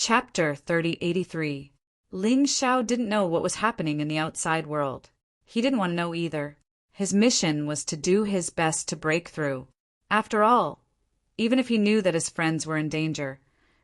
Chapter 3083. Ling Xiao didn't know what was happening in the outside world. He didn't want to know either. His mission was to do his best to break through. After all, even if he knew that his friends were in danger,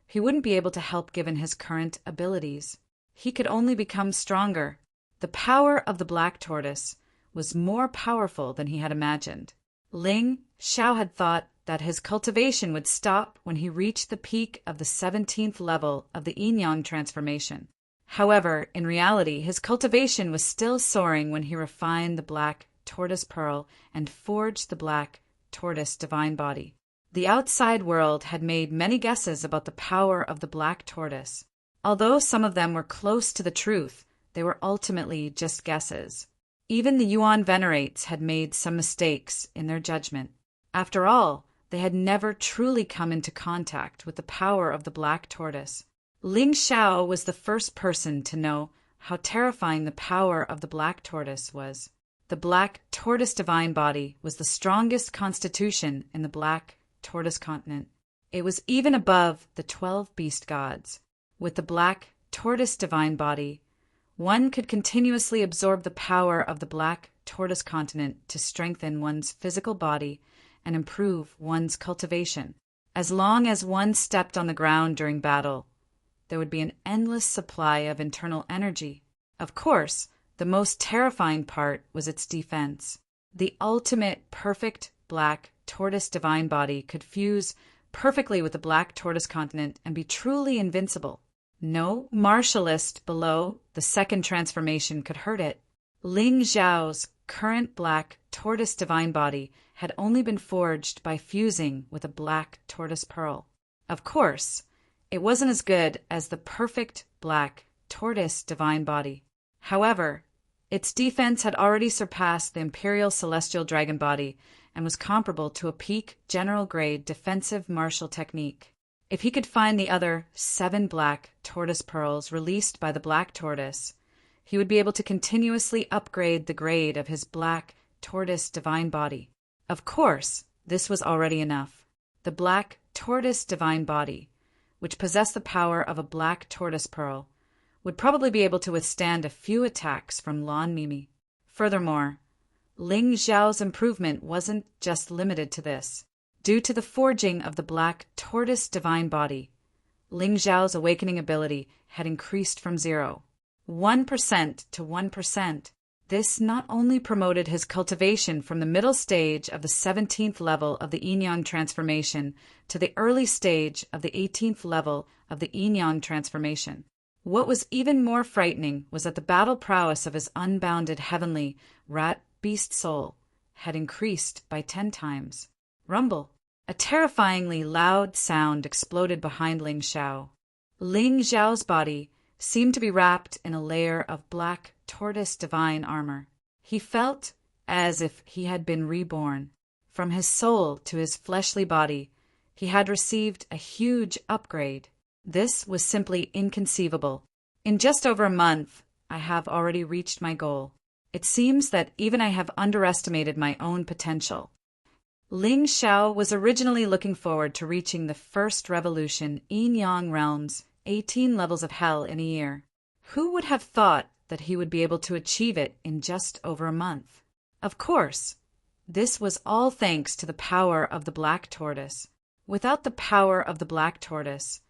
he wouldn't be able to help given his current abilities. He could only become stronger. The power of the black tortoise was more powerful than he had imagined. Ling Xiao had thought that his cultivation would stop when he reached the peak of the 17th level of the yin-yang transformation. However, in reality, his cultivation was still soaring when he refined the black tortoise pearl and forged the black tortoise divine body. The outside world had made many guesses about the power of the black tortoise. Although some of them were close to the truth, they were ultimately just guesses. Even the Yuan venerates had made some mistakes in their judgment. After all, they had never truly come into contact with the power of the black tortoise. Ling Xiao was the first person to know how terrifying the power of the black tortoise was. The black tortoise divine body was the strongest constitution in the black tortoise continent. It was even above the 12 beast gods. With the black tortoise divine body, one could continuously absorb the power of the black tortoise continent to strengthen one's physical body and improve one's cultivation. As long as one stepped on the ground during battle, there would be an endless supply of internal energy. Of course, the most terrifying part was its defense. The ultimate perfect black tortoise divine body could fuse perfectly with the black tortoise continent and be truly invincible. No martialist below the second transformation could hurt it. Ling Xiao's current black tortoise divine body had only been forged by fusing with a black tortoise pearl. Of course, it wasn't as good as the perfect black tortoise divine body. However, its defense had already surpassed the imperial celestial dragon body and was comparable to a peak general-grade defensive martial technique. If he could find the other 7 black tortoise pearls released by the black tortoise, he would be able to continuously upgrade the grade of his black tortoise divine body. Of course, this was already enough. The black tortoise divine body, which possessed the power of a black tortoise pearl, would probably be able to withstand a few attacks from Lan Mimi. Furthermore, Ling Xiao's improvement wasn't just limited to this. Due to the forging of the black tortoise divine body, Ling Xiao's awakening ability had increased from 1% to 1%. This not only promoted his cultivation from the middle stage of the 17th level of the yin-yang transformation to the early stage of the 18th level of the yin-yang transformation. What was even more frightening was that the battle prowess of his unbounded heavenly rat beast soul had increased by 10 times. Rumble. A terrifyingly loud sound exploded behind Ling Xiao. Ling Xiao's body seemed to be wrapped in a layer of black tortoise divine armor. He felt as if he had been reborn. From his soul to his fleshly body, he had received a huge upgrade. This was simply inconceivable. In just over a month, I have already reached my goal. It seems that even I have underestimated my own potential. Ling Xiao was originally looking forward to reaching the first revolution yin-yang realms, 18 levels of hell in a year. Who would have thought that he would be able to achieve it in just over a month? Of course, this was all thanks to the power of the black tortoise. Without the power of the black tortoise,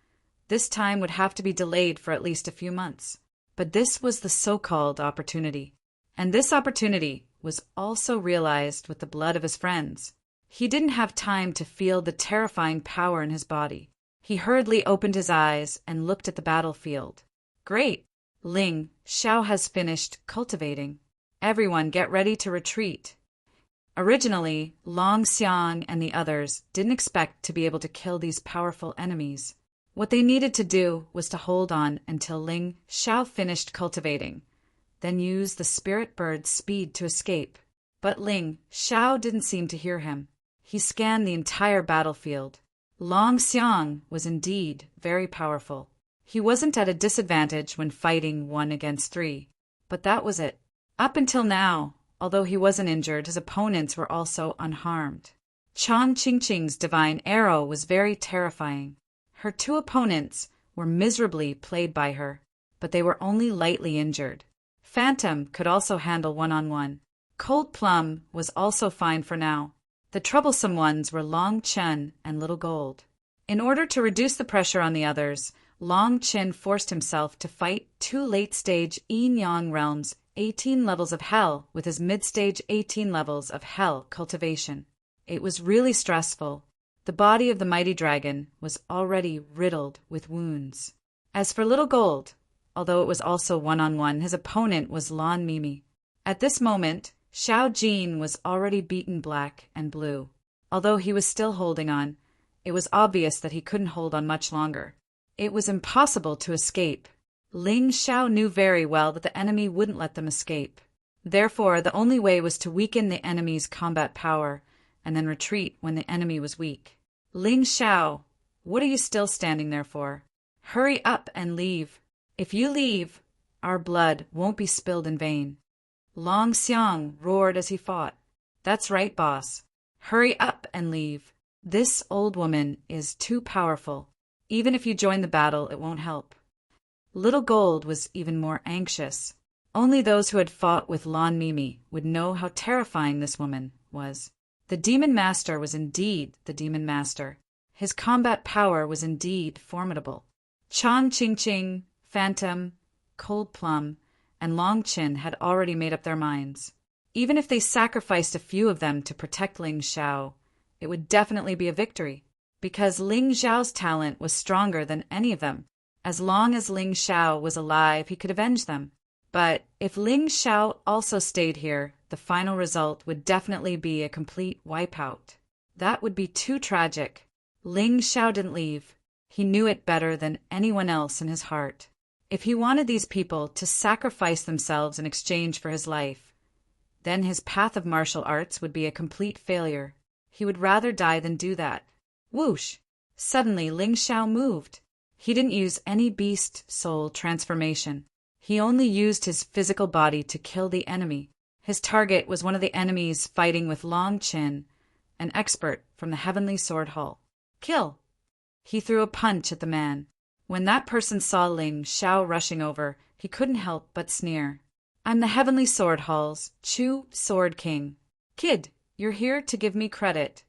this time would have to be delayed for at least a few months. But this was the so-called opportunity. And this opportunity was also realized with the blood of his friends. He didn't have time to feel the terrifying power in his body. He hurriedly opened his eyes and looked at the battlefield. Great! Ling Xiao has finished cultivating. Everyone get ready to retreat. Originally, Long Xiang and the others didn't expect to be able to kill these powerful enemies. What they needed to do was to hold on until Ling Xiao finished cultivating, then use the spirit bird's speed to escape. But Ling Xiao didn't seem to hear him. He scanned the entire battlefield. Long Xiang was indeed very powerful. He wasn't at a disadvantage when fighting 1 against 3, but that was it. Up until now, although he wasn't injured, his opponents were also unharmed. Chang Qingqing's divine arrow was very terrifying. Her 2 opponents were miserably played by her, but they were only lightly injured. Phantom could also handle one-on-one. Cold Plum was also fine for now. The troublesome ones were Long Chen and Little Gold. In order to reduce the pressure on the others, Long Chen forced himself to fight 2 late-stage Yin-Yang realms, 18 levels of hell, with his mid-stage 18 levels of hell cultivation. It was really stressful. The body of the mighty dragon was already riddled with wounds. As for Little Gold, although it was also one-on-one, his opponent was Lan Mimi. At this moment, Xiao Jin was already beaten black and blue. Although he was still holding on, it was obvious that he couldn't hold on much longer. It was impossible to escape. Ling Xiao knew very well that the enemy wouldn't let them escape. Therefore, the only way was to weaken the enemy's combat power and then retreat when the enemy was weak. Ling Xiao, what are you still standing there for? Hurry up and leave. If you leave, our blood won't be spilled in vain. Long Xiang roared as he fought. That's right, boss. Hurry up and leave. This old woman is too powerful. Even if you join the battle, it won't help. Little Gold was even more anxious. Only those who had fought with Lan Mimi would know how terrifying this woman was. The Demon Master was indeed the Demon Master. His combat power was indeed formidable. Chang Ching, Phantom, Cold Plum, and Long Chin had already made up their minds. Even if they sacrificed a few of them to protect Ling Xiao, it would definitely be a victory, because Ling Xiao's talent was stronger than any of them. As long as Ling Xiao was alive, he could avenge them. But if Ling Xiao also stayed here, the final result would definitely be a complete wipeout. That would be too tragic. Ling Xiao didn't leave. He knew it better than anyone else in his heart. If he wanted these people to sacrifice themselves in exchange for his life, then his path of martial arts would be a complete failure. He would rather die than do that. Whoosh! Suddenly Ling Xiao moved. He didn't use any beast soul transformation. He only used his physical body to kill the enemy. His target was one of the enemies fighting with Long Chin, an expert from the Heavenly Sword Hall. Kill! He threw a punch at the man. When that person saw Ling Xiao rushing over, he couldn't help but sneer. I'm the Heavenly Sword Hall's Chu Sword King. Kid, you're here to give me credit.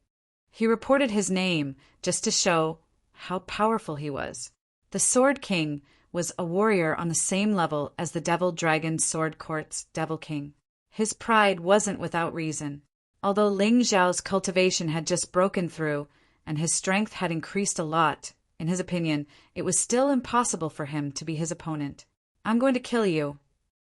He reported his name just to show how powerful he was. The Sword King was a warrior on the same level as the Devil Dragon Sword Court's Devil King. His pride wasn't without reason. Although Ling Xiao's cultivation had just broken through and his strength had increased a lot, in his opinion, it was still impossible for him to be his opponent. I'm going to kill you.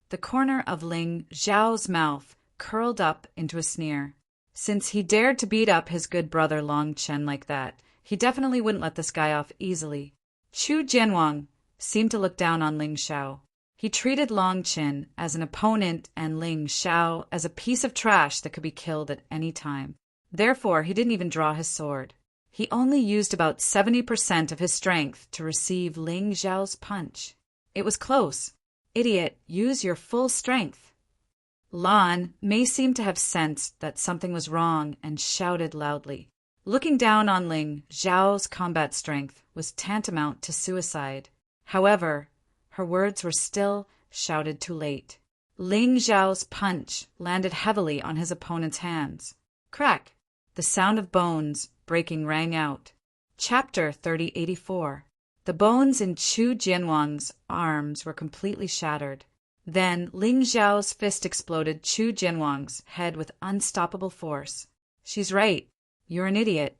The corner of Ling Xiao's mouth curled up into a sneer. Since he dared to beat up his good brother Long Chen like that, he definitely wouldn't let this guy off easily. Chu Jianwang seemed to look down on Ling Xiao. He treated Long Chen as an opponent and Ling Xiao as a piece of trash that could be killed at any time. Therefore, he didn't even draw his sword. He only used about 70% of his strength to receive Ling Xiao's punch. It was close. Idiot, use your full strength. Lan may seem to have sensed that something was wrong and shouted loudly. Looking down on Ling Xiao's combat strength was tantamount to suicide. However, her words were still shouted too late. Ling Xiao's punch landed heavily on his opponent's hands. Crack! The sound of bones breaking rang out. Chapter 3084. The bones in Chu Jianwang's arms were completely shattered. Then Ling Xiao's fist exploded Chu Jianwang's head with unstoppable force. She's right. You're an idiot.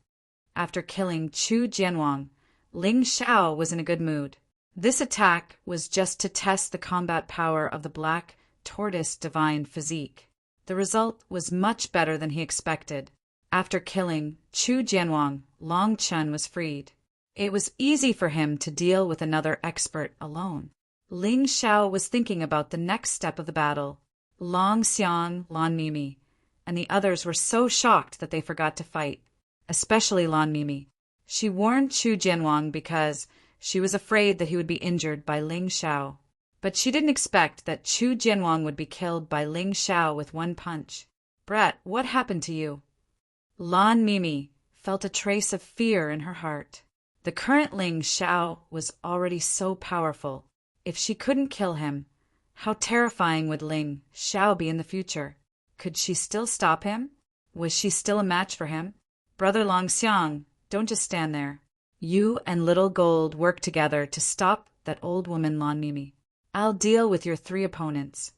After killing Chu Jianwang, Ling Xiao was in a good mood. This attack was just to test the combat power of the black tortoise divine physique. The result was much better than he expected. After killing Chu Jianwang, Long Chen was freed. It was easy for him to deal with another expert alone. Ling Xiao was thinking about the next step of the battle. Long Xiang, Lan Mimi, and the others were so shocked that they forgot to fight, especially Lan Mimi. She warned Chu Jianwang because she was afraid that he would be injured by Ling Xiao. But she didn't expect that Chu Jianwang would be killed by Ling Xiao with one punch. Brat, what happened to you? Lan Mimi felt a trace of fear in her heart. The The current Ling Xiao was already so powerful. If she couldn't kill him, how terrifying would Ling Xiao be in the future? Could she still stop him? Was she still a match for him? Brother Long Xiang, don't just stand there. You and Little Gold work together to stop that old woman Lan Mimi. I'll deal with your 3 opponents.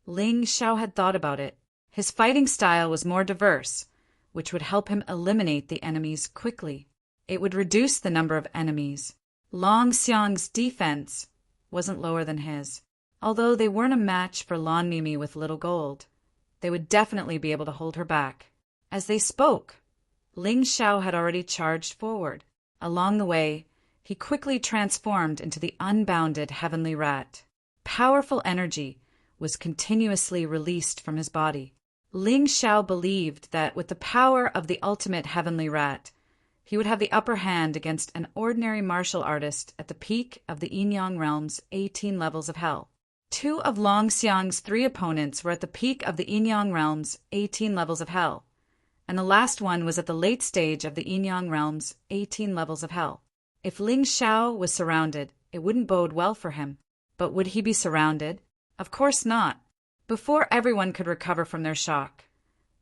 Ling Xiao had thought about it. His fighting style was more diverse, which would help him eliminate the enemies quickly. It would reduce the number of enemies. Long Xiang's defense wasn't lower than his. Although they weren't a match for Lan Mimi with Little Gold, they would definitely be able to hold her back. As they spoke, Ling Xiao had already charged forward. Along the way, he quickly transformed into the unbounded heavenly rat. Powerful energy was continuously released from his body. Ling Xiao believed that with the power of the ultimate heavenly rat, he would have the upper hand against an ordinary martial artist at the peak of the Yin-Yang realm's 18 levels of hell. 2 of Long Xiang's 3 opponents were at the peak of the Yin-Yang realm's 18 levels of hell, and the last one was at the late stage of the Yin-Yang realm's 18 levels of hell. If Ling Xiao was surrounded, it wouldn't bode well for him. But would he be surrounded? Of course not. Before everyone could recover from their shock,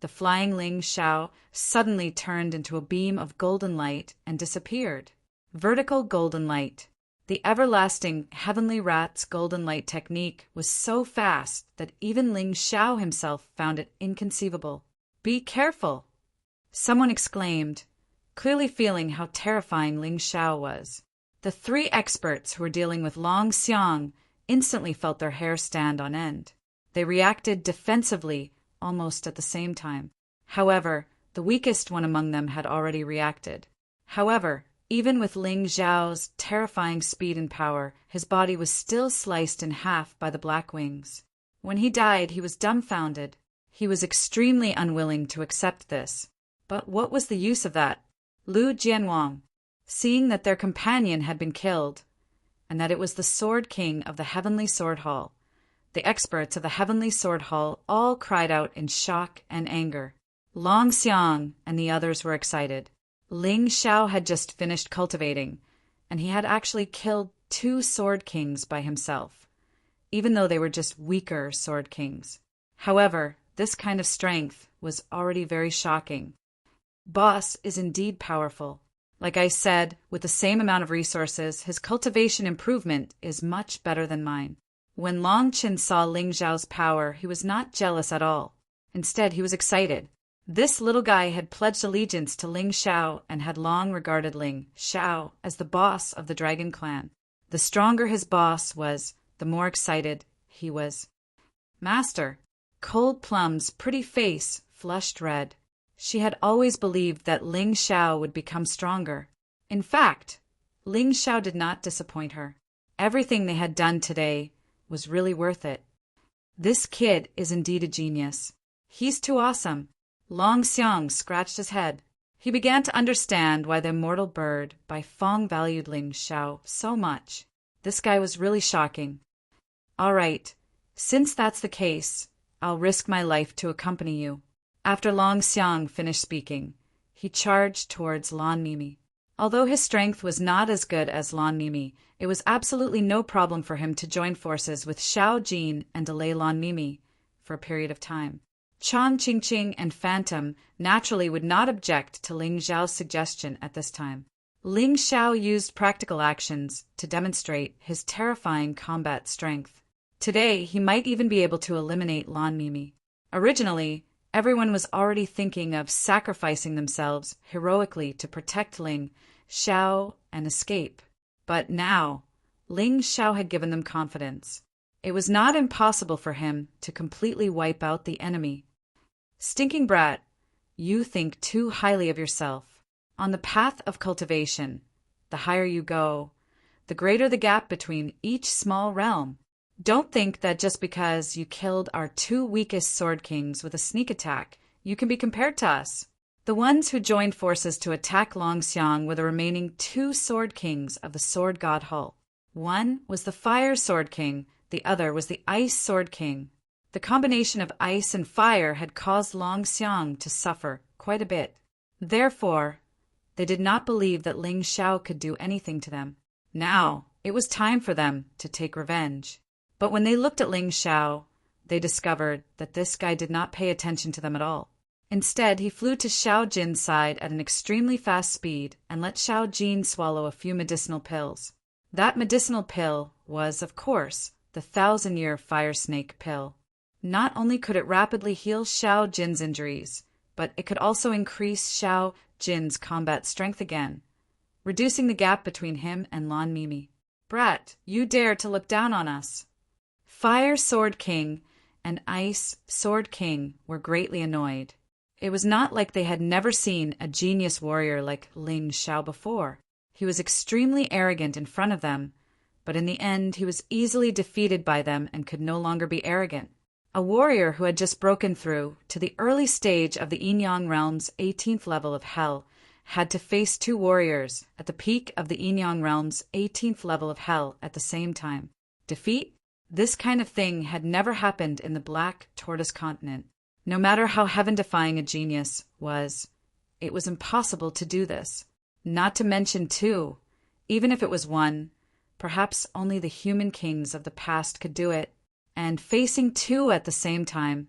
the flying Ling Xiao suddenly turned into a beam of golden light and disappeared. Vertical golden light. The everlasting heavenly rat's golden light technique was so fast that even Ling Xiao himself found it inconceivable. Be careful! Someone exclaimed, clearly feeling how terrifying Ling Xiao was. The 3 experts who were dealing with Long Xiang instantly felt their hair stand on end. They reacted defensively almost at the same time. However, the weakest one among them had already reacted. However, even with Ling Xiao's terrifying speed and power, his body was still sliced in half by the black wings. When he died, he was dumbfounded. He was extremely unwilling to accept this. But what was the use of that? Lu Jianwang, seeing that their companion had been killed, and that it was the Sword King of the Heavenly Sword Hall, the experts of the Heavenly Sword Hall all cried out in shock and anger. Long Xiang and the others were excited. Ling Xiao had just finished cultivating, and he had actually killed 2 Sword Kings by himself, even though they were just weaker Sword Kings. However, this kind of strength was already very shocking. Boss is indeed powerful. Like I said, with the same amount of resources, his cultivation improvement is much better than mine. When Long Qin saw Ling Xiao's power, he was not jealous at all. Instead, he was excited. This little guy had pledged allegiance to Ling Xiao and had long regarded Ling Xiao as the boss of the Dragon Clan. The stronger his boss was, the more excited he was. Master, Cold Plum's pretty face flushed red. She had always believed that Ling Xiao would become stronger. In fact, Ling Xiao did not disappoint her. Everything they had done today was really worth it. This kid is indeed a genius. He's too awesome. Long Xiang scratched his head. He began to understand why the immortal bird Bai Fong valued Ling Xiao so much. This guy was really shocking. All right, since that's the case, I'll risk my life to accompany you. After Long Xiang finished speaking, he charged towards Lan Mimi. Although his strength was not as good as Lan Mimi, it was absolutely no problem for him to join forces with Xiao Jin and delay Lan Mimi for a period of time. Chang Qingqing and Phantom naturally would not object to Ling Xiao's suggestion at this time. Ling Xiao used practical actions to demonstrate his terrifying combat strength. Today, he might even be able to eliminate Lan Mimi. Originally, everyone was already thinking of sacrificing themselves heroically to protect Ling Xiao and escape. But now, Ling Xiao had given them confidence. It was not impossible for him to completely wipe out the enemy. Stinking brat, you think too highly of yourself. On the path of cultivation, the higher you go, the greater the gap between each small realm. Don't think that just because you killed our 2 weakest Sword Kings with a sneak attack, you can be compared to us. The ones who joined forces to attack Long Xiang were the remaining 2 Sword Kings of the Sword God Hall. One was the Fire Sword King, the other was the Ice Sword King. The combination of ice and fire had caused Long Xiang to suffer quite a bit. Therefore, They did not believe that Ling Xiao could do anything to them. Now, it was time for them to take revenge. But when they looked at Ling Xiao, they discovered that this guy did not pay attention to them at all. Instead, he flew to Xiao Jin's side at an extremely fast speed and let Xiao Jin swallow a few medicinal pills. That medicinal pill was, of course, the 1,000-year fire snake pill. Not only could it rapidly heal Xiao Jin's injuries, but it could also increase Xiao Jin's combat strength again, reducing the gap between him and Lan Mimi. "Brat, you dare to look down on us!" Fire Sword King and Ice Sword King were greatly annoyed. It was not like they had never seen a genius warrior like Ling Xiao before. He was extremely arrogant in front of them, but in the end he was easily defeated by them and could no longer be arrogant. A warrior who had just broken through to the early stage of the Yin-Yang Realm's 18th level of Hell had to face two warriors at the peak of the Yin-Yang Realm's 18th level of Hell at the same time. Defeat? This kind of thing had never happened in the Black Tortoise Continent. No matter how heaven-defying a genius was, it was impossible to do this. Not to mention two, even if it was one, perhaps only the human kings of the past could do it. And facing two at the same time,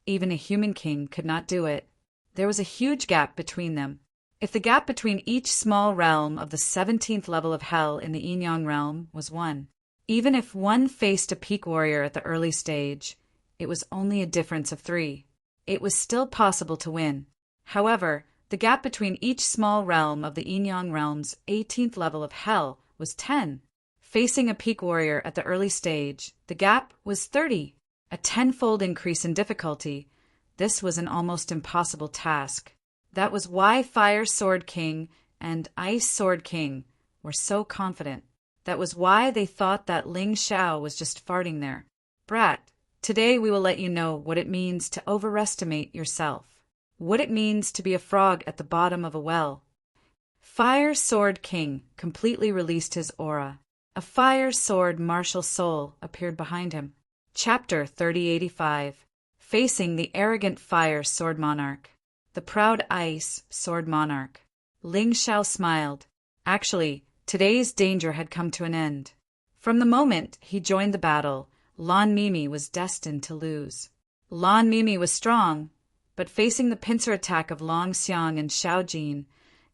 even a human king could not do it. There was a huge gap between them. If the gap between each small realm of the 17th level of Hell in the Yin-Yang realm was one, even if one faced a peak warrior at the early stage, it was only a difference of 3. It was still possible to win. However, the gap between each small realm of the Yin-Yang realm's 18th level of Hell was 10. Facing a peak warrior at the early stage, the gap was 30, a 10-fold increase in difficulty. This was an almost impossible task. That was why Fire Sword King and Ice Sword King were so confident. That was why they thought that Ling Xiao was just farting there. "Brat, today we will let you know what it means to overestimate yourself. What it means to be a frog at the bottom of a well." Fire Sword King completely released his aura. A fire sword martial soul appeared behind him. Chapter 3085. Facing the arrogant Fire Sword Monarch. The proud Ice Sword Monarch. Ling Xiao smiled. Actually, today's danger had come to an end. From the moment he joined the battle, Lan Mimi was destined to lose. Lan Mimi was strong, but facing the pincer attack of Long Xiang and Xiao Jin,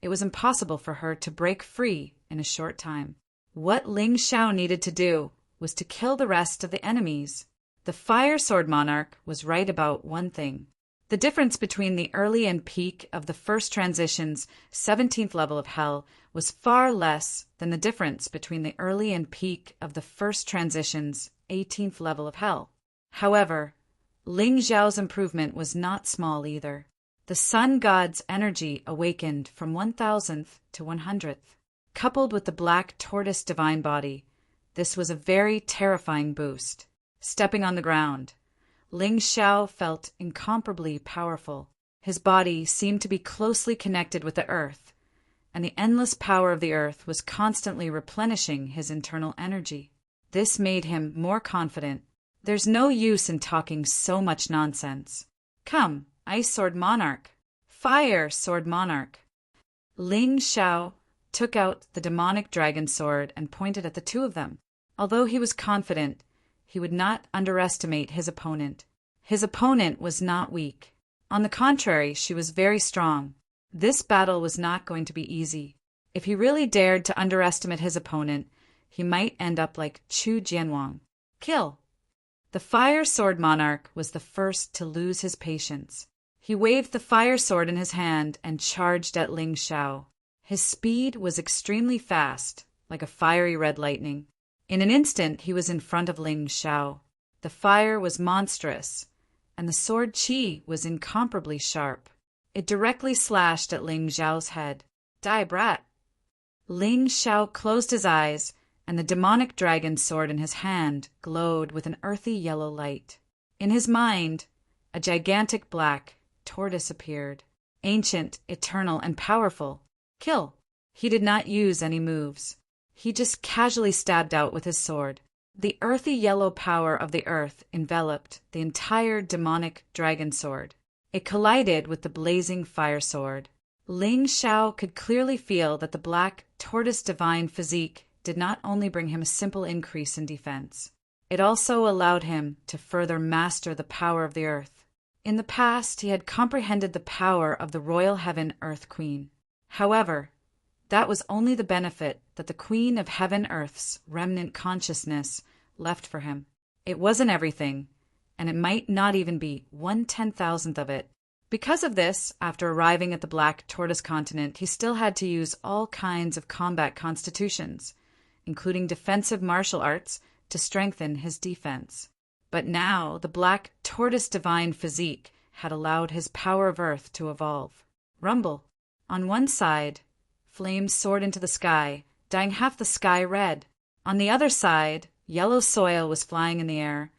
it was impossible for her to break free in a short time. What Ling Xiao needed to do was to kill the rest of the enemies. The Fire Sword Monarch was right about one thing. The difference between the early and peak of the first transition's 17th level of Hell was far less than the difference between the early and peak of the first transition's 18th level of Hell. However, Ling Xiao's improvement was not small either. The Sun God's energy awakened from 1,000th to 100th. Coupled with the Black Tortoise divine body, this was a very terrifying boost. Stepping on the ground, Ling Xiao felt incomparably powerful. His body seemed to be closely connected with the earth, and the endless power of the earth was constantly replenishing his internal energy. This made him more confident. There's no use in talking so much nonsense. Come, Ice Sword Monarch. Fire Sword Monarch. Ling Xiao took out the demonic dragon sword and pointed at the two of them. Although he was confident, he would not underestimate his opponent. His opponent was not weak. On the contrary, she was very strong. This battle was not going to be easy. If he really dared to underestimate his opponent, he might end up like Chu Jianwang. Kill! The Fire Sword Monarch was the first to lose his patience. He waved the fire sword in his hand and charged at Ling Xiao. His speed was extremely fast, like a fiery red lightning. In an instant, he was in front of Ling Xiao. The fire was monstrous, and the sword qi was incomparably sharp. It directly slashed at Ling Xiao's head. Die, brat! Ling Xiao closed his eyes, and the demonic dragon sword in his hand glowed with an earthy yellow light. In his mind, a gigantic black tortoise appeared, ancient, eternal, and powerful. Kill! He did not use any moves. He just casually stabbed out with his sword. The earthy yellow power of the earth enveloped the entire demonic dragon sword. It collided with the blazing fire sword. Ling Xiao could clearly feel that the black tortoise divine physique did not only bring him a simple increase in defense, it also allowed him to further master the power of the earth. In the past, he had comprehended the power of the royal heaven-earth queen. However, that was only the benefit that the queen of heaven-earth's remnant consciousness left for him. It wasn't everything, and it might not even be 1/10,000th of it. Because of this, after arriving at the Black Tortoise continent, he still had to use all kinds of combat constitutions, including defensive martial arts, to strengthen his defense. But now, the Black Tortoise divine physique had allowed his power of earth to evolve. Rumble. On one side, flames soared into the sky, dyeing half the sky red. On the other side, yellow soil was flying in the air,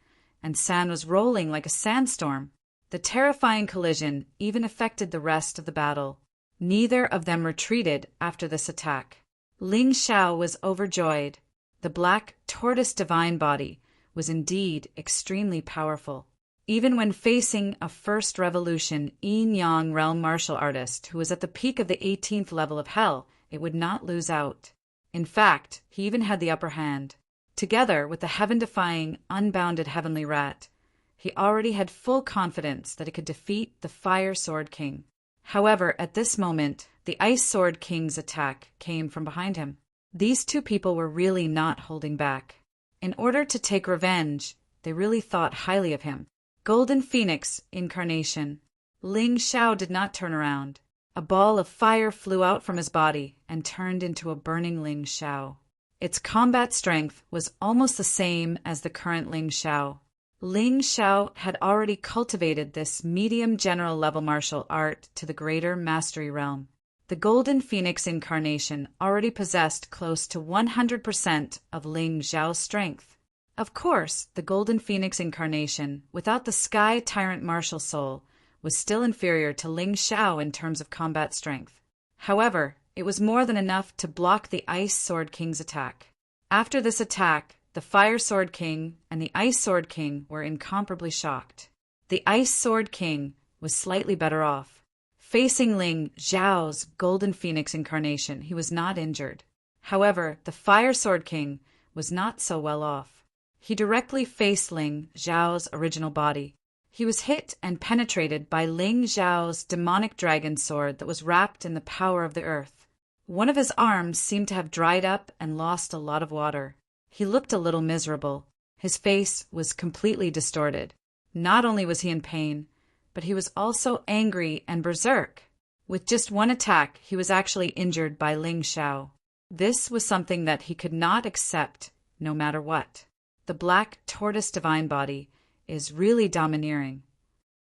and sand was rolling like a sandstorm. The terrifying collision even affected the rest of the battle. Neither of them retreated after this attack. Ling Xiao was overjoyed. The Black Tortoise divine body was indeed extremely powerful. Even when facing a First Revolution Yin-Yang realm martial artist who was at the peak of the 18th level of hell, it would not lose out. In fact, he even had the upper hand. Together with the heaven-defying, unbounded heavenly rat, he already had full confidence that he could defeat the Fire Sword King. However, at this moment, the Ice Sword King's attack came from behind him. These two people were really not holding back. In order to take revenge, they really thought highly of him. Golden Phoenix incarnation. Ling Xiao did not turn around. A ball of fire flew out from his body and turned into a burning Ling Xiao. Its combat strength was almost the same as the current Ling Xiao. Ling Xiao had already cultivated this medium general level martial art to the greater mastery realm. The Golden Phoenix incarnation already possessed close to 100% of Ling Xiao's strength. Of course, the Golden Phoenix incarnation, without the Sky Tyrant martial soul, was still inferior to Ling Xiao in terms of combat strength. However, it was more than enough to block the Ice Sword King's attack. After this attack, the Fire Sword King and the Ice Sword King were incomparably shocked. The Ice Sword King was slightly better off. Facing Ling Xiao's Golden Phoenix incarnation, he was not injured. However, the Fire Sword King was not so well off. He directly faced Ling Xiao's original body. He was hit and penetrated by Ling Xiao's demonic dragon sword that was wrapped in the power of the earth. One of his arms seemed to have dried up and lost a lot of water. He looked a little miserable. His face was completely distorted. Not only was he in pain, but he was also angry and berserk. With just one attack, he was actually injured by Ling Xiao. This was something that he could not accept, no matter what. The Black Tortoise divine body is really domineering.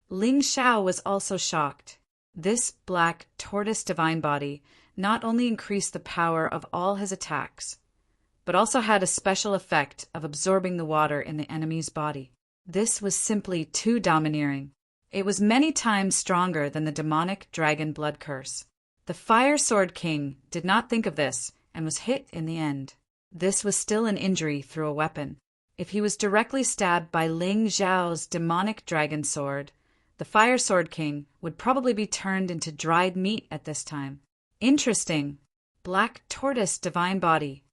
Ling Xiao was also shocked. This Black Tortoise divine body not only increased the power of all his attacks, but also had a special effect of absorbing the water in the enemy's body. This was simply too domineering. It was many times stronger than the demonic dragon blood curse. The Fire Sword King did not think of this and was hit in the end. This was still an injury through a weapon. If he was directly stabbed by Ling Xiao's demonic dragon sword, the Fire Sword King would probably be turned into dried meat at this time. Interesting. Black Tortoise divine body.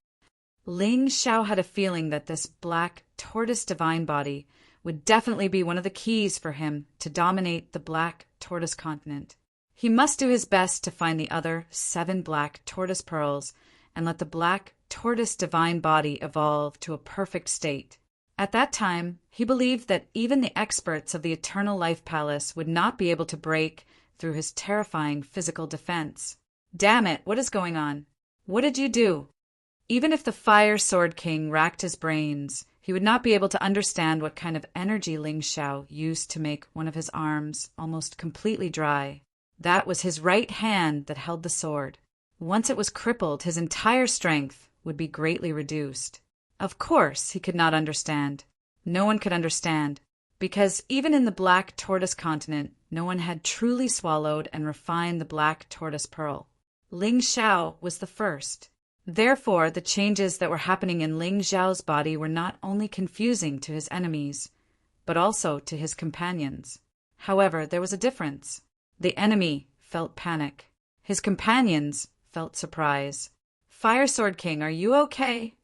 Ling Xiao had a feeling that this Black Tortoise divine body would definitely be one of the keys for him to dominate the Black Tortoise continent. He must do his best to find the other 7 Black Tortoise pearls and let the Black Tortoise divine body evolve to a perfect state. At that time, he believed that even the experts of the Eternal Life Palace would not be able to break through his terrifying physical defense. Damn it, what is going on? What did you do? Even if the Fire Sword King racked his brains, he would not be able to understand what kind of energy Ling Xiao used to make one of his arms almost completely dry. That was his right hand that held the sword. Once it was crippled, his entire strength would be greatly reduced. Of course, he could not understand. No one could understand, because even in the Black Tortoise continent, no one had truly swallowed and refined the Black Tortoise pearl. Ling Xiao was the first. Therefore, the changes that were happening in Ling Xiao's body were not only confusing to his enemies, but also to his companions. However, there was a difference. The enemy felt panic. His companions felt surprise. Fire Sword King, are you okay?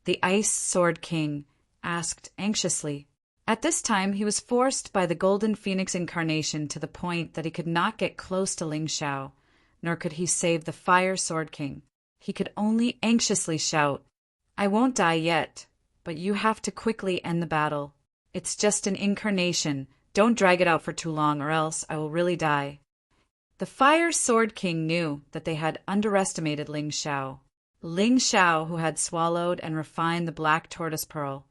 The Ice Sword King asked anxiously. At this time, he was forced by the Golden Phoenix incarnation to the point that he could not get close to Ling Xiao, nor could he save the Fire Sword King. He could only anxiously shout, I won't die yet, but you have to quickly end the battle. It's just an incarnation. Don't drag it out for too long, or else I will really die. The Fire Sword King knew that they had underestimated Ling Xiao. Ling Xiao, who had swallowed and refined the black tortoise pearl,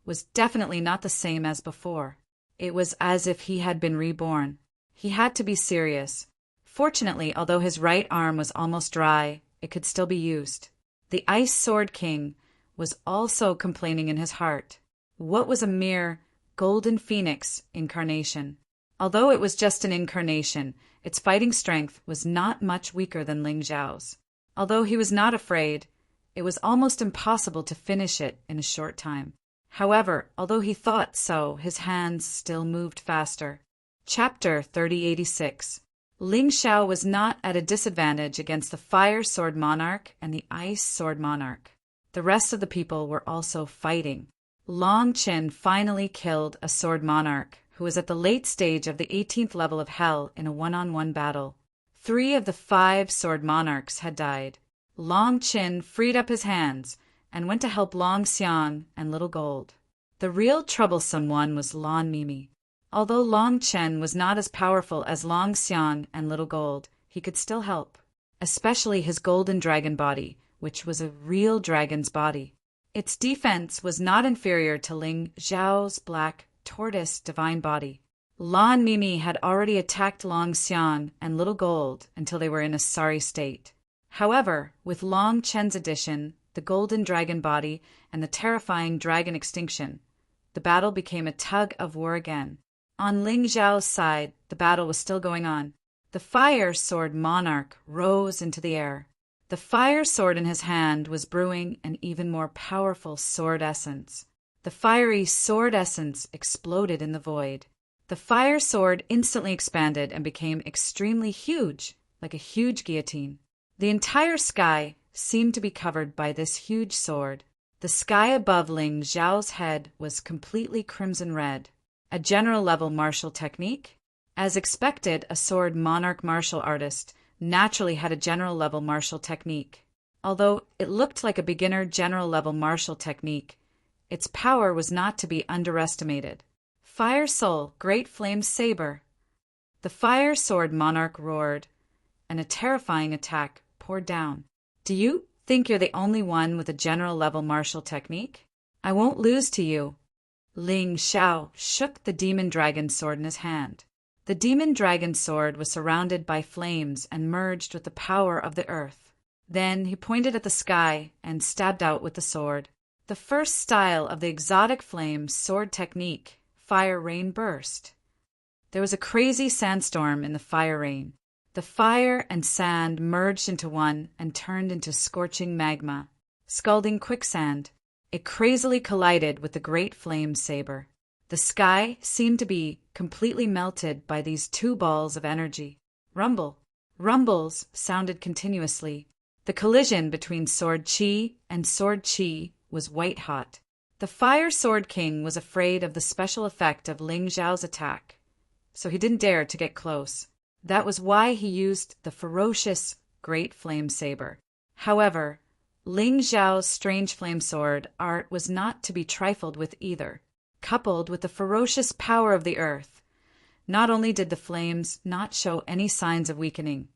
was definitely not the same as before. It was as if he had been reborn. He had to be serious. Fortunately, although his right arm was almost dry, it could still be used. The Ice Sword King was also complaining in his heart. What was a mere Golden Phoenix incarnation? Although it was just an incarnation, its fighting strength was not much weaker than Ling Xiao's. Although he was not afraid, it was almost impossible to finish it in a short time. However, although he thought so, his hands still moved faster. Chapter 3086. Ling Xiao was not at a disadvantage against the Fire Sword Monarch and the Ice Sword Monarch. The rest of the people were also fighting. Long Qin finally killed a Sword Monarch, who was at the late stage of the 18th level of Hell in a one-on-one battle. 3 of the 5 Sword Monarchs had died. Long Qin freed up his hands and went to help Long Xiang and Little Gold. The real troublesome one was Lan Mimi. Although Long Chen was not as powerful as Long Xiang and Little Gold, he could still help, especially his golden dragon body, which was a real dragon's body. Its defense was not inferior to Ling Xiao's black tortoise divine body. Lan Mimi had already attacked Long Xiang and Little Gold until they were in a sorry state. However, with Long Chen's addition, the golden dragon body, and the terrifying dragon extinction, the battle became a tug of war again. On Ling Xiao's side, the battle was still going on. The Fire Sword Monarch rose into the air. The fire sword in his hand was brewing an even more powerful sword essence. The fiery sword essence exploded in the void. The fire sword instantly expanded and became extremely huge, like a huge guillotine. The entire sky seemed to be covered by this huge sword. The sky above Ling Xiao's head was completely crimson red. A general-level martial technique? As expected, a sword monarch martial artist naturally had a general-level martial technique. Although it looked like a beginner general-level martial technique, its power was not to be underestimated. Fire Soul, Great Flame Saber. The Fire Sword Monarch roared, and a terrifying attack poured down. Do you think you're the only one with a general-level martial technique? I won't lose to you. Ling Xiao shook the demon dragon sword in his hand. The demon dragon sword was surrounded by flames and merged with the power of the earth. Then he pointed at the sky and stabbed out with the sword. The first style of the exotic flame sword technique, Fire Rain, burst. There was a crazy sandstorm in the fire rain. The fire and sand merged into one and turned into scorching magma, scalding quicksand. It crazily collided with the great flame saber. The sky seemed to be completely melted by these 2 balls of energy. Rumble. Rumbles sounded continuously. The collision between Sword Qi and Sword Qi was white-hot. The Fire Sword King was afraid of the special effect of Ling Xiao's attack, so he didn't dare to get close. That was why he used the ferocious Great Flame Saber. However, Ling Xiao's strange flame sword art was not to be trifled with either. Coupled with the ferocious power of the earth, not only did the flames not show any signs of weakening,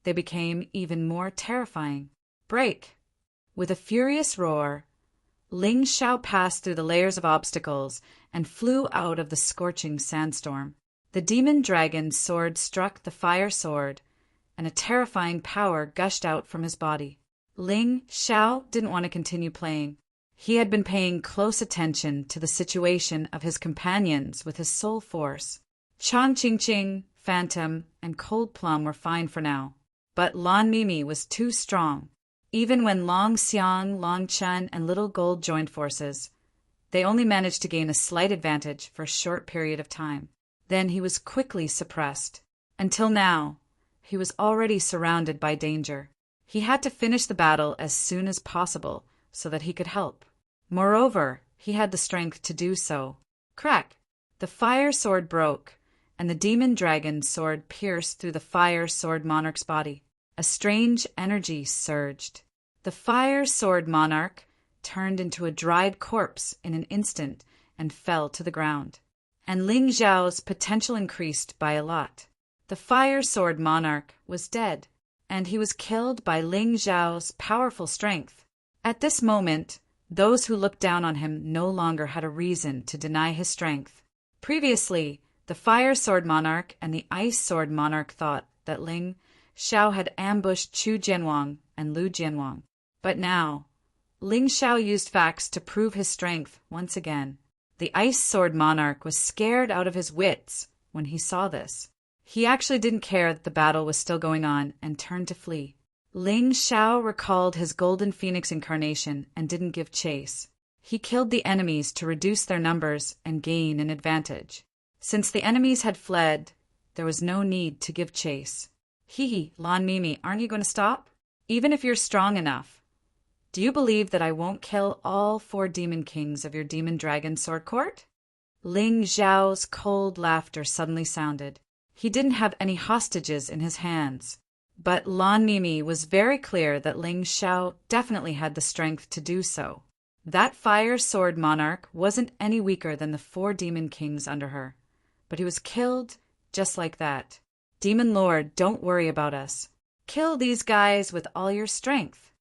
they became even more terrifying. Break! With a furious roar, Ling Xiao passed through the layers of obstacles and flew out of the scorching sandstorm. The demon dragon's sword struck the fire sword, and a terrifying power gushed out from his body. Ling Xiao didn't want to continue playing. He had been paying close attention to the situation of his companions with his soul force. Chang Qingqing, Phantom, and Cold Plum were fine for now, but Lan Mimi was too strong. Even when Long Xiang, Long Chen, and Little Gold joined forces, they only managed to gain a slight advantage for a short period of time. Then he was quickly suppressed. Until now, He was already surrounded by danger. He had to finish the battle as soon as possible so that he could help. Moreover, he had the strength to do so. Crack! The fire sword broke, and the demon dragon sword pierced through the fire sword monarch's body. A strange energy surged. The fire sword monarch turned into a dried corpse in an instant and fell to the ground. And Ling Xiao's potential increased by a lot. The fire sword monarch was dead, and he was killed by Ling Xiao's powerful strength. At this moment, those who looked down on him no longer had a reason to deny his strength. Previously, the fire sword monarch and the ice sword monarch thought that Ling Xiao had ambushed Chu Jianwang and Lu Jianwang. But now, Ling Xiao used facts to prove his strength once again. The ice sword monarch was scared out of his wits when he saw this. He actually didn't care that the battle was still going on and turned to flee. Ling Xiao recalled his golden phoenix incarnation and didn't give chase. He killed the enemies to reduce their numbers and gain an advantage. Since the enemies had fled, there was no need to give chase. Hee, Lan Mimi, aren't you going to stop? Even if you're strong enough. Do you believe that I won't kill all 4 demon kings of your demon dragon sword court? Ling Xiao's cold laughter suddenly sounded. He didn't have any hostages in his hands. But Lan Mimi was very clear that Ling Xiao definitely had the strength to do so. That fire sword monarch wasn't any weaker than the 4 demon kings under her. But he was killed just like that. Demon Lord, don't worry about us. Kill these guys with all your strength.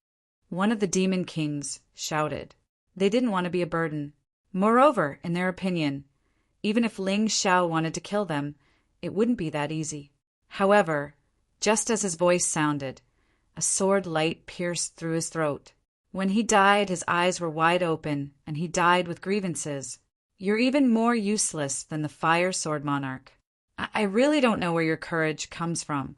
One of the demon kings shouted. They didn't want to be a burden. Moreover, in their opinion, even if Ling Xiao wanted to kill them, it wouldn't be that easy. However, just as his voice sounded, a sword light pierced through his throat. When he died, his eyes were wide open, and he died with grievances. You're even more useless than the fire sword monarch. I really don't know where your courage comes from.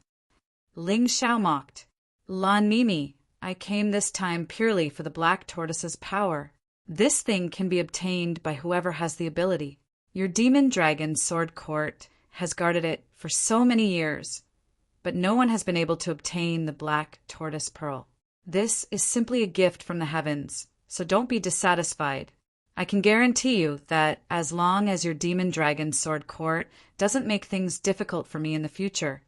Ling Xiao mocked. Lan Mimi, I came this time purely for the black tortoise's power. This thing can be obtained by whoever has the ability. Your demon dragon sword court has guarded it for so many years, but no one has been able to obtain the black tortoise pearl. This is simply a gift from the heavens, so don't be dissatisfied. I can guarantee you that as long as your demon dragon sword court doesn't make things difficult for me in the future,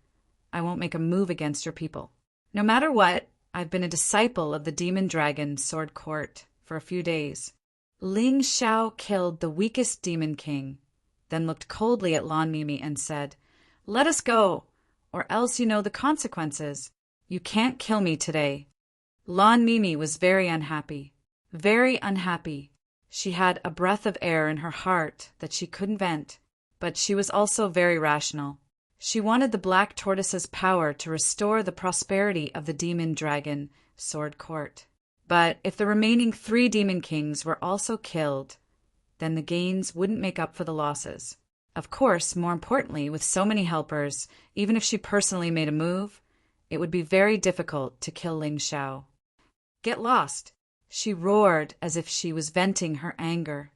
I won't make a move against your people. No matter what, I've been a disciple of the demon dragon sword court for a few days. Ling Xiao killed the weakest demon king, then looked coldly at Lan Mimi and said, Let us go, or else you know the consequences. You can't kill me today. Lan Mimi was very unhappy. Very unhappy. She had a breath of air in her heart that she couldn't vent, but she was also very rational. She wanted the black tortoise's power to restore the prosperity of the demon dragon sword court. But if the remaining 3 demon kings were also killed, then the gains wouldn't make up for the losses. Of course, more importantly, with so many helpers, even if she personally made a move, it would be very difficult to kill Ling Xiao. Get lost! She roared as if she was venting her anger.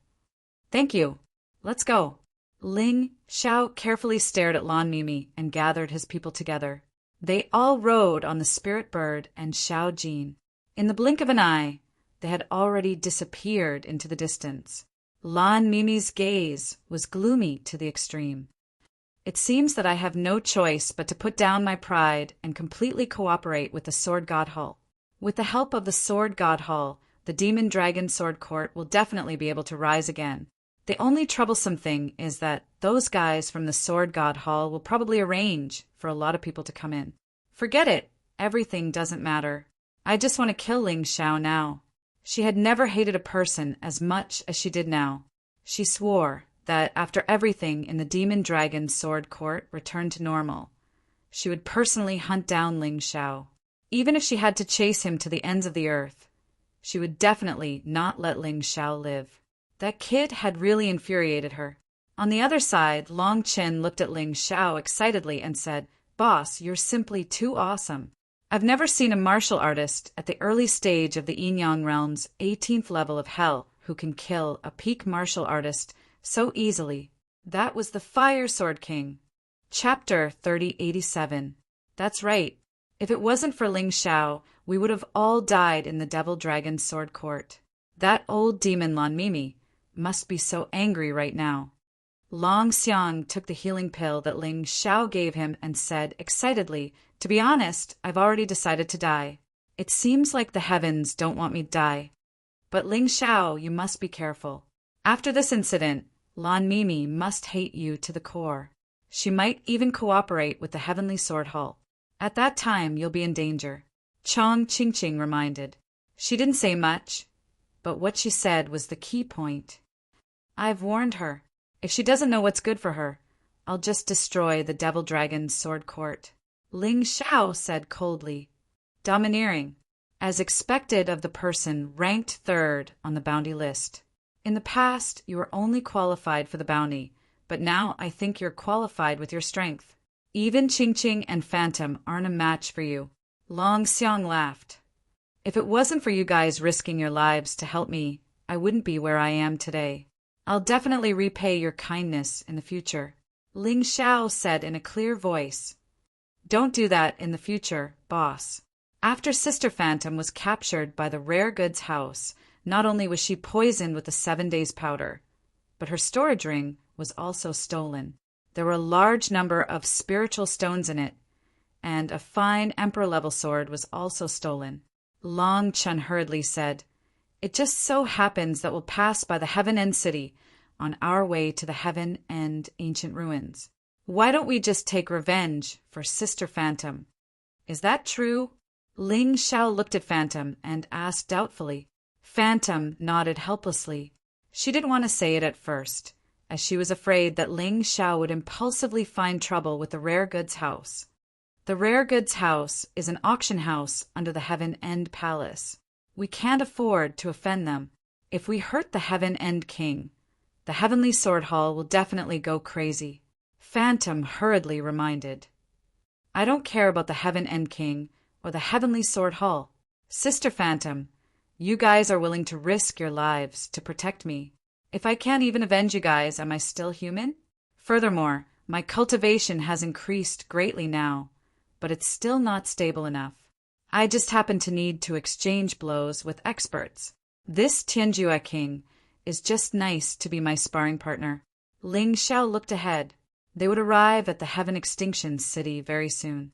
Thank you. Let's go. Ling Xiao carefully stared at Lan Mimi and gathered his people together. They all rode on the spirit bird and Xiao Jin. In the blink of an eye, they had already disappeared into the distance. Lan Mimi's gaze was gloomy to the extreme. It seems that I have no choice but to put down my pride and completely cooperate with the Sword God Hall. With the help of the Sword God Hall, the Demon Dragon Sword Court will definitely be able to rise again. The only troublesome thing is that those guys from the Sword God Hall will probably arrange for a lot of people to come in. Forget it. Everything doesn't matter. I just want to kill Ling Xiao now. She had never hated a person as much as she did now. She swore that after everything in the Demon Dragon Sword Court returned to normal, she would personally hunt down Ling Xiao. Even if she had to chase him to the ends of the earth, she would definitely not let Ling Xiao live. That kid had really infuriated her. On the other side, Long Qin looked at Ling Xiao excitedly and said, "Boss, you're simply too awesome. I've never seen a martial artist at the early stage of the Yin-Yang realm's 18th level of hell who can kill a peak martial artist so easily." That was the Fire Sword King. Chapter 3087. That's right. If it wasn't for Ling Shao, we would have all died in the Devil Dragon's sword court. That old demon Lan Mimi must be so angry right now. Long Xiang took the healing pill that Ling Shao gave him and said excitedly, "To be honest, I've already decided to die. It seems like the heavens don't want me to die. But Ling Shao, you must be careful. After this incident, Lan Mimi must hate you to the core. She might even cooperate with the Heavenly Sword Hall. At that time, you'll be in danger." Chong Ching reminded. She didn't say much, but what she said was the key point. "I've warned her. If she doesn't know what's good for her, I'll just destroy the Devil Dragon's sword court." Ling Shao said coldly. Domineering, as expected of the person ranked third on the bounty list. "In the past, you were only qualified for the bounty, but now I think you're qualified with your strength. Even Ching and Phantom aren't a match for you." Long Xiang laughed. "If it wasn't for you guys risking your lives to help me, I wouldn't be where I am today. I'll definitely repay your kindness in the future." Ling Shao said in a clear voice. "Don't do that in the future, boss." After Sister Phantom was captured by the Rare Goods house, not only was she poisoned with the 7 days powder, but her storage ring was also stolen. There were a large number of spiritual stones in it, and a fine emperor-level sword was also stolen. Long Chen hurriedly said, "It just so happens that we'll pass by the Heaven End City on our way to the Heaven End Ancient Ruins. Why don't we just take revenge for Sister Phantom? Is that true?" Ling Shao looked at Phantom and asked doubtfully. Phantom nodded helplessly. She didn't want to say it at first, as she was afraid that Ling Shao would impulsively find trouble with the Rare Goods house. The Rare Goods house is an auction house under the Heaven End Palace. We can't afford to offend them. If we hurt the Heaven End King, the Heavenly Sword Hall will definitely go crazy. Phantom hurriedly reminded. "I don't care about the Heaven End King or the Heavenly Sword Hall. Sister Phantom, you guys are willing to risk your lives to protect me. If I can't even avenge you guys, am I still human? Furthermore, my cultivation has increased greatly now, but it's still not stable enough. I just happen to need to exchange blows with experts. This Tianjua King is just nice to be my sparring partner." Ling Shao looked ahead. They would arrive at the Heaven Extinction City very soon.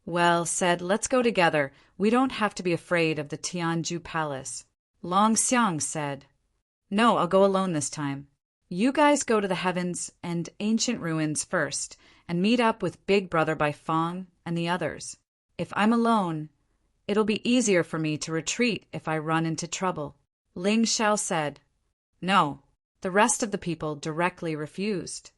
"Well said, let's go together. We don't have to be afraid of the Tianju Palace." Long Xiang said. "No, I'll go alone this time. You guys go to the Heavens and Ancient Ruins first and meet up with Big Brother by Fong and the others. If I'm alone, it'll be easier for me to retreat if I run into trouble." Ling Shao said. No, the rest of the people directly refused.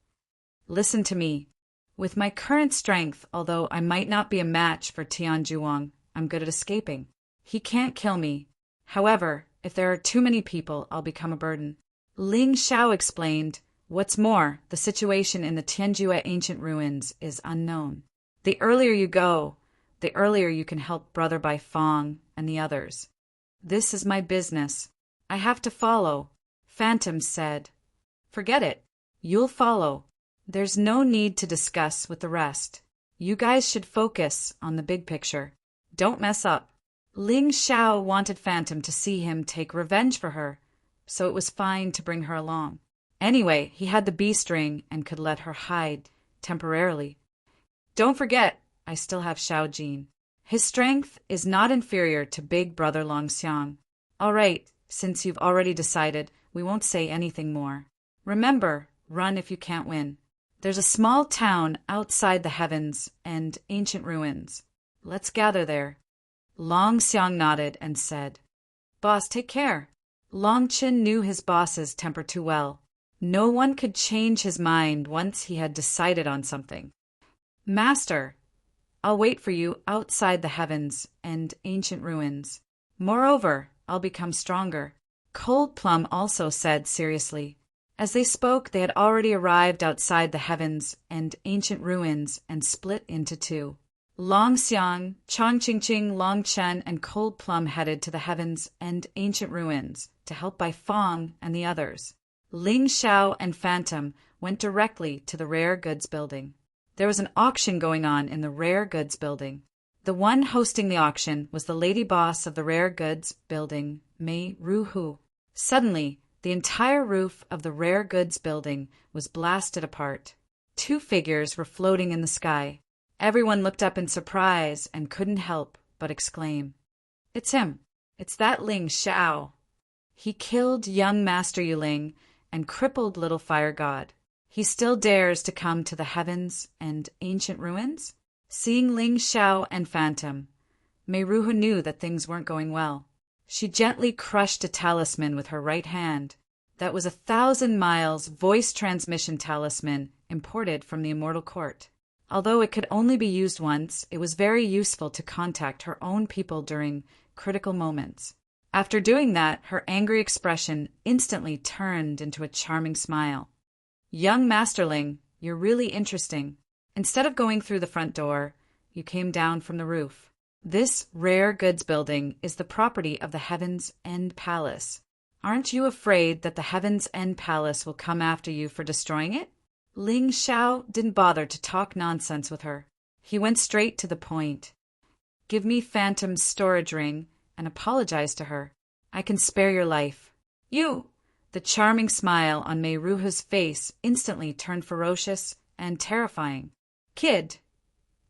"Listen to me. With my current strength, although I might not be a match for Tian Zhuang, I'm good at escaping. He can't kill me. However, if there are too many people, I'll become a burden." Ling Shao explained, "What's more, the situation in the Tianjua ancient ruins is unknown. The earlier you go, the earlier you can help Brother Bai Fong and the others. This is my business. I have to follow." Phantom said, "Forget it. You'll follow. There's no need to discuss with the rest. You guys should focus on the big picture. Don't mess up." Ling Shao wanted Phantom to see him take revenge for her, so it was fine to bring her along. Anyway, he had the beast ring and could let her hide temporarily. "Don't forget, I still have Shao Jin. His strength is not inferior to Big Brother Long Xiang. All right, since you've already decided, we won't say anything more. Remember, run if you can't win. There's a small town outside the Heavens and Ancient Ruins. Let's gather there." Long Xiang nodded and said, "Boss, take care." Long Chin knew his boss's temper too well. No one could change his mind once he had decided on something. "Master, I'll wait for you outside the Heavens and Ancient Ruins. Moreover, I'll become stronger," Cold Plum also said seriously. As they spoke, they had already arrived outside the Heavens and Ancient Ruins and split into two. Long Xiang, Chong Ching, Long Chen, and Cold Plum headed to the Heavens and Ancient Ruins to help Bai Fong and the others. Ling Shao and Phantom went directly to the Rare Goods building. There was an auction going on in the rare goods building. The one hosting the auction was the lady boss of the rare goods building, Mei Ruhu. Suddenly, the entire roof of the rare goods building was blasted apart. 2 figures were floating in the sky. Everyone looked up in surprise and couldn't help but exclaim, "It's him! It's that Ling Shao! He killed young Master Yuling and crippled little fire god. He still dares to come to the heavens and ancient ruins?" Seeing Ling Shao and Phantom, Meiruhu knew that things weren't going well. She gently crushed a talisman with her right hand. That was 1,000 miles voice transmission talisman imported from the Immortal Court. Although it could only be used once, it was very useful to contact her own people during critical moments. After doing that, her angry expression instantly turned into a charming smile. "Young Masterling, you're really interesting. Instead of going through the front door, you came down from the roof. This rare goods building is the property of the Heaven's End Palace. Aren't you afraid that the Heaven's End Palace will come after you for destroying it?" Ling Shao didn't bother to talk nonsense with her. He went straight to the point. "Give me Phantom's storage ring and apologize to her. I can spare your life." "You!" The charming smile on Meiruhu's face instantly turned ferocious and terrifying. "Kid,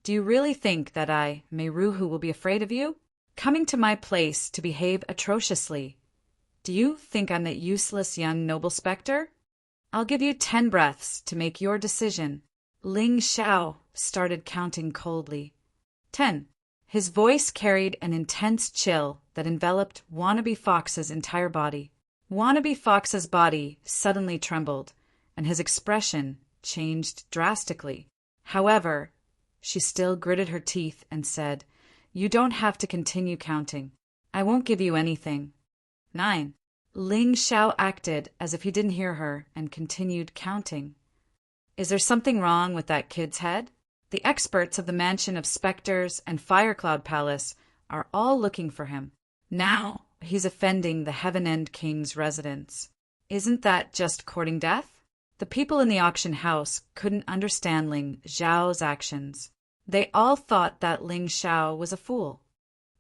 do you really think that I, Meiruhu, will be afraid of you? Coming to my place to behave atrociously. Do you think I'm that useless young noble spectre? I'll give you 10 breaths to make your decision." Ling Shao started counting coldly. 10. His voice carried an intense chill that enveloped Wannabe Fox's entire body. Wannabe Fox's body suddenly trembled, and his expression changed drastically. However, she still gritted her teeth and said, "You don't have to continue counting. I won't give you anything." 9. Ling Shao acted as if he didn't hear her and continued counting. "Is there something wrong with that kid's head? The experts of the Mansion of Spectres and Firecloud Palace are all looking for him. Now he's offending the Heaven End King's residence. Isn't that just courting death?" The people in the auction house couldn't understand Ling Xiao's actions. They all thought that Ling Shao was a fool.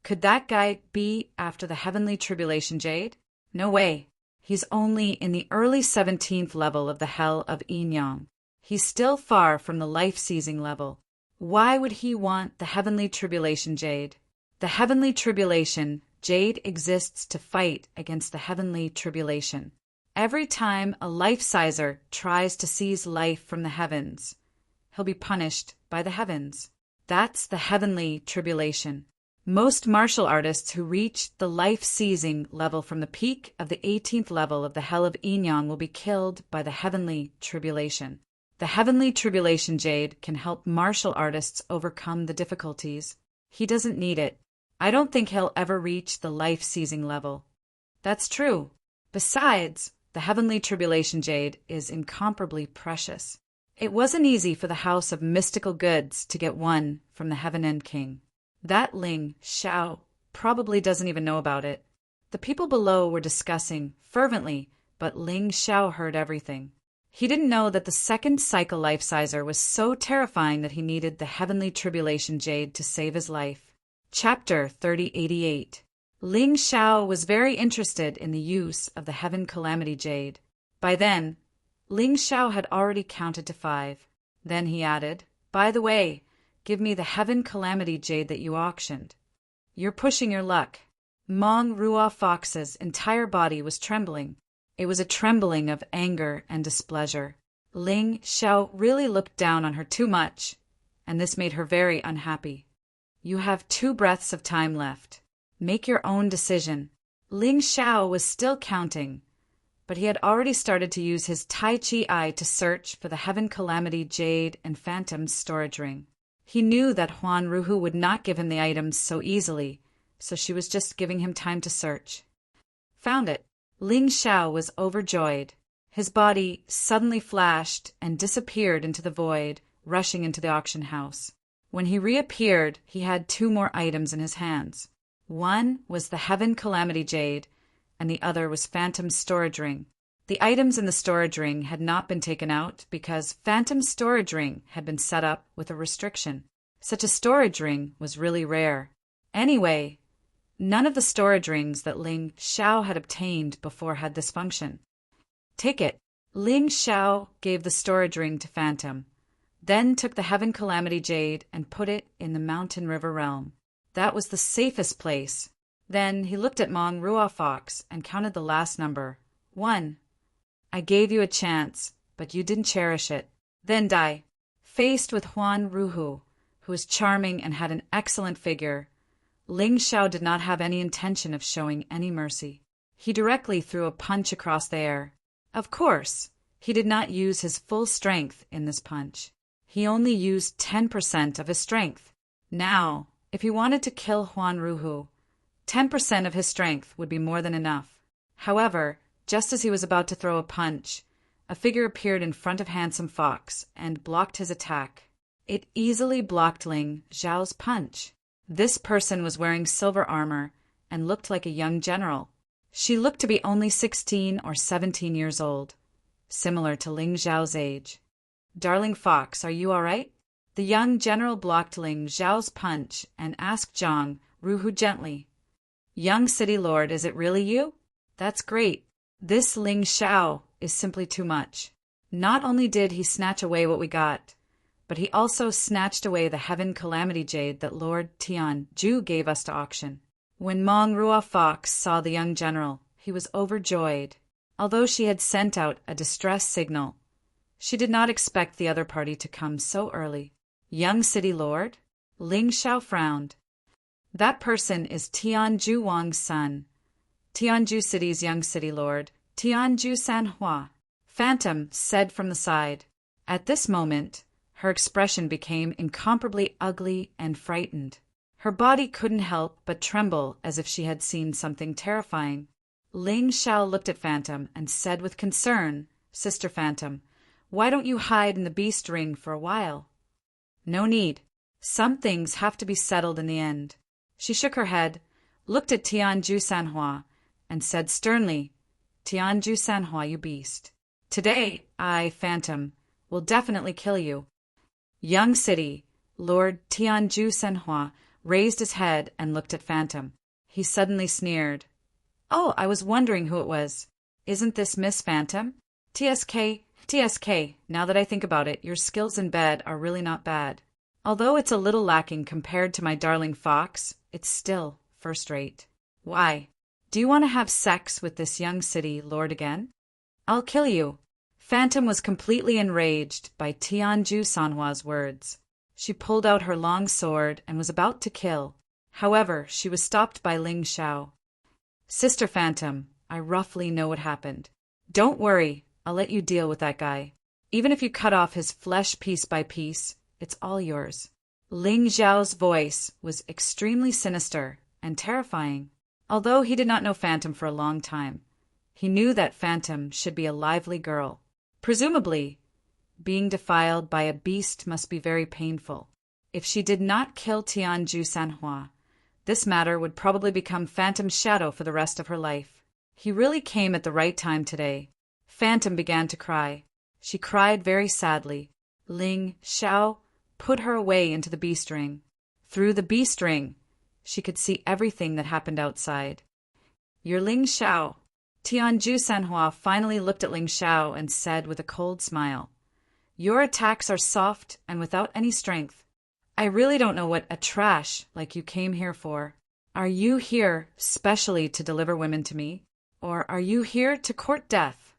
Could that guy be after the Heavenly Tribulation Jade? No way. He's only in the early 17th level of the Hell of Yinyang. He's still far from the life-seizing level. Why would he want the Heavenly Tribulation Jade? The Heavenly Tribulation Jade exists to fight against the Heavenly Tribulation. Every time a life-sizer tries to seize life from the heavens, he'll be punished by the heavens. That's the Heavenly Tribulation. Most martial artists who reach the life-seizing level from the peak of the 18th level of the Hell of Yinyang will be killed by the Heavenly Tribulation. The Heavenly Tribulation Jade can help martial artists overcome the difficulties. He doesn't need it. I don't think he'll ever reach the life-seizing level. That's true. Besides, the Heavenly Tribulation Jade is incomparably precious. It wasn't easy for the House of Mystical Goods to get one from the Heaven End King. That Ling Shao probably doesn't even know about it. The people below were discussing fervently, but Ling Shao heard everything. He didn't know that the second cycle life-sizer was so terrifying that he needed the Heavenly Tribulation Jade to save his life. Chapter 3088. Ling Shao was very interested in the use of the Heaven Calamity Jade. By then, Ling Shao had already counted to 5. Then he added, "By the way, give me the Heaven Calamity Jade that you auctioned. You're pushing your luck." Mong Rua Fox's entire body was trembling. It was a trembling of anger and displeasure. Ling Shao really looked down on her too much, and this made her very unhappy. "You have 2 breaths of time left. Make your own decision." Ling Shao was still counting, but he had already started to use his Tai Chi eye to search for the Heaven Calamity Jade and Phantom's storage ring. He knew that Huan Ruhu would not give him the items so easily, so she was just giving him time to search. Found it. Ling Shao was overjoyed. His body suddenly flashed and disappeared into the void, rushing into the auction house. When he reappeared, he had 2 more items in his hands. One was the Heaven Calamity Jade, and the other was Phantom's storage ring. The items in the storage ring had not been taken out because Phantom's storage ring had been set up with a restriction. Such a storage ring was really rare. Anyway, none of the storage rings that Ling Xiao had obtained before had this function. Take it. Ling Xiao gave the storage ring to Phantom, then took the Heaven Calamity Jade and put it in the Mountain River realm. That was the safest place. Then he looked at Mong Rua Fox and counted the last number. 1. I gave you a chance, but you didn't cherish it. Then die. Faced with Huan Ruhu, who was charming and had an excellent figure, Ling Xiao did not have any intention of showing any mercy. He directly threw a punch across the air. Of course, he did not use his full strength in this punch. He only used 10% of his strength. Now, if he wanted to kill Huan Ruhu, 10% of his strength would be more than enough. However, just as he was about to throw a punch, a figure appeared in front of Handsome Fox and blocked his attack. It easily blocked Ling Xiao's punch. This person was wearing silver armor and looked like a young general. She looked to be only 16 or 17 years old, similar to Ling Xiao's age. Darling Fox, are you all right? The young general blocked Ling Xiao's punch and asked Zhang Ruhu gently, Young city lord, is it really you? That's great. This Ling Xiao is simply too much. Not only did he snatch away what we got, but he also snatched away the Heaven Calamity Jade that Lord Tian Ju gave us to auction. When Mong Rua Fox saw the young general, he was overjoyed. Although she had sent out a distress signal, she did not expect the other party to come so early. Young city lord? Ling Xiao frowned. That person is Tianju Wang's son, Tianju City's young city lord, Tianju Sanhua. Phantom said from the side. At this moment, her expression became incomparably ugly and frightened. Her body couldn't help but tremble as if she had seen something terrifying. Ling Xiao looked at Phantom and said with concern, Sister Phantom, why don't you hide in the beast ring for a while? No need. Some things have to be settled in the end. She shook her head, looked at Tianju Sanhua, and said sternly, Tianju Sanhua, you beast. Today, I, Phantom, will definitely kill you. Young city, Lord Tianju Sanhua raised his head and looked at Phantom. He suddenly sneered. Oh, I was wondering who it was. Isn't this Miss Phantom? TSK, now that I think about it, your skills in bed are really not bad. Although it's a little lacking compared to my darling Fox, it's still first rate. Why? Do you want to have sex with this young city lord again? I'll kill you. Phantom was completely enraged by Tianju Sanhua's words. She pulled out her long sword and was about to kill. However, she was stopped by Ling Xiao. Sister Phantom, I roughly know what happened. Don't worry, I'll let you deal with that guy. Even if you cut off his flesh piece by piece, it's all yours. Ling Xiao's voice was extremely sinister and terrifying. Although he did not know Phantom for a long time, he knew that Phantom should be a lively girl. Presumably, being defiled by a beast must be very painful. If she did not kill Tianju Sanhua, this matter would probably become Phantom's shadow for the rest of her life. He really came at the right time today. Phantom began to cry. She cried very sadly. Ling Xiao put her away into the beast ring. Through the beast ring, she could see everything that happened outside. You're Ling Xiao. Tianju Sanhua finally looked at Ling Xiao and said with a cold smile, Your attacks are soft and without any strength. I really don't know what a trash like you came here for. Are you here specially to deliver women to me? Or are you here to court death?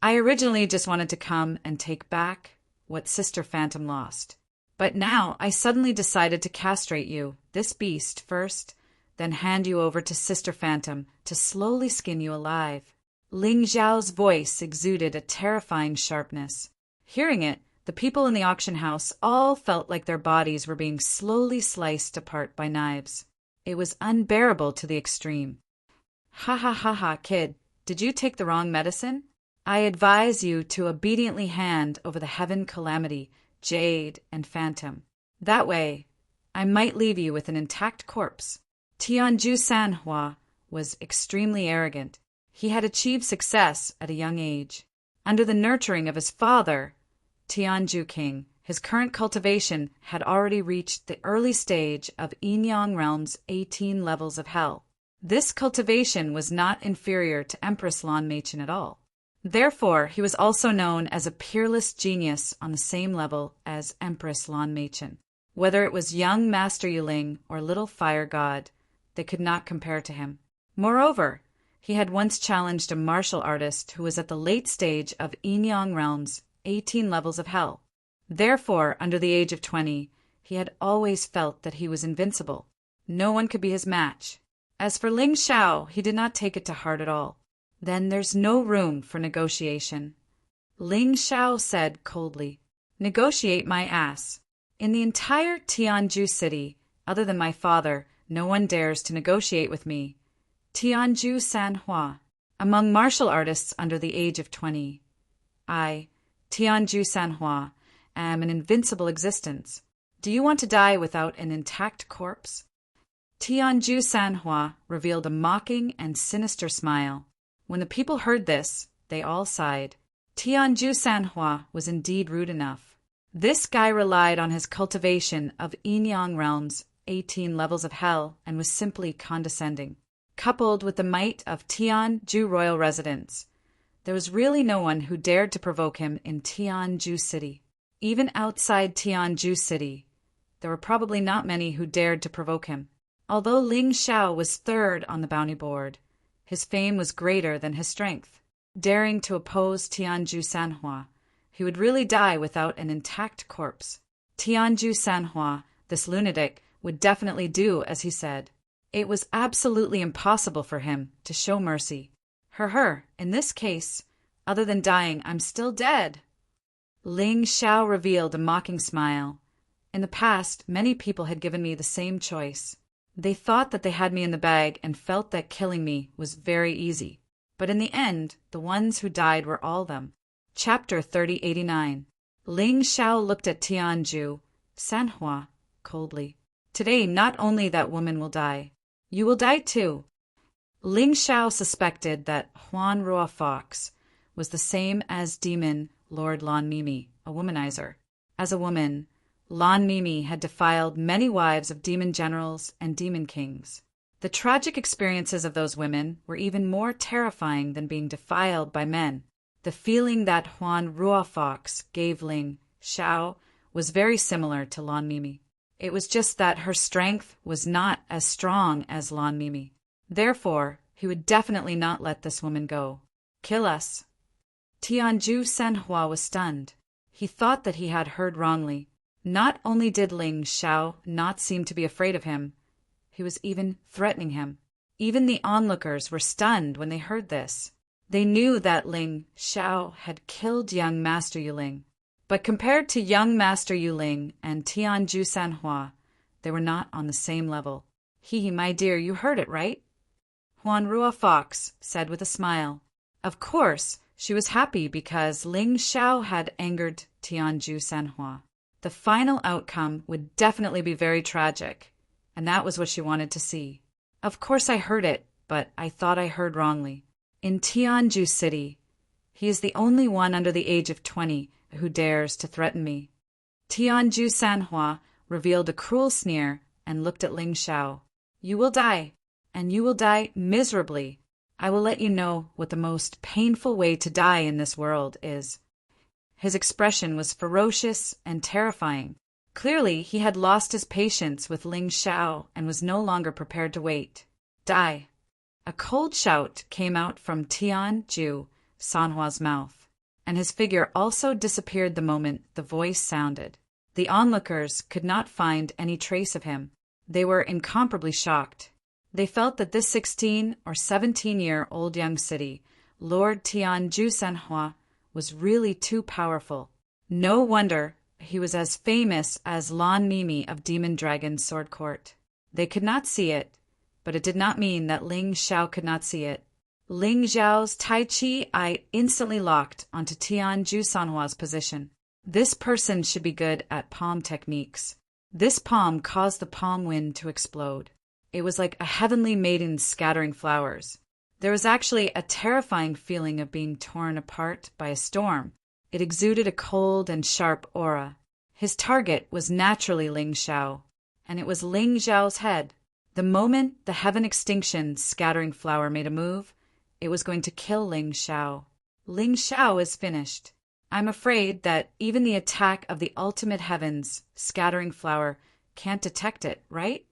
I originally just wanted to come and take back what Sister Phantom lost. But now I suddenly decided to castrate you, this beast, first, then hand you over to Sister Phantom to slowly skin you alive. Ling Xiao's voice exuded a terrifying sharpness. Hearing it, the people in the auction house all felt like their bodies were being slowly sliced apart by knives. It was unbearable to the extreme. Ha, kid, did you take the wrong medicine? I advise you to obediently hand over the Heaven Calamity, Jade, and Phantom. That way, I might leave you with an intact corpse. Tianju Sanhua was extremely arrogant. He had achieved success at a young age. Under the nurturing of his father, Tianju King, his current cultivation had already reached the early stage of Yin-Yang Realm's 18 levels of hell. This cultivation was not inferior to Empress Lan Machen at all. Therefore, he was also known as a peerless genius on the same level as Empress Lan Machen. Whether it was young Master Yuling or little fire god, they could not compare to him. Moreover, he had once challenged a martial artist who was at the late stage of Yin-Yang Realm's 18 levels of hell. Therefore, under the age of 20, he had always felt that he was invincible. No one could be his match. As for Ling Xiao, he did not take it to heart at all. Then there's no room for negotiation. Ling Xiao said coldly, "Negotiate my ass. In the entire Tianju city, other than my father, no one dares to negotiate with me. Tianju Sanhua. Among martial artists under the age of 20, I, Tianju Sanhua, am an invincible existence. Do you want to die without an intact corpse?" Tianju Sanhua revealed a mocking and sinister smile. When the people heard this, they all sighed. Tianju Sanhua was indeed rude enough. This guy relied on his cultivation of Yin-Yang Realm's 18 levels of hell and was simply condescending. Coupled with the might of Tianju royal residence, there was really no one who dared to provoke him in Tianju City. Even outside Tianju City, there were probably not many who dared to provoke him. Although Ling Xiao was third on the bounty board, his fame was greater than his strength. Daring to oppose Tianju Sanhua, he would really die without an intact corpse. Tianju Sanhua, this lunatic, would definitely do as he said. It was absolutely impossible for him to show mercy. In this case, other than dying, I'm still dead. Ling Xiao revealed a mocking smile. In the past, many people had given me the same choice. They thought that they had me in the bag and felt that killing me was very easy. But in the end, the ones who died were all them. Chapter 3089. Ling Xiao looked at Tianju Sanhua coldly. Today, not only that woman will die, you will die too. Ling Xiao suspected that Huan Rua Fox was the same as demon Lord Lan Mimi, a womanizer. As a woman, Lan Mimi had defiled many wives of demon generals and demon kings. The tragic experiences of those women were even more terrifying than being defiled by men. The feeling that Huan Rua Fox gave Ling Xiao was very similar to Lan Mimi. It was just that her strength was not as strong as Lan Mimi. Therefore, he would definitely not let this woman go. Kill us. Tianju Sanhua was stunned. He thought that he had heard wrongly. Not only did Ling Xiao not seem to be afraid of him, he was even threatening him. Even the onlookers were stunned when they heard this. They knew that Ling Xiao had killed young Master Yuling. But compared to young Master Yuling and Tianju Sanhua, they were not on the same level. My dear, you heard it right? Huan Rua Fox said with a smile. Of course, she was happy because Ling Xiao had angered Tianju Sanhua. The final outcome would definitely be very tragic, and that was what she wanted to see. Of course I heard it, but I thought I heard wrongly. In Tianju City, he is the only one under the age of 20 who dares to threaten me. Tianju Sanhua revealed a cruel sneer and looked at Ling Xiao. You will die, and you will die miserably. I will let you know what the most painful way to die in this world is. His expression was ferocious and terrifying. Clearly, he had lost his patience with Ling Xiao and was no longer prepared to wait. Die. A cold shout came out from Tianju Sanhua's mouth, and his figure also disappeared the moment the voice sounded. The onlookers could not find any trace of him. They were incomparably shocked. They felt that this 16 or 17-year-old young city, Lord Tianju Sanhua, was really too powerful. No wonder he was as famous as Lan Mimi of Demon Dragon's Sword Court. They could not see it, but it did not mean that Ling Xiao could not see it. Ling Xiao's Tai Chi eye instantly locked onto Tianju Sanhua's position. This person should be good at palm techniques. This palm caused the palm wind to explode. It was like a heavenly maiden scattering flowers. There was actually a terrifying feeling of being torn apart by a storm. It exuded a cold and sharp aura. His target was naturally Ling Xiao, and it was Ling Xiao's head. The moment the heaven extinction scattering flower made a move, it was going to kill Ling Xiao. Ling Xiao is finished. I'm afraid that even the attack of the ultimate heavens scattering flower can't detect it, right?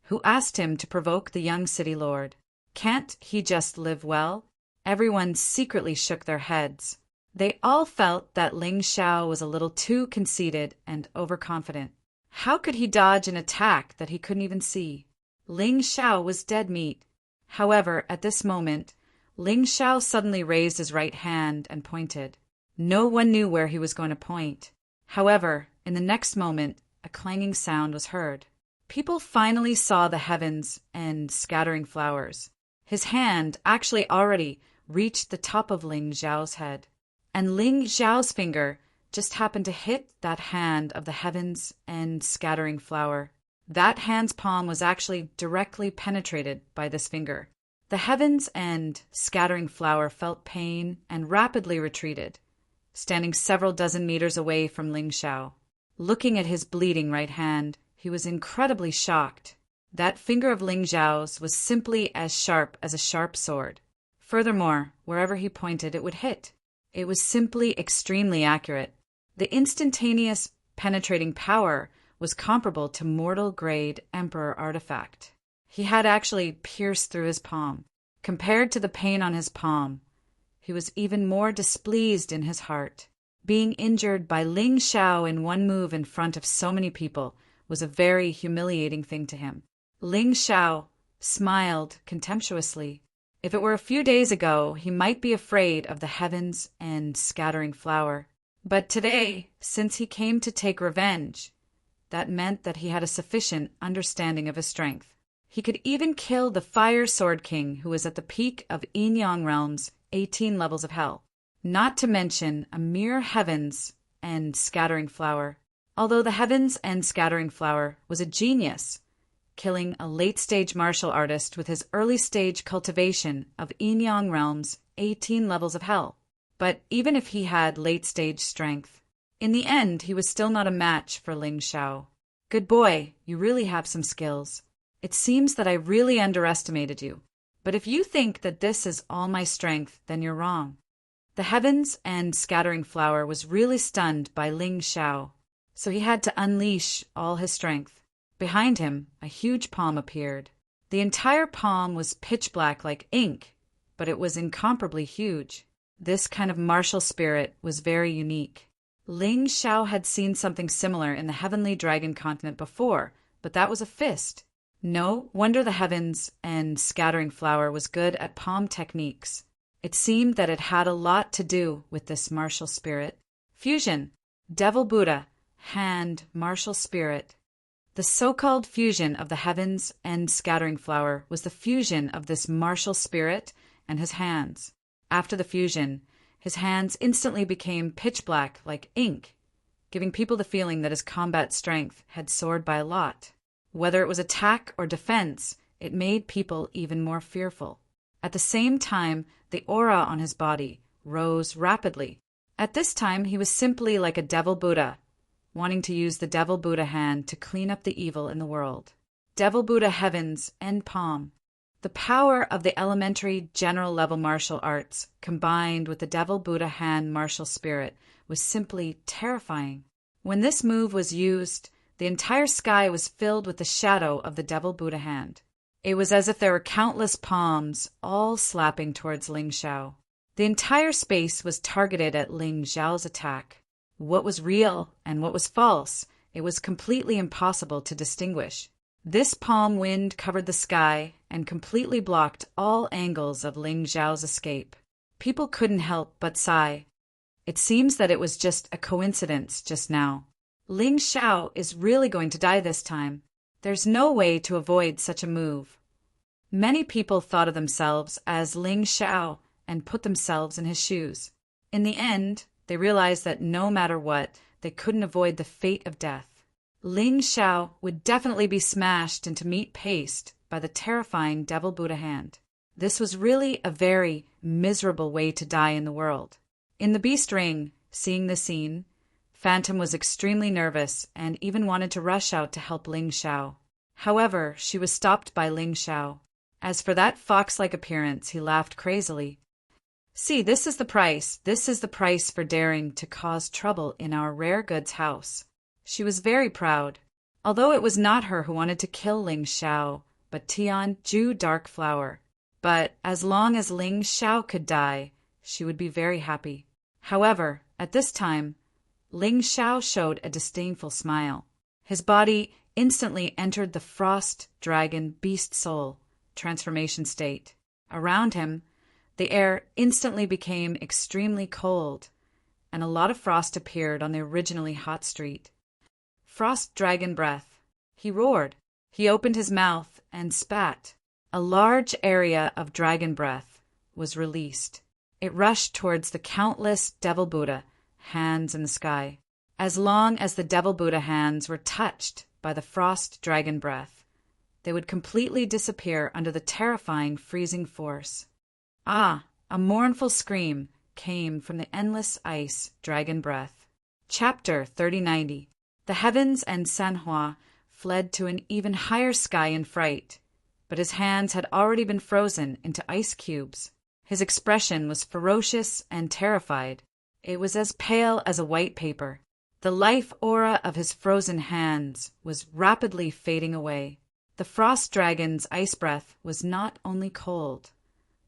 Who asked him to provoke the young city lord? Can't he just live well? Everyone secretly shook their heads. They all felt that Ling Xiao was a little too conceited and overconfident. How could he dodge an attack that he couldn't even see? Ling Xiao was dead meat. However, at this moment, Ling Xiao suddenly raised his right hand and pointed. No one knew where he was going to point. However, in the next moment, a clanging sound was heard. People finally saw the heavens and scattering flowers. His hand actually already reached the top of Ling Xiao's head, and Ling Xiao's finger just happened to hit that hand of the heavens and scattering flower. That hand's palm was actually directly penetrated by this finger. The heavens and scattering flower felt pain and rapidly retreated, standing several dozen meters away from Ling Xiao. Looking at his bleeding right hand, he was incredibly shocked. That finger of Ling Xiao's was simply as sharp as a sharp sword. Furthermore, wherever he pointed, it would hit. It was simply extremely accurate. The instantaneous penetrating power was comparable to mortal-grade Emperor artifact. He had actually pierced through his palm. Compared to the pain on his palm, he was even more displeased in his heart. Being injured by Ling Xiao in one move in front of so many people was a very humiliating thing to him. Ling Xiao smiled contemptuously. If it were a few days ago, he might be afraid of the heavens and scattering flower. But today, since he came to take revenge, that meant that he had a sufficient understanding of his strength. He could even kill the Fire Sword King, who was at the peak of Yin Yang Realm's 18 levels of hell. Not to mention a mere heavens and scattering flower. Although the heavens and scattering flower was a genius, killing a late-stage martial artist with his early-stage cultivation of Yin Yang Realm's 18 levels of hell. But even if he had late-stage strength, in the end he was still not a match for Ling Xiao. Good boy, you really have some skills. It seems that I really underestimated you. But if you think that this is all my strength, then you're wrong. The heavens and scattering flower was really stunned by Ling Xiao, so he had to unleash all his strength. Behind him, a huge palm appeared. The entire palm was pitch black like ink, but it was incomparably huge. This kind of martial spirit was very unique. Ling Xiao had seen something similar in the Heavenly Dragon continent before, but that was a fist. No wonder the heavens and scattering flower was good at palm techniques. It seemed that it had a lot to do with this martial spirit. Fusion, Devil Buddha, hand, martial spirit. The so-called fusion of the heavens and scattering flower was the fusion of this martial spirit and his hands. After the fusion, his hands instantly became pitch black like ink, giving people the feeling that his combat strength had soared by a lot. Whether it was attack or defense, it made people even more fearful. At the same time, the aura on his body rose rapidly. At this time, he was simply like a Devil Buddha, wanting to use the Devil Buddha hand to clean up the evil in the world. Devil Buddha heavens and palm. The power of the elementary general level martial arts combined with the Devil Buddha hand martial spirit was simply terrifying. When this move was used, the entire sky was filled with the shadow of the Devil Buddha hand. It was as if there were countless palms all slapping towards Ling Xiao. The entire space was targeted at Ling Xiao's attack. What was real and what was false, it was completely impossible to distinguish. This palm wind covered the sky and completely blocked all angles of Ling Xiao's escape. People couldn't help but sigh. It seems that it was just a coincidence just now. Ling Xiao is really going to die this time. There's no way to avoid such a move. Many people thought of themselves as Ling Xiao and put themselves in his shoes. In the end, they realized that no matter what, they couldn't avoid the fate of death. Ling Xiao would definitely be smashed into meat paste by the terrifying Devil Buddha hand. This was really a very miserable way to die in the world. In the Beast Ring, seeing the scene, Phantom was extremely nervous and even wanted to rush out to help Ling Xiao. However, she was stopped by Ling Xiao. As for that fox-like appearance, he laughed crazily. "See, this is the price. This is the price for daring to cause trouble in our rare goods house." She was very proud, although it was not her who wanted to kill Ling Xiao, but Tian Ju Dark Flower. But as long as Ling Xiao could die, she would be very happy. However, at this time, Ling Xiao showed a disdainful smile. His body instantly entered the Frost Dragon Beast Soul transformation state. Around him, the air instantly became extremely cold, and a lot of frost appeared on the originally hot street. Frost Dragon Breath. He roared. He opened his mouth and spat. A large area of dragon breath was released. It rushed towards the countless Devil Buddha hands in the sky. As long as the Devil Buddha hands were touched by the Frost Dragon Breath, they would completely disappear under the terrifying freezing force. Ah, a mournful scream came from the endless ice dragon breath. Chapter 3090. The heavens and Sanhua fled to an even higher sky in fright, but his hands had already been frozen into ice cubes. His expression was ferocious and terrified. It was as pale as a white paper. The life aura of his frozen hands was rapidly fading away. The frost dragon's ice breath was not only cold,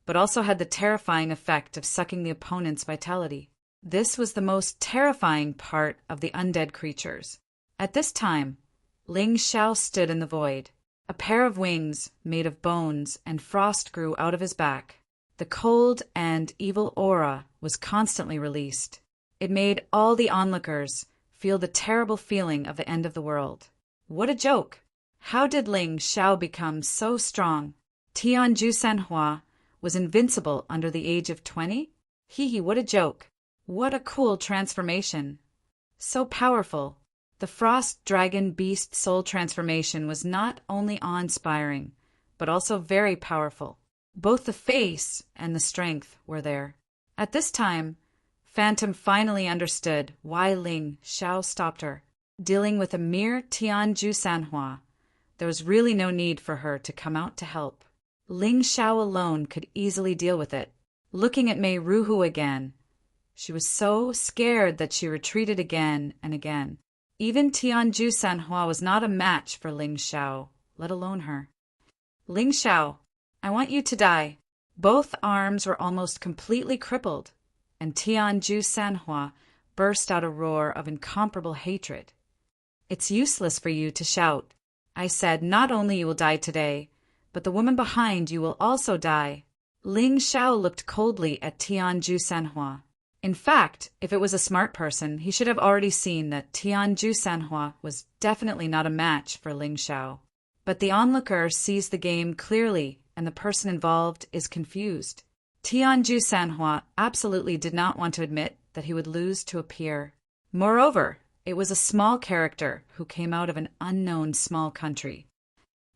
but also had the terrifying effect of sucking the opponent's vitality. This was the most terrifying part of the undead creatures. At this time, Ling Xiao stood in the void. A pair of wings made of bones and frost grew out of his back. The cold and evil aura was constantly released. It made all the onlookers feel the terrible feeling of the end of the world. What a joke! How did Ling Xiao become so strong? Tianju Sanhua was invincible under the age of 20? Hee, what a joke! What a cool transformation! So powerful! The Frost Dragon Beast Soul transformation was not only awe-inspiring, but also very powerful. Both the face and the strength were there. At this time, Phantom finally understood why Ling Xiao stopped her. Dealing with a mere Tianju Sanhua, there was really no need for her to come out to help. Ling Xiao alone could easily deal with it. Looking at Mei Ruhu again, she was so scared that she retreated again and again. Even Tianju Sanhua was not a match for Ling Xiao, let alone her. "Ling Xiao, I want you to die." Both arms were almost completely crippled, and Tianju Sanhua burst out a roar of incomparable hatred. "It's useless for you to shout. I said not only you will die today, but the woman behind you will also die." Ling Xiao looked coldly at Tianju Sanhua. In fact, if it was a smart person, he should have already seen that Tianju Sanhua was definitely not a match for Ling Xiao. But the onlooker sees the game clearly, and the person involved is confused. Tianju Sanhua absolutely did not want to admit that he would lose to a peer. Moreover, it was a small character who came out of an unknown small country.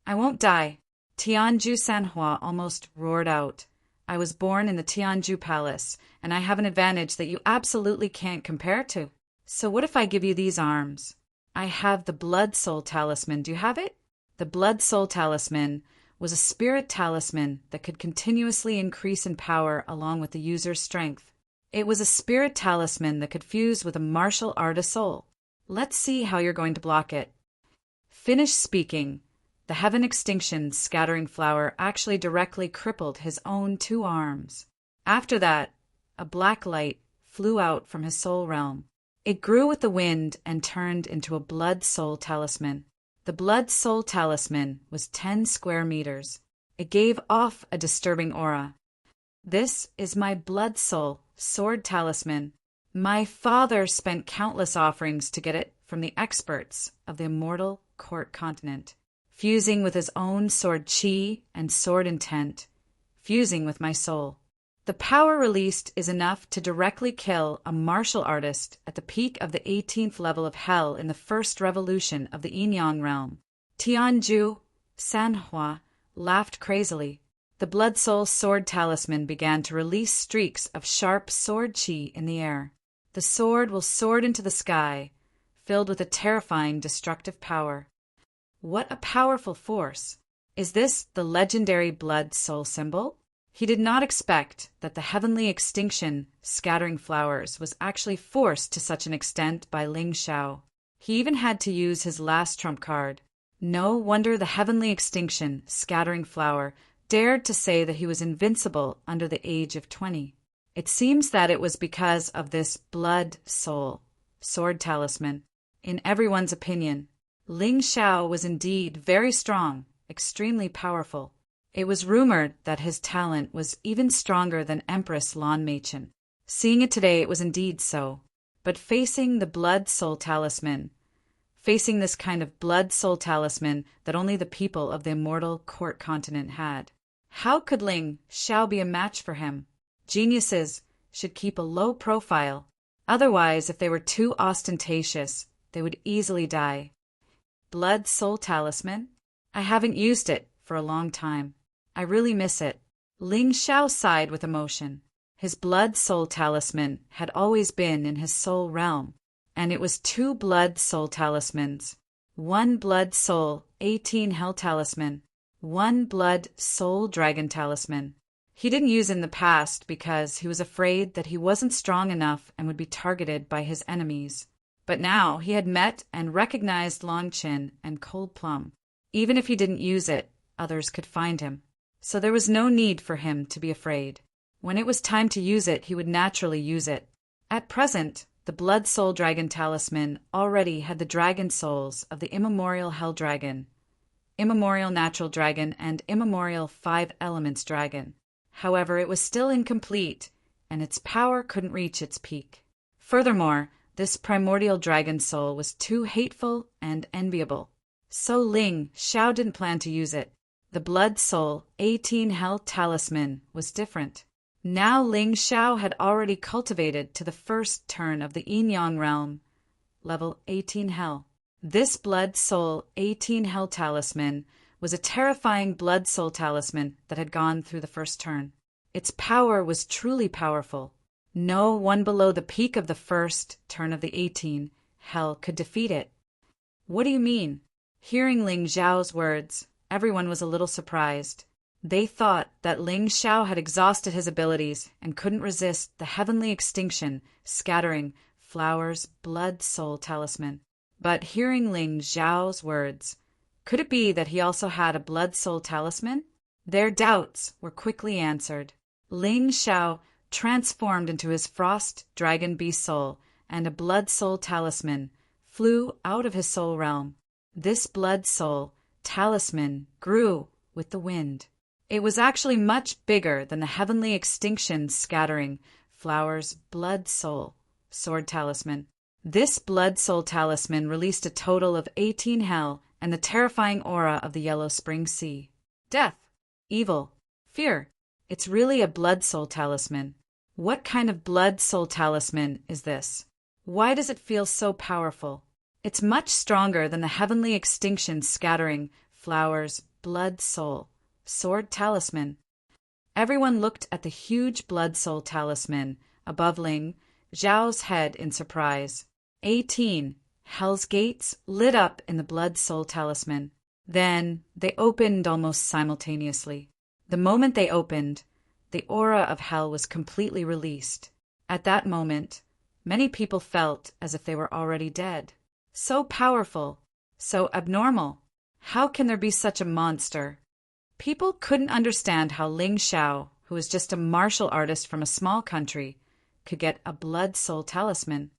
"I won't die," Tianju Sanhua almost roared out. "I was born in the Tianju Palace, and I have an advantage that you absolutely can't compare to. So what if I give you these arms? I have the Blood Soul Talisman. Do you have it?" The Blood Soul Talisman was a spirit talisman that could continuously increase in power along with the user's strength. It was a spirit talisman that could fuse with a martial artist soul. Let's see how you're going to block it. Finished speaking, the Heaven Extinction Scattering Flower actually directly crippled his own 2 arms. After that, a black light flew out from his soul realm. It grew with the wind and turned into a Blood Soul Talisman. The Blood Soul Talisman was 10 square meters. It gave off a disturbing aura. "This is my Blood Soul Sword Talisman. My father spent countless offerings to get it from the experts of the Immortal Court Continent, fusing with his own sword chi and sword intent, fusing with my soul. The power released is enough to directly kill a martial artist at the peak of the 18th level of hell in the first revolution of the Yin Yang realm." Tianju Sanhua laughed crazily. The Blood Soul Sword Talisman began to release streaks of sharp sword chi in the air. The sword will soar into the sky, filled with a terrifying destructive power. What a powerful force! Is this the legendary Blood Soul symbol? He did not expect that the heavenly extinction scattering flowers was actually forced to such an extent by Ling Xiao. He even had to use his last trump card. No wonder the heavenly extinction scattering flower dared to say that he was invincible under the age of 20. It seems that it was because of this Blood Soul Sword Talisman. In everyone's opinion, Ling Xiao was indeed very strong, extremely powerful. It was rumored that his talent was even stronger than Empress Lan Meichen. Seeing it today, it was indeed so. But facing the Blood Soul Talisman, facing this kind of Blood Soul Talisman that only the people of the immortal court continent had, how could Ling Xiao be a match for him? Geniuses should keep a low profile. Otherwise, if they were too ostentatious, they would easily die. Blood Soul Talisman? I haven't used it for a long time. I really miss it. Ling Xiao sighed with emotion. His Blood Soul Talisman had always been in his soul realm, and it was 2 Blood Soul Talismans. 1 Blood Soul 18 Hell Talisman, 1 Blood Soul Dragon Talisman. He didn't use it in the past because he was afraid that he wasn't strong enough and would be targeted by his enemies. But now he had met and recognized Longqin and Cold Plum. Even if he didn't use it, others could find him. So there was no need for him to be afraid. When it was time to use it, he would naturally use it. At present, the Blood Soul Dragon Talisman already had the dragon souls of the Immemorial Hell Dragon, Immemorial Natural Dragon, and Immemorial 5 Elements Dragon. However, it was still incomplete, and its power couldn't reach its peak. Furthermore, this primordial dragon soul was too hateful and enviable. So Ling Xiao didn't plan to use it. The Blood Soul 18 Hell Talisman was different. Now Ling Xiao had already cultivated to the first turn of the Yin-Yang realm, level 18 Hell. This Blood Soul 18 Hell Talisman was a terrifying Blood Soul Talisman that had gone through the first turn. Its power was truly powerful. No one below the peak of the first turn of the 18 Hell could defeat it. What do you mean? Hearing Ling Xiao's words, everyone was a little surprised. They thought that Ling Xiao had exhausted his abilities and couldn't resist the heavenly extinction scattering flowers Blood Soul Talisman. But hearing Ling Xiao's words, could it be that he also had a Blood Soul Talisman? Their doubts were quickly answered. Ling Xiao transformed into his Frost Dragon Beast Soul, and a Blood Soul Talisman flew out of his soul realm. This Blood Soul Talisman grew with the wind. It was actually much bigger than the heavenly extinction scattering flowers Blood Soul Sword Talisman. This Blood Soul Talisman released a total of 18 Hell and the terrifying aura of the Yellow Spring Sea. Death, evil, fear. It's really a Blood Soul Talisman. What kind of Blood Soul Talisman is this? Why does it feel so powerful? It's much stronger than the heavenly extinction scattering flowers Blood Soul Sword Talisman. Everyone looked at the huge Blood Soul Talisman above Ling Xiao's head in surprise. 18 Hell's gates lit up in the Blood Soul Talisman. Then they opened almost simultaneously. The moment they opened, the aura of Hell was completely released. At that moment, many people felt as if they were already dead. So powerful, so abnormal. How can there be such a monster? People couldn't understand how Ling Xiao, who was just a martial artist from a small country, could get a Blood Soul Talisman.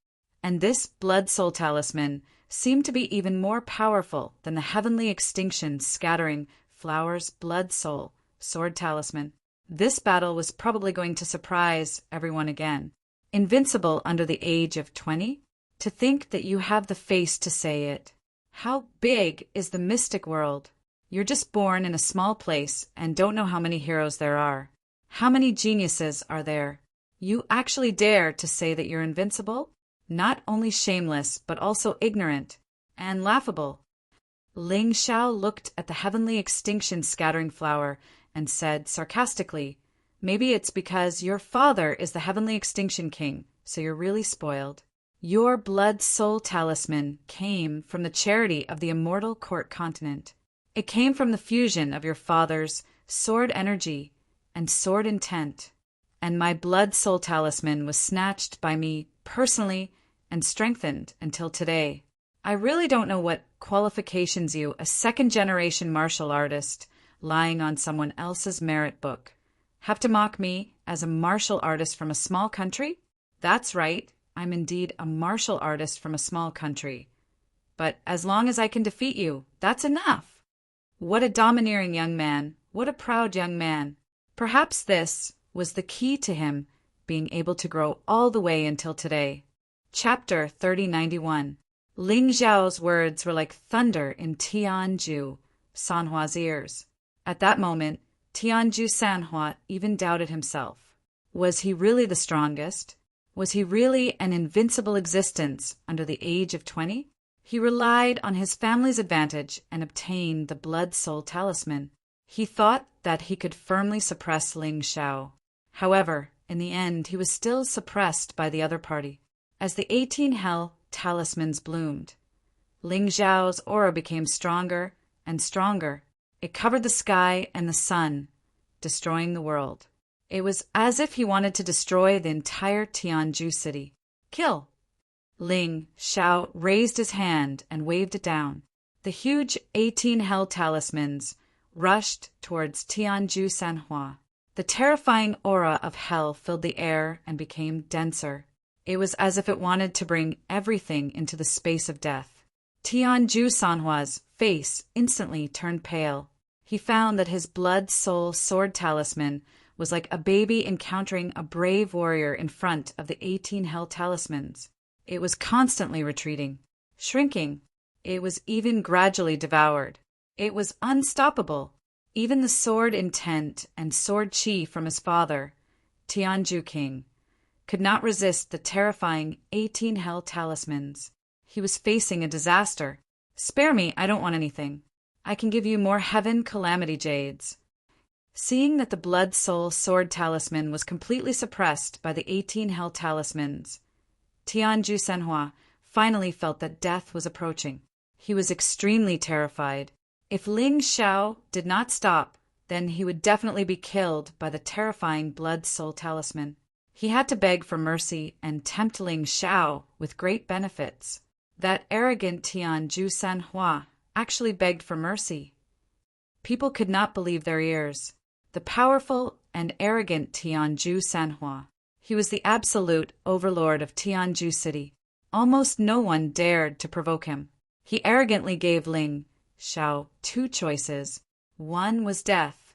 And this Blood Soul Talisman seemed to be even more powerful than the heavenly extinction scattering flowers Blood Soul Sword Talisman. This battle was probably going to surprise everyone again. Invincible under the age of 20? To think that you have the face to say it. How big is the mystic world? You're just born in a small place and don't know how many heroes there are. How many geniuses are there? You actually dare to say that you're invincible? Not only shameless, but also ignorant and laughable. Ling Xiao looked at the heavenly extinction scattering flower and said sarcastically, "Maybe it's because your father is the Heavenly Extinction King, so you're really spoiled. Your blood-soul talisman came from the charity of the immortal court continent. It came from the fusion of your father's sword energy and sword intent, and my blood-soul talisman was snatched by me personally and strengthened until today. I really don't know what qualifications you, a second-generation martial artist lying on someone else's merit book, have to mock me as a martial artist from a small country? That's right, I'm indeed a martial artist from a small country. But as long as I can defeat you, that's enough." What a domineering young man, what a proud young man. Perhaps this was the key to him being able to grow all the way until today. Chapter 3091. Ling Xiao's words were like thunder in Tianju Sanhua's ears. At that moment, Tianju Sanhua even doubted himself. Was he really the strongest? Was he really an invincible existence under the age of 20? He relied on his family's advantage and obtained the blood-soul talisman. He thought that he could firmly suppress Ling Xiao. However, in the end, he was still suppressed by the other party. As the 18 hell talismans bloomed, Ling Xiao's aura became stronger and stronger. It covered the sky and the sun, destroying the world. It was as if he wanted to destroy the entire Tianju city. "Kill!" Ling Xiao raised his hand and waved it down. The huge 18 hell talismans rushed towards Tianju Sanhua. The terrifying aura of hell filled the air and became denser. It was as if it wanted to bring everything into the space of death. Tianju Sanhua's face instantly turned pale. He found that his blood-soul sword talisman was like a baby encountering a brave warrior in front of the 18 hell talismans. It was constantly retreating, shrinking. It was even gradually devoured. It was unstoppable. Even the sword intent and sword chi from his father, Tianju King, could not resist the terrifying 18 hell talismans. He was facing a disaster. "Spare me, I don't want anything. I can give you more heaven calamity jades." Seeing that the blood-soul sword talisman was completely suppressed by the 18 hell talismans, Tianju Sanhua finally felt that death was approaching. He was extremely terrified. If Ling Xiao did not stop, then he would definitely be killed by the terrifying blood-soul talisman. He had to beg for mercy and tempt Ling Xiao with great benefits. That arrogant Tianju Sanhua actually begged for mercy. People could not believe their ears. The powerful and arrogant Tianju Sanhua. He was the absolute overlord of Tianju City. Almost no one dared to provoke him. He arrogantly gave Ling Xiao two choices. One was death,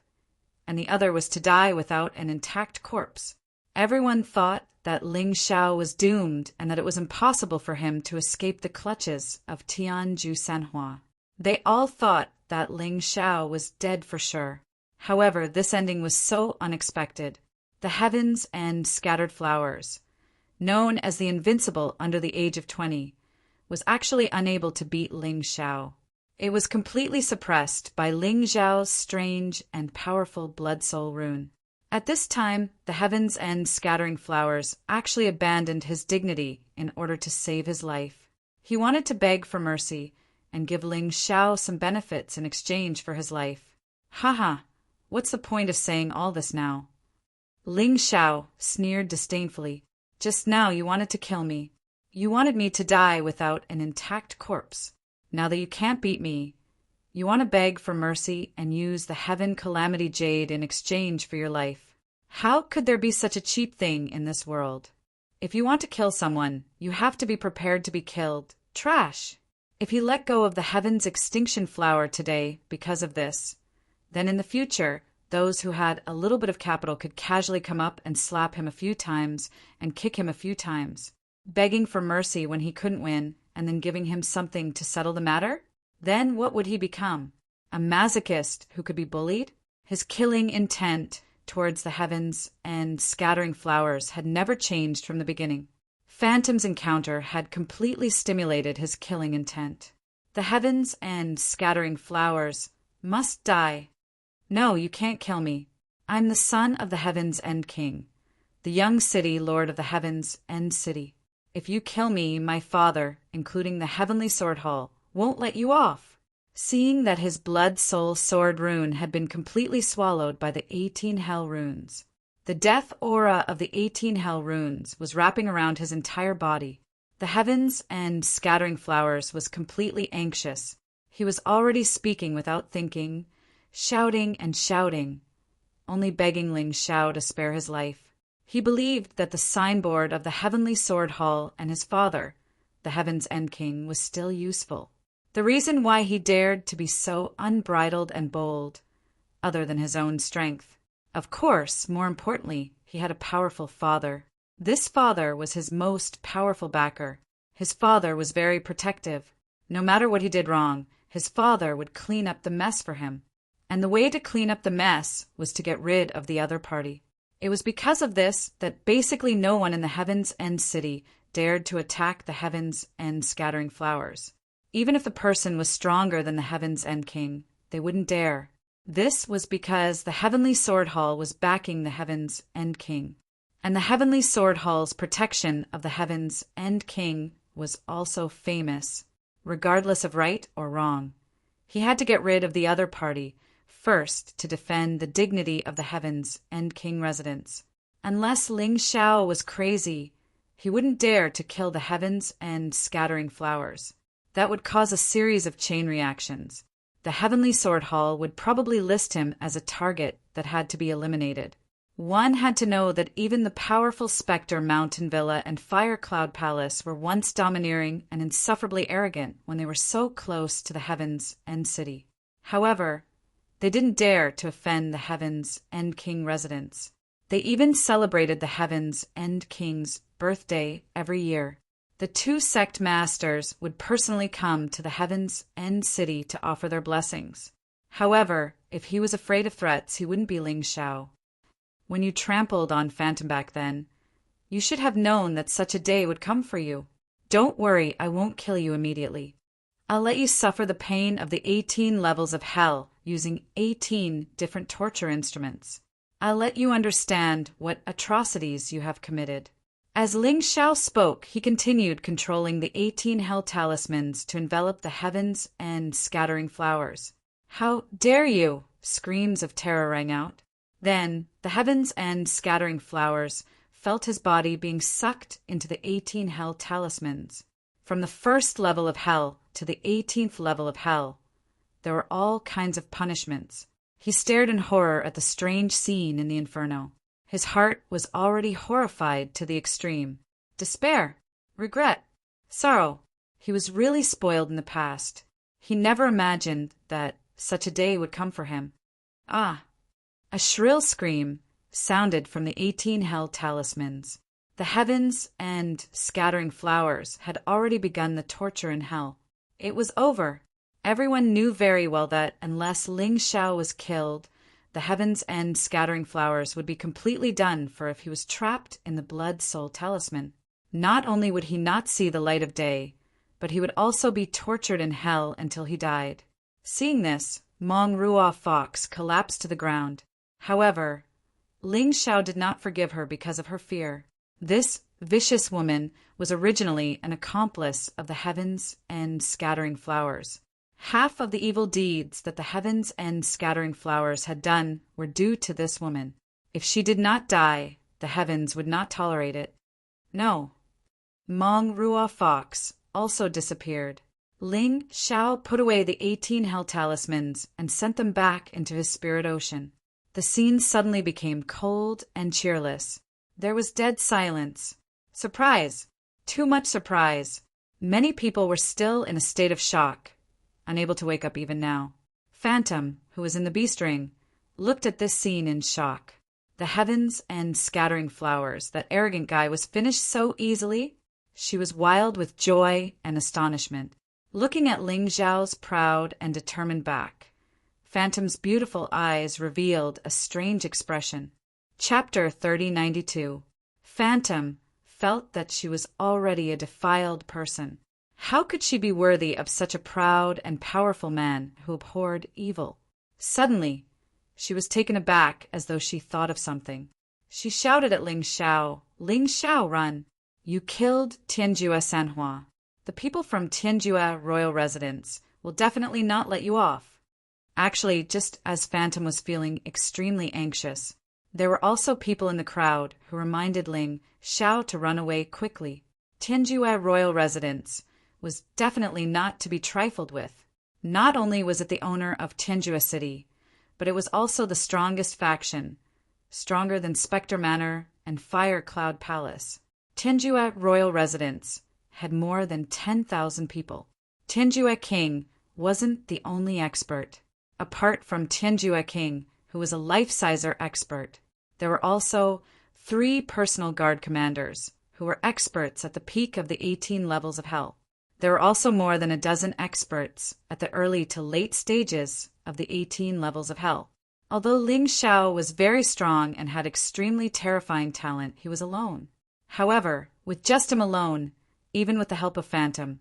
and the other was to die without an intact corpse. Everyone thought that Ling Xiao was doomed and that it was impossible for him to escape the clutches of Tianju Sanhua. They all thought that Ling Xiao was dead for sure. However, this ending was so unexpected. The heavens and scattered flowers, known as the Invincible under the age of 20, was actually unable to beat Ling Xiao. It was completely suppressed by Ling Xiao's strange and powerful blood-soul rune. At this time, the heavens and scattering flowers actually abandoned his dignity in order to save his life. He wanted to beg for mercy and give Ling Xiao some benefits in exchange for his life. Haha, what's the point of saying all this now? Ling Xiao sneered disdainfully. Just now you wanted to kill me. You wanted me to die without an intact corpse. Now that you can't beat me, you want to beg for mercy and use the Heaven Calamity Jade in exchange for your life. How could there be such a cheap thing in this world? If you want to kill someone, you have to be prepared to be killed. Trash! If he let go of the Heaven's Extinction Flower today because of this, then in the future, those who had a little bit of capital could casually come up and slap him a few times and kick him a few times, begging for mercy when he couldn't win and then giving him something to settle the matter? Then what would he become? A masochist who could be bullied? His killing intent towards the heavens and scattering flowers had never changed from the beginning. Phantom's encounter had completely stimulated his killing intent. The heavens and scattering flowers must die. No, you can't kill me. I'm the son of the Heaven's End King, the young city lord of the Heaven's End City. If you kill me, my father, including the Heavenly Sword Hall, won't let you off." Seeing that his blood soul sword rune had been completely swallowed by the 18 hell runes, the death aura of the 18 hell runes was wrapping around his entire body. The Heavens and Scattering Flowers was completely anxious. He was already speaking without thinking, shouting and shouting, only begging Ling Xiao to spare his life. He believed that the signboard of the Heavenly Sword Hall and his father, the Heaven's End King, was still useful. The reason why he dared to be so unbridled and bold, other than his own strength. Of course, more importantly, he had a powerful father. This father was his most powerful backer. His father was very protective. No matter what he did wrong, his father would clean up the mess for him. And the way to clean up the mess was to get rid of the other party. It was because of this that basically no one in the Heaven's End City dared to attack the Heaven's End Scattering Flowers. Even if the person was stronger than the Heaven's End King, they wouldn't dare. This was because the Heavenly Sword Hall was backing the Heaven's End King. And the Heavenly Sword Hall's protection of the Heaven's End King was also famous, regardless of right or wrong. He had to get rid of the other party first to defend the dignity of the Heaven's End King residence. Unless Ling Xiao was crazy, he wouldn't dare to kill the Heaven's End Scattering Flowers. That would cause a series of chain reactions. The Heavenly Sword Hall would probably list him as a target that had to be eliminated. One had to know that even the powerful Spectre Mountain Villa and Fire Cloud Palace were once domineering and insufferably arrogant when they were so close to the Heaven's End City. However, they didn't dare to offend the Heaven's End King residents. They even celebrated the Heaven's End King's birthday every year. The two sect masters would personally come to the Heaven's End City to offer their blessings. However, if he was afraid of threats, he wouldn't be Ling Xiao. When you trampled on Phantom back then, you should have known that such a day would come for you. Don't worry, I won't kill you immediately. I'll let you suffer the pain of the 18 levels of hell using 18 different torture instruments. I'll let you understand what atrocities you have committed. As Ling Xiao spoke, he continued controlling the 18 hell talismans to envelop the Heaven's End Scattering Flowers. "How dare you!" Screams of terror rang out. Then, the Heaven's End Scattering Flowers felt his body being sucked into the 18 hell talismans. From the first level of hell to the 18th level of hell, there were all kinds of punishments. He stared in horror at the strange scene in the inferno. His heart was already horrified to the extreme. Despair, regret, sorrow. He was really spoiled in the past. He never imagined that such a day would come for him. Ah! A shrill scream sounded from the 18 hell talismans. The Heaven's End Scattering Flowers had already begun the torture in hell. It was over. Everyone knew very well that unless Ling Xiao was killed, the Heaven's End Scattering Flowers would be completely done, for if he was trapped in the Blood Soul Talisman, not only would he not see the light of day, but he would also be tortured in hell until he died. Seeing this, Mong Ruo Fox collapsed to the ground. However, Ling Xiao did not forgive her because of her fear. This vicious woman was originally an accomplice of the Heaven's End Scattering Flowers. Half of the evil deeds that the Heaven's End Scattering Flowers had done were due to this woman. If she did not die, the heavens would not tolerate it. No. Mong Ruo Fox also disappeared. Ling Xiao put away the 18 hell talismans and sent them back into his spirit ocean. The scene suddenly became cold and cheerless. There was dead silence. Surprise! Too much surprise. Many people were still in a state of shock, unable to wake up even now. Phantom, who was in the beast ring, looked at this scene in shock. The Heaven's End Scattering Flowers, that arrogant guy, was finished so easily. She was wild with joy and astonishment, looking at Ling Xiao's proud and determined back. Phantom's beautiful eyes revealed a strange expression. Chapter 3092. Phantom felt that she was already a defiled person. How could she be worthy of such a proud and powerful man who abhorred evil? Suddenly, She was taken aback as though she thought of something. She shouted at Ling Xiao, "Ling Xiao, run! You killed Tianjue Sanhua. The people from Tianjue royal residence will definitely not let you off." Actually, just as Phantom was feeling extremely anxious, there were also people in the crowd who reminded Ling Xiao to run away quickly. Tianjue royal residence was definitely not to be trifled with. Not only was it the owner of Tianjue City, but it was also the strongest faction, stronger than Spectre Manor and Fire Cloud Palace. Tianjue royal residence had more than 10,000 people. Tianjue King wasn't the only expert. Apart from Tianjue King, who was a life-sizer expert, there were also 3 personal guard commanders who were experts at the peak of the 18 levels of hell. There were also more than a dozen experts at the early to late stages of the 18 levels of hell. Although Ling Xiao was very strong and had extremely terrifying talent, he was alone. However, with just him alone, even with the help of Phantom,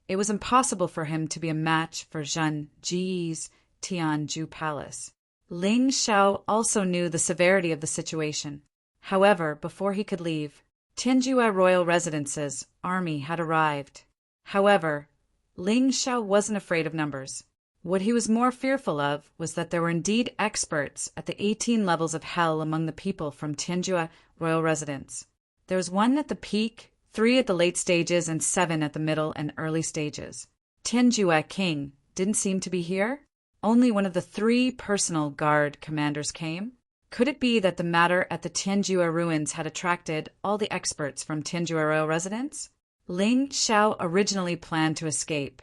it was impossible for him to be a match for Zhen Ji's Tianju Palace. Ling Xiao also knew the severity of the situation. However, before he could leave, Tianjue royal residence's army had arrived. However, Ling Xiao wasn't afraid of numbers. What he was more fearful of was that there were indeed experts at the 18 levels of hell among the people from Tianjue royal residence. There was 1 at the peak, 3 at the late stages, and 7 at the middle and early stages. Tianjue King didn't seem to be here. Only one of the 3 personal guard commanders came. Could it be that the matter at the Tianjue ruins had attracted all the experts from Tianjue royal residence? Ling Xiao originally planned to escape,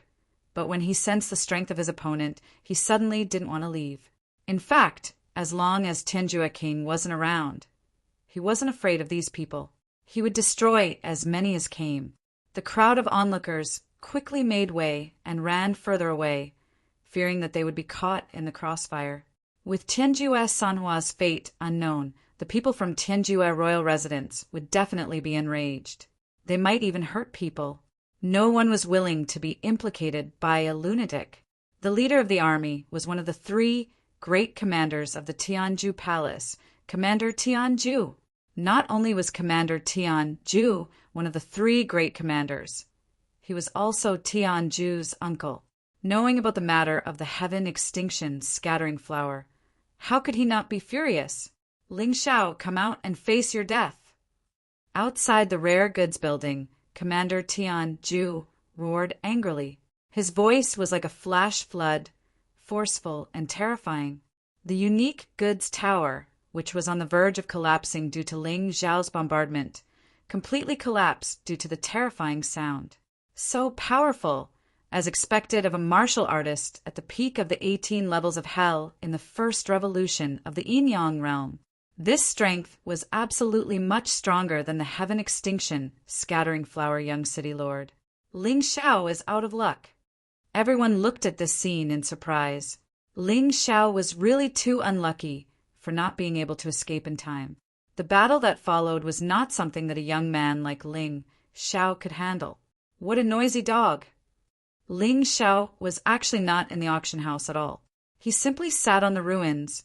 but when he sensed the strength of his opponent, he suddenly didn't want to leave. In fact, as long as Tianjue King wasn't around, he wasn't afraid of these people. He would destroy as many as came. The crowd of onlookers quickly made way and ran further away, fearing that they would be caught in the crossfire. With Tianjue Sanhua's fate unknown, the people from Tianjue royal residence would definitely be enraged. They might even hurt people. No one was willing to be implicated by a lunatic. The leader of the army was one of the 3 great commanders of the Tianju Palace, Commander Tianju. Not only was Commander Tianju one of the 3 great commanders, he was also Tianju's uncle. Knowing about the matter of the heaven extinction scattering flower, how could he not be furious? Ling Xiao, come out and face your death. Outside the rare goods building, Commander Tianju roared angrily. His voice was like a flash flood, forceful and terrifying. The unique goods tower, which was on the verge of collapsing due to Ling Xiao's bombardment, completely collapsed due to the terrifying sound. So powerful, as expected of a martial artist at the peak of the 18 levels of hell in the first revolution of the Yin Yang realm. This strength was absolutely much stronger than the heaven extinction scattering flower young city lord. Ling Xiao is out of luck. Everyone looked at this scene in surprise. Ling Xiao was really too unlucky for not being able to escape in time. The battle that followed was not something that a young man like Ling Xiao could handle. What a noisy dog! Ling Xiao was actually not in the auction house at all. He simply sat on the ruins,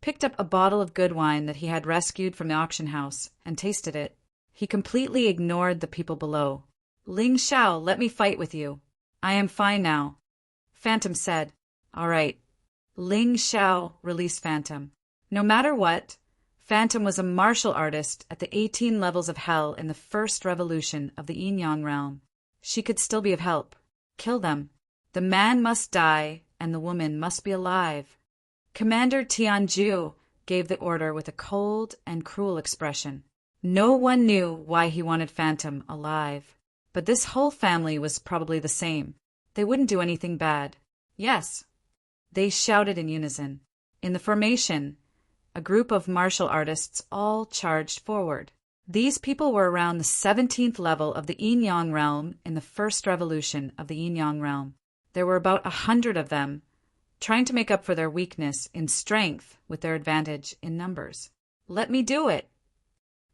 picked up a bottle of good wine that he had rescued from the auction house, and tasted it. He completely ignored the people below. Ling Xiao, let me fight with you. I am fine now. Phantom said. All right. Ling Xiao released Phantom. No matter what, Phantom was a martial artist at the 18 levels of hell in the first revolution of the Yin Yang realm. She could still be of help. Kill them. The man must die, and the woman must be alive. Commander Tianju gave the order with a cold and cruel expression. No one knew why he wanted Phantom alive, but this whole family was probably the same. They wouldn't do anything bad. Yes. They shouted in unison. In the formation, a group of martial artists all charged forward. These people were around the 17th level of the Yin Yang realm in the first revolution of the Yin Yang realm. There were about 100 of them, trying to make up for their weakness in strength with their advantage in numbers. Let me do it!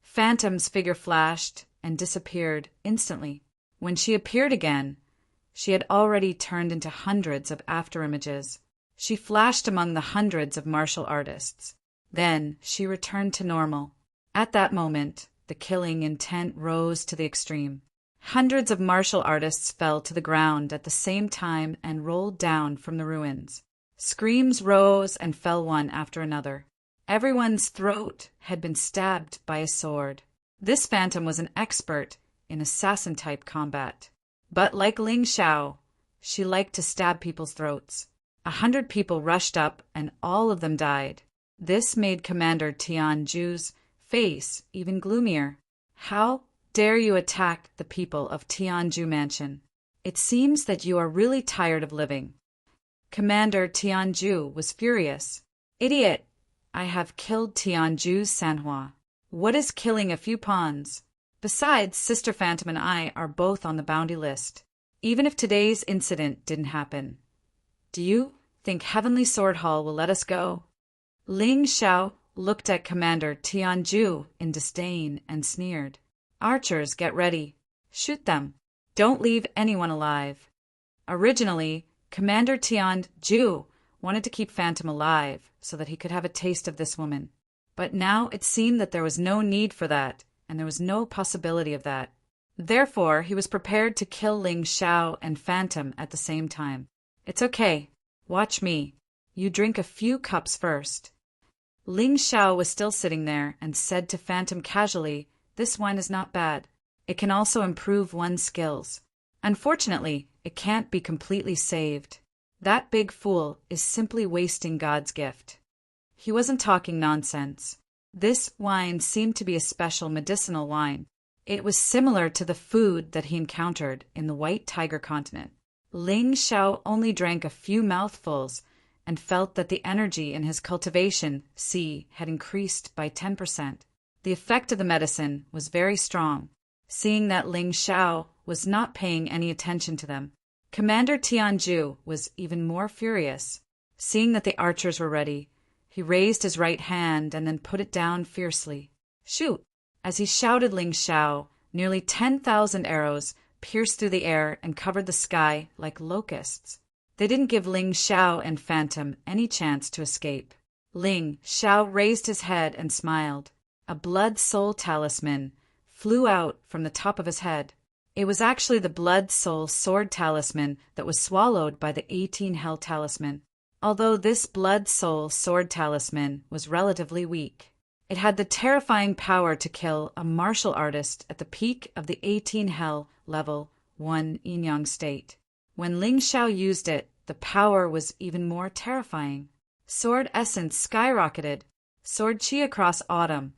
Phantom's figure flashed and disappeared instantly. When she appeared again, she had already turned into hundreds of afterimages. She flashed among the hundreds of martial artists. Then she returned to normal. At that moment, the killing intent rose to the extreme. Hundreds of martial artists fell to the ground at the same time and rolled down from the ruins. Screams rose and fell one after another. Everyone's throat had been stabbed by a sword. This phantom was an expert in assassin-type combat. But like Ling Xiao, she liked to stab people's throats. 100 people rushed up and all of them died. This made Commander Tianju's face even gloomier. How dare you attack the people of Tianju Mansion? It seems that you are really tired of living. Commander Tianju was furious. Idiot! I have killed Tianju's Sanhua. What is killing a few pawns? Besides, Sister Phantom and I are both on the bounty list. Even if today's incident didn't happen. Do you think Heavenly Sword Hall will let us go? Ling Xiao looked at Commander Tianju in disdain and sneered. Archers, get ready. Shoot them. Don't leave anyone alive. Originally, Commander Tianju wanted to keep Phantom alive so that he could have a taste of this woman. But now it seemed that there was no need for that, and there was no possibility of that. Therefore, he was prepared to kill Ling Xiao and Phantom at the same time. It's okay. Watch me. You drink a few cups first. Ling Xiao was still sitting there and said to Phantom casually, this wine is not bad. It can also improve one's skills. Unfortunately, it can't be completely saved. That big fool is simply wasting God's gift. He wasn't talking nonsense. This wine seemed to be a special medicinal wine. It was similar to the food that he encountered in the White Tiger continent. Ling Xiao only drank a few mouthfuls and felt that the energy in his cultivation had increased by 10%. The effect of the medicine was very strong. Seeing that Ling Xiao was not paying any attention to them, Commander Tianju was even more furious. Seeing that the archers were ready, he raised his right hand and then put it down fiercely. Shoot! As he shouted Ling Xiao, nearly 10,000 arrows pierced through the air and covered the sky like locusts. They didn't give Ling Xiao and Phantom any chance to escape. Ling Xiao raised his head and smiled. A blood soul talisman flew out from the top of his head. It was actually the blood soul sword talisman that was swallowed by the 18 hell talisman. Although this blood soul sword talisman was relatively weak, it had the terrifying power to kill a martial artist at the peak of the 18 hell level 1 yin-yang state. When Ling Xiao used it, the power was even more terrifying. Sword essence skyrocketed. Sword chi across autumn.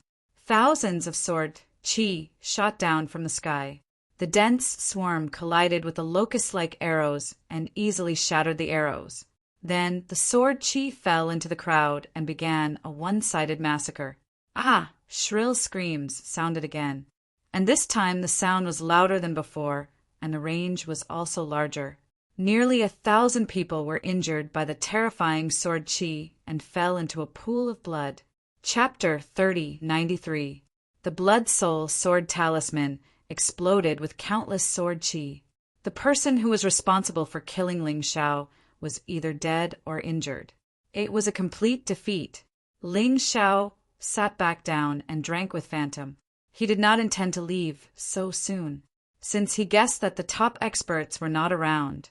Thousands of sword chi shot down from the sky. The dense swarm collided with the locust-like arrows and easily shattered the arrows. Then the sword chi fell into the crowd and began a one-sided massacre. Ah! Shrill screams sounded again. And this time the sound was louder than before, and the range was also larger. Nearly 1,000 people were injured by the terrifying sword chi and fell into a pool of blood. Chapter 3093. The Blood Soul Sword Talisman exploded with countless sword chi. The person who was responsible for killing Ling Xiao was either dead or injured. It was a complete defeat. Ling Xiao sat back down and drank with Phantom. He did not intend to leave so soon. Since he guessed that the top experts were not around,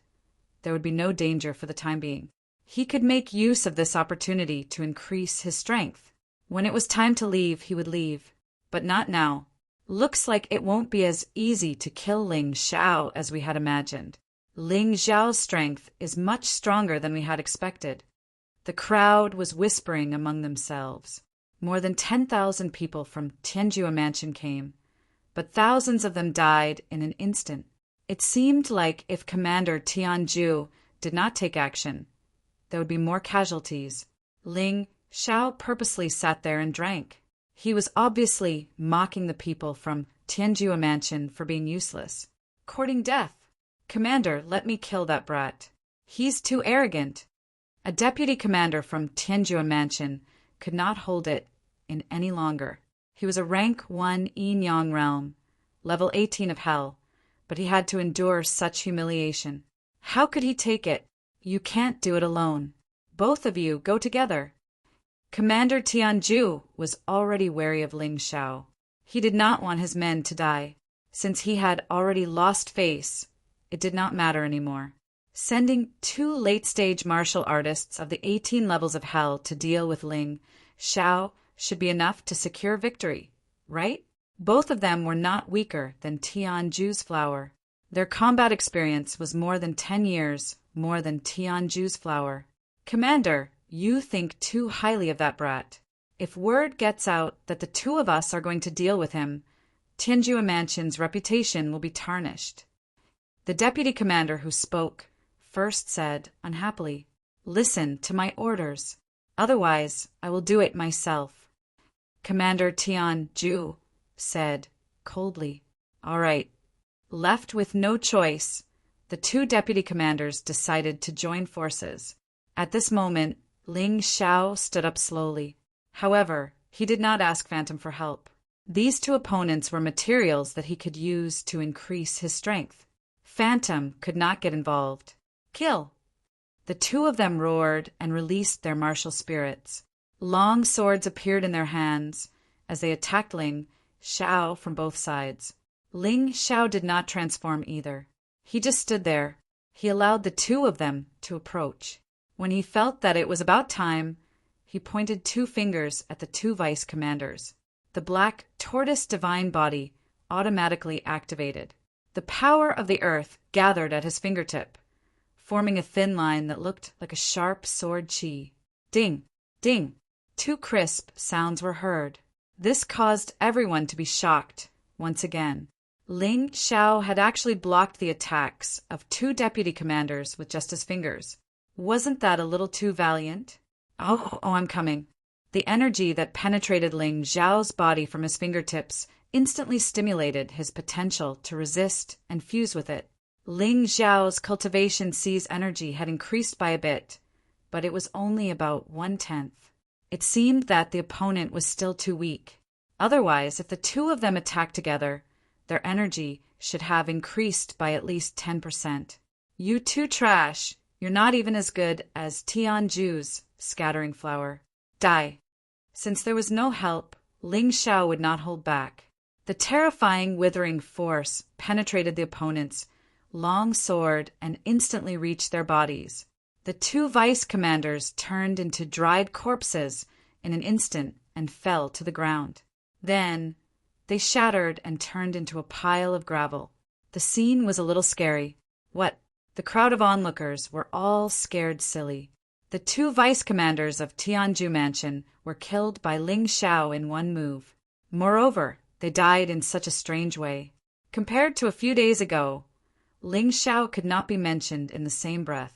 there would be no danger for the time being. He could make use of this opportunity to increase his strength. When it was time to leave, he would leave. But not now. Looks like it won't be as easy to kill Ling Xiao as we had imagined. Ling Xiao's strength is much stronger than we had expected. The crowd was whispering among themselves. More than 10,000 people from Tianju Mansion came, but thousands of them died in an instant. It seemed like if Commander Tianju did not take action, there would be more casualties. Ling Xiao purposely sat there and drank. He was obviously mocking the people from Tianju Mansion for being useless. Courting death. Commander, let me kill that brat. He's too arrogant. A deputy commander from Tianju Mansion could not hold it in any longer. He was a rank 1 yin-yang realm, level 18 of hell, but he had to endure such humiliation. How could he take it? You can't do it alone. Both of you go together. Commander Tianju was already wary of Ling Xiao. He did not want his men to die. Since he had already lost face, it did not matter anymore. Sending 2 late-stage martial artists of the 18 levels of hell to deal with Ling Xiao should be enough to secure victory, right? Both of them were not weaker than Tianju's flower. Their combat experience was more than 10 years, more than Tianju's flower. Commander, you think too highly of that brat. If word gets out that the 2 of us are going to deal with him, Tianju Mansion's reputation will be tarnished. The deputy commander who spoke first said, unhappily, "Listen to my orders. Otherwise, I will do it myself." Commander Tianju said, coldly, "All right." Left with no choice, the 2 deputy commanders decided to join forces. At this moment, Ling Xiao stood up slowly. However, he did not ask Phantom for help. These 2 opponents were materials that he could use to increase his strength. Phantom could not get involved. Kill! The 2 of them roared and released their martial spirits. Long swords appeared in their hands as they attacked Ling Xiao from both sides. Ling Xiao did not transform either. He just stood there. He allowed the 2 of them to approach. When he felt that it was about time, he pointed 2 fingers at the 2 vice commanders. The black tortoise divine body automatically activated. The power of the earth gathered at his fingertip, forming a thin line that looked like a sharp sword chi. Ding! Ding! 2 crisp sounds were heard. This caused everyone to be shocked once again. Ling Xiao had actually blocked the attacks of 2 deputy commanders with just his fingers. Wasn't that a little too valiant? Oh, I'm coming. The energy that penetrated Ling Xiao's body from his fingertips instantly stimulated his potential to resist and fuse with it. Ling Xiao's cultivation C's energy had increased by a bit, but it was only about 1/10. It seemed that the opponent was still too weak. Otherwise, if the 2 of them attacked together, their energy should have increased by at least 10%. You 2 trash. You're not even as good as Tianju's scattering flower. Die. Since there was no help, Ling Xiao would not hold back. The terrifying withering force penetrated the opponent's long sword and instantly reached their bodies. The 2 vice commanders turned into dried corpses in an instant and fell to the ground. Then they shattered and turned into a pile of gravel. The scene was a little scary. What? The crowd of onlookers were all scared silly. The 2 vice commanders of Tianju Mansion were killed by Ling Xiao in one move. Moreover, they died in such a strange way. Compared to a few days ago, Ling Xiao could not be mentioned in the same breath.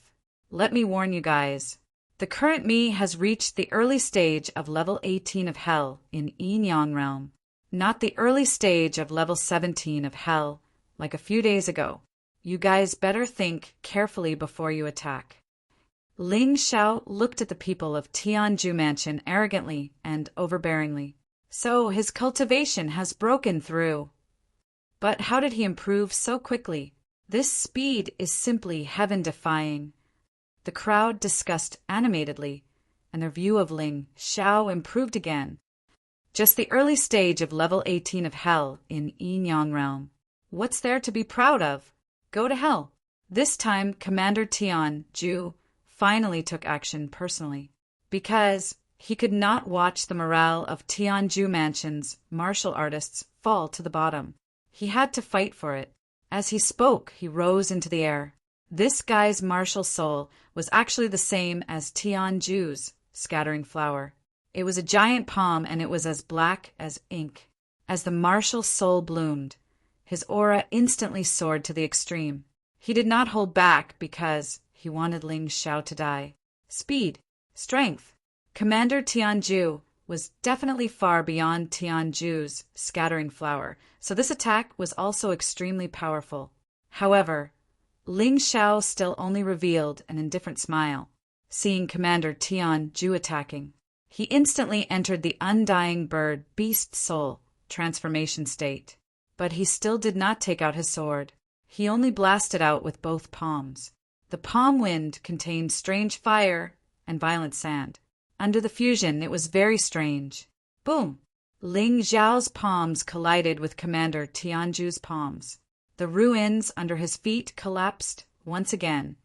Let me warn you guys. The current me has reached the early stage of level 18 of Hell in Yin Yang Realm, not the early stage of level 17 of Hell like a few days ago. You guys better think carefully before you attack. Ling Xiao looked at the people of Tianju Mansion arrogantly and overbearingly. So his cultivation has broken through. But how did he improve so quickly? This speed is simply heaven-defying. The crowd discussed animatedly, and their view of Ling Xiao improved again. Just the early stage of level 18 of Hell in Yin Yang Realm. What's there to be proud of? Go to hell. This time, Commander Tianju finally took action personally, because he could not watch the morale of Tianju Mansion's martial artists fall to the bottom. He had to fight for it. As he spoke, he rose into the air. This guy's martial soul was actually the same as Tianju's scattering flower. It was a giant palm, and it was as black as ink. As the martial soul bloomed, his aura instantly soared to the extreme. He did not hold back because he wanted Ling Xiao to die. Speed, strength. Commander Tianju was definitely far beyond Tianju's scattering flower, so this attack was also extremely powerful. However, Ling Xiao still only revealed an indifferent smile, seeing Commander Tianju attacking. He instantly entered the undying bird beast soul transformation state, but he still did not take out his sword. He only blasted out with both palms. The palm wind contained strange fire and violent sand. Under the fusion, it was very strange. Boom! Ling Xiao's palms collided with Commander Tianju's palms. The ruins under his feet collapsed once again,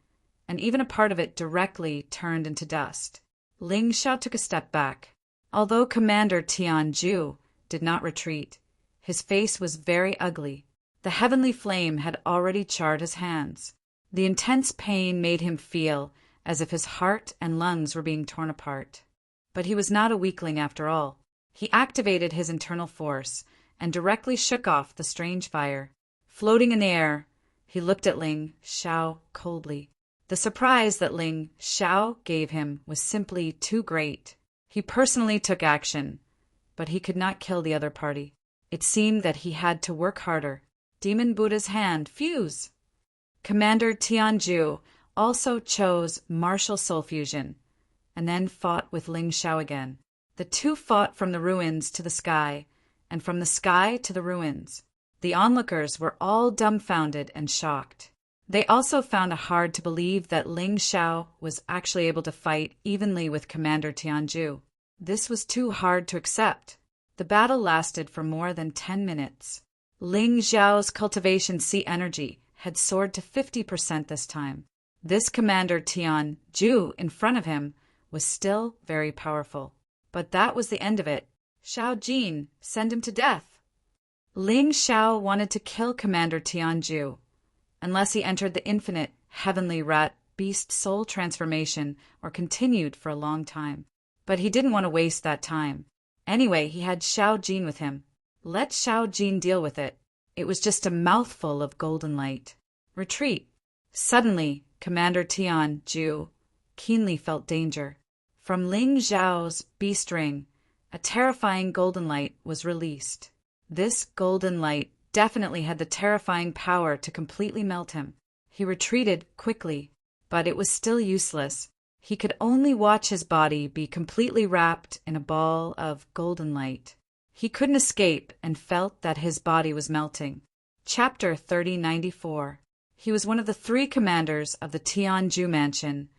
and even a part of it directly turned into dust. Ling Xiao took a step back. Although Commander Tianju did not retreat, his face was very ugly. The heavenly flame had already charred his hands. The intense pain made him feel as if his heart and lungs were being torn apart. But he was not a weakling after all. He activated his internal force and directly shook off the strange fire. Floating in the air, he looked at Ling Xiao coldly. The surprise that Ling Xiao gave him was simply too great. He personally took action, but he could not kill the other party. It seemed that he had to work harder. Demon Buddha's hand, fuse! Commander Tianju also chose martial soul fusion, and then fought with Ling Xiao again. The two fought from the ruins to the sky, and from the sky to the ruins. The onlookers were all dumbfounded and shocked. They also found it hard to believe that Ling Xiao was actually able to fight evenly with Commander Tianju. This was too hard to accept. The battle lasted for more than 10 minutes. Ling Xiao's cultivation sea energy had soared to 50% this time. This Commander Tianju in front of him was still very powerful. But that was the end of it. Xiao Jin, send him to death. Ling Xiao wanted to kill Commander Tianju, unless he entered the infinite heavenly rat beast soul transformation or continued for a long time. But he didn't want to waste that time. Anyway, he had Xiao Jin with him. Let Xiao Jin deal with it. It was just a mouthful of golden light. Retreat. Suddenly, Commander Tianju keenly felt danger. From Ling Xiao's beast ring, a terrifying golden light was released. This golden light definitely had the terrifying power to completely melt him. He retreated quickly, but it was still useless. He could only watch his body be completely wrapped in a ball of golden light. He couldn't escape and felt that his body was melting. Chapter 3094. He was one of the 3 commanders of the Tianju Mansion,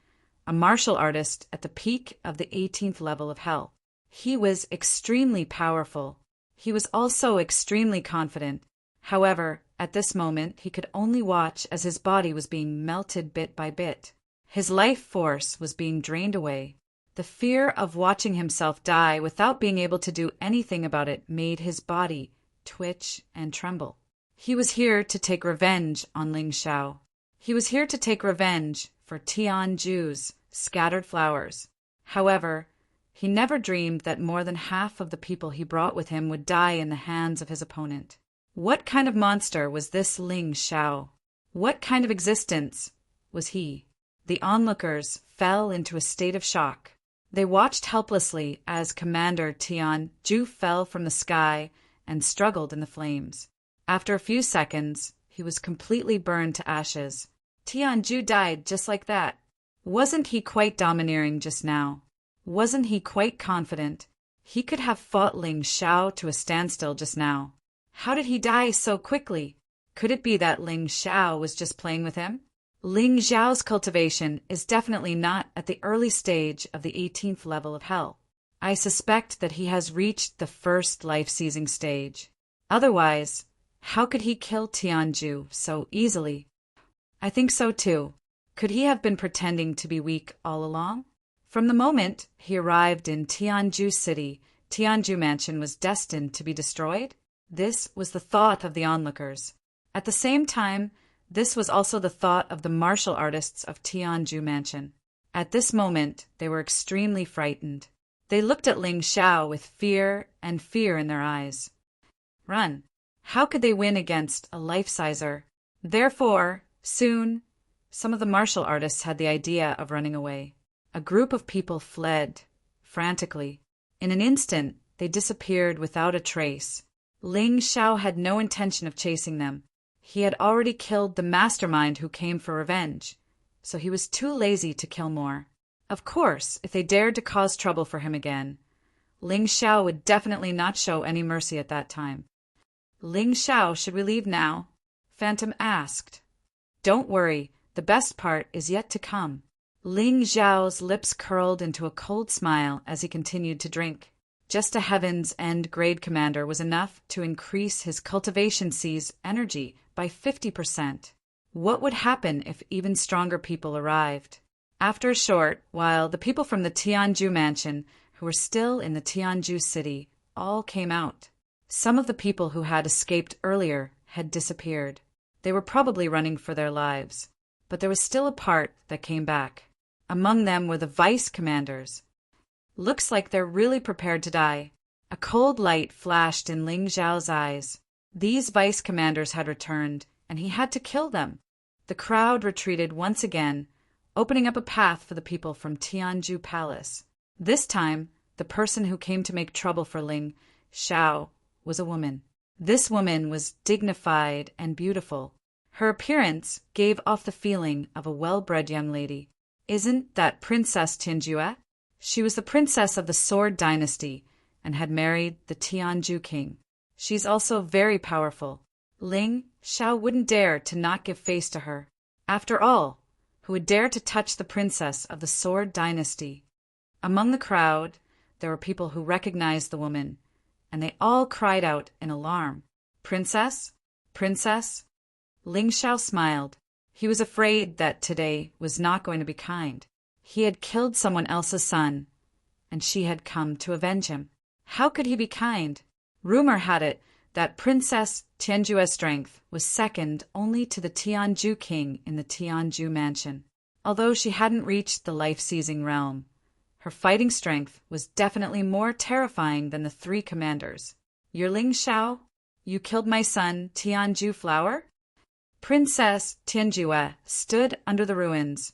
a martial artist at the peak of the 18th level of hell. He was extremely powerful. He was also extremely confident. However, at this moment, he could only watch as his body was being melted bit by bit. His life force was being drained away. The fear of watching himself die without being able to do anything about it made his body twitch and tremble. He was here to take revenge on Ling Xiao. He was here to take revenge for Tianju's scattered flowers. However, he never dreamed that more than half of the people he brought with him would die in the hands of his opponent. What kind of monster was this Ling Xiao? What kind of existence was he? The onlookers fell into a state of shock. They watched helplessly as Commander Tianju fell from the sky and struggled in the flames. After a few seconds, he was completely burned to ashes. Tianju died just like that. Wasn't he quite domineering just now? Wasn't he quite confident? He could have fought Ling Xiao to a standstill just now. How did he die so quickly? Could it be that Ling Xiao was just playing with him? Ling Xiao's cultivation is definitely not at the early stage of the 18th level of hell. I suspect that he has reached the first life-seizing stage. Otherwise, how could he kill Tianju so easily? I think so too. Could he have been pretending to be weak all along? From the moment he arrived in Tianju City, Tianju Mansion was destined to be destroyed? This was the thought of the onlookers. At the same time, this was also the thought of the martial artists of Tianju Mansion. At this moment, they were extremely frightened. They looked at Ling Xiao with fear in their eyes. Run. How could they win against a life-sizer? Therefore, soon, some of the martial artists had the idea of running away. A group of people fled, frantically. In an instant, they disappeared without a trace. Ling Xiao had no intention of chasing them. He had already killed the mastermind who came for revenge, so he was too lazy to kill more. Of course, if they dared to cause trouble for him again, Ling Xiao would definitely not show any mercy at that time. Ling Xiao, should we leave now? Phantom asked. Don't worry, the best part is yet to come. Ling Xiao's lips curled into a cold smile as he continued to drink. Just a Heaven's End grade commander was enough to increase his cultivation C's energy by 50%. What would happen if even stronger people arrived? After a short while, the people from the Tianju mansion, who were still in the Tianju city, all came out. Some of the people who had escaped earlier had disappeared. They were probably running for their lives. But there was still a part that came back. Among them were the vice commanders. Looks like they're really prepared to die. A cold light flashed in Ling Xiao's eyes. These vice commanders had returned, and he had to kill them. The crowd retreated once again, opening up a path for the people from Tianju Palace. This time, the person who came to make trouble for Ling Xiao was a woman. This woman was dignified and beautiful. Her appearance gave off the feeling of a well-bred young lady. Isn't that Princess Tianjue? She was the princess of the Sword Dynasty and had married the Tianju king. She's also very powerful. Ling Xiao wouldn't dare to not give face to her. After all, who would dare to touch the princess of the Sword Dynasty? Among the crowd, there were people who recognized the woman, and they all cried out in alarm. Princess? Princess? Ling Xiao smiled. He was afraid that today was not going to be kind. He had killed someone else's son, and she had come to avenge him. How could he be kind? Rumor had it that Princess Tianjue's strength was second only to the Tianju king in the Tianju mansion. Although she hadn't reached the life-seizing realm, her fighting strength was definitely more terrifying than the three commanders. You're Ling Xiao? You killed my son, Tianju Flower? Princess Tianjue stood under the ruins,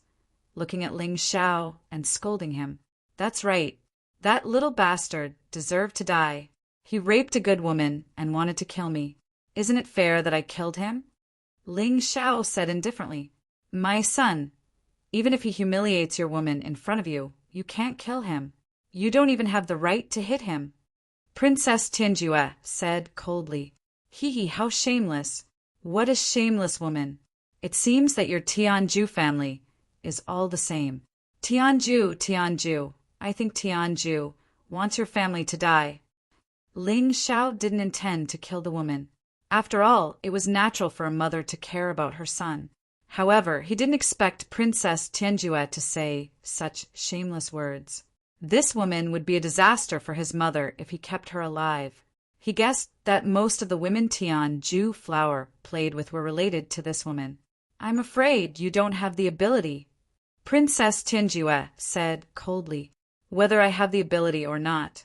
looking at Ling Xiao and scolding him. That's right. That little bastard deserved to die. He raped a good woman and wanted to kill me. Isn't it fair that I killed him? Ling Xiao said indifferently. My son, even if he humiliates your woman in front of you, you can't kill him. You don't even have the right to hit him. Princess Tianjue said coldly. Hee, how shameless. What a shameless woman. It seems that your Tianju family is all the same. Tianju, I think Tianju wants your family to die. Ling Xiao didn't intend to kill the woman. After all, it was natural for a mother to care about her son. However, he didn't expect Princess Tianjue to say such shameless words. This woman would be a disaster for his mother if he kept her alive. He guessed that most of the women Tianju Flower played with were related to this woman. I'm afraid you don't have the ability. Princess Tianjue said coldly. Whether I have the ability or not,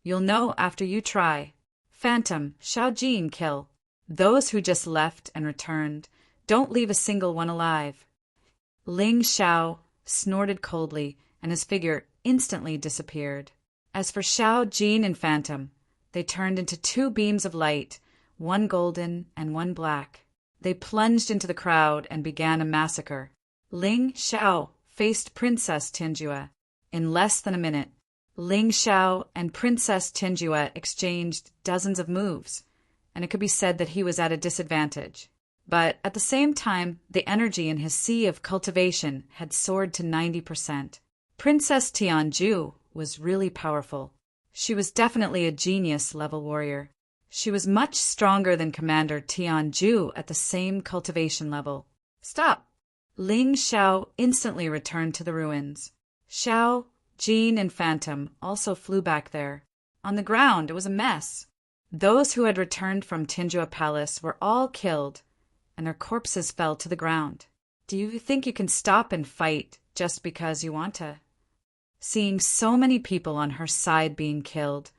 you'll know after you try. Phantom, Xiaojin kill. Those who just left and returned, don't leave a single one alive. Ling Xiao snorted coldly, and his figure instantly disappeared. As for Xiaojin and Phantom, they turned into two beams of light, one golden and one black. They plunged into the crowd and began a massacre. Ling Xiao faced Princess Tianjue. In less than a minute, Ling Xiao and Princess Tianjue exchanged dozens of moves, and it could be said that he was at a disadvantage. But at the same time, the energy in his sea of cultivation had soared to 90%. Princess Tianju was really powerful. She was definitely a genius-level warrior. She was much stronger than Commander Tianju at the same cultivation level. Stop! Ling Xiao instantly returned to the ruins. Xiao, Jin, and Phantom also flew back there. On the ground, it was a mess. Those who had returned from Tianjue Palace were all killed, and their corpses fell to the ground. Do you think you can stop and fight just because you want to? Seeing so many people on her side being killed,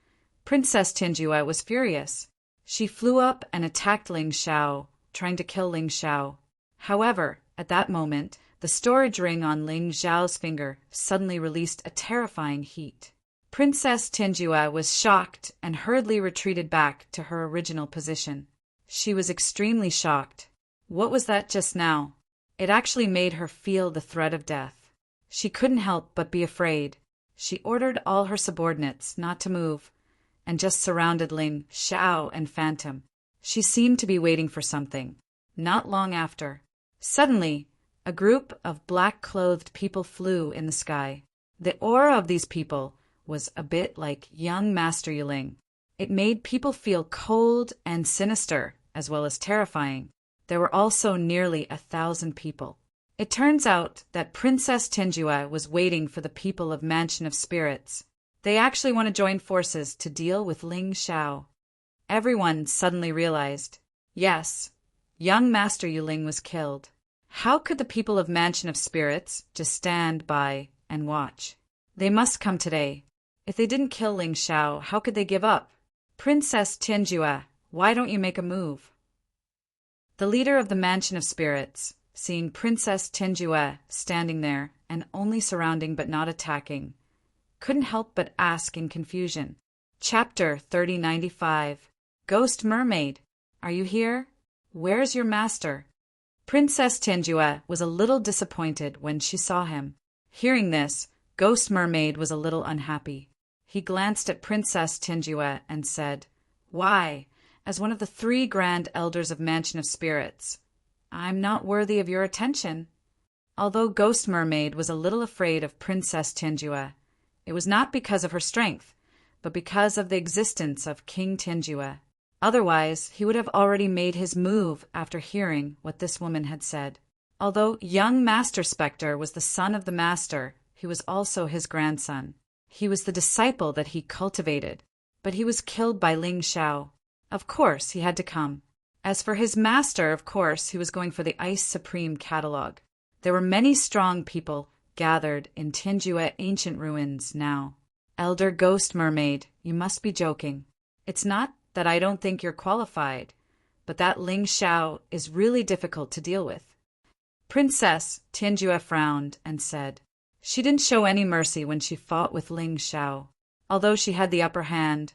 Princess Tianjue was furious. She flew up and attacked Ling Xiao, trying to kill Ling Xiao. However, at that moment, the storage ring on Ling Xiao's finger suddenly released a terrifying heat. Princess Tianjue was shocked and hurriedly retreated back to her original position. She was extremely shocked. What was that just now? It actually made her feel the threat of death. She couldn't help but be afraid. She ordered all her subordinates not to move, and just surrounded Ling Xiao and Phantom. She seemed to be waiting for something. Not long after, suddenly, A group of black-clothed people flew in the sky. The aura of these people was a bit like young Master Yuling. It made people feel cold and sinister, as well as terrifying. There were also nearly 1,000 people. It turns out that Princess Tinjue was waiting for the people of Mansion of Spirits. They actually want to join forces to deal with Ling Xiao. Everyone suddenly realized, yes, young Master Yuling was killed. How could the people of Mansion of Spirits just stand by and watch? They must come today. If they didn't kill Ling Xiao, how could they give up? Princess Tinjue, why don't you make a move? The leader of the Mansion of Spirits, seeing Princess Tinjue standing there and only surrounding but not attacking, couldn't help but ask in confusion. Chapter 3095. Ghost Mermaid, are you here? Where's your master? Princess Tinjue was a little disappointed when she saw him. Hearing this, Ghost Mermaid was a little unhappy. He glanced at Princess Tinjue and said, "Why, as one of the 3 grand elders of Mansion of Spirits, I'm not worthy of your attention." Although Ghost Mermaid was a little afraid of Princess Tinjue, it was not because of her strength, but because of the existence of King Tinjue. Otherwise, he would have already made his move after hearing what this woman had said. Although young Master Spectre was the son of the Master, he was also his grandson. He was the disciple that he cultivated, but he was killed by Ling Xiao. Of course, he had to come. As for his master, of course, he was going for the Ice Supreme catalog. There were many strong people gathered in Tinjue ancient ruins now. Elder Ghost Mermaid, you must be joking. It's not that I don't think you're qualified, but that Ling Xiao is really difficult to deal with. Princess Tinjue frowned and said, she didn't show any mercy when she fought with Ling Xiao. Although she had the upper hand,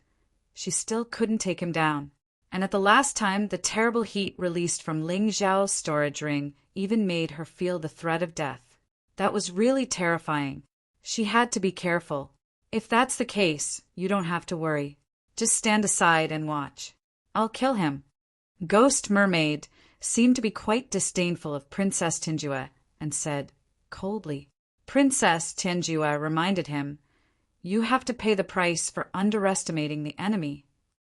she still couldn't take him down. And at the last time, the terrible heat released from Ling Xiao's storage ring even made her feel the threat of death. That was really terrifying. She had to be careful. If that's the case, you don't have to worry. Just stand aside and watch. I'll kill him. Ghost Mermaid seemed to be quite disdainful of Princess Tinjue and said, coldly. Princess Tinjue reminded him, you have to pay the price for underestimating the enemy.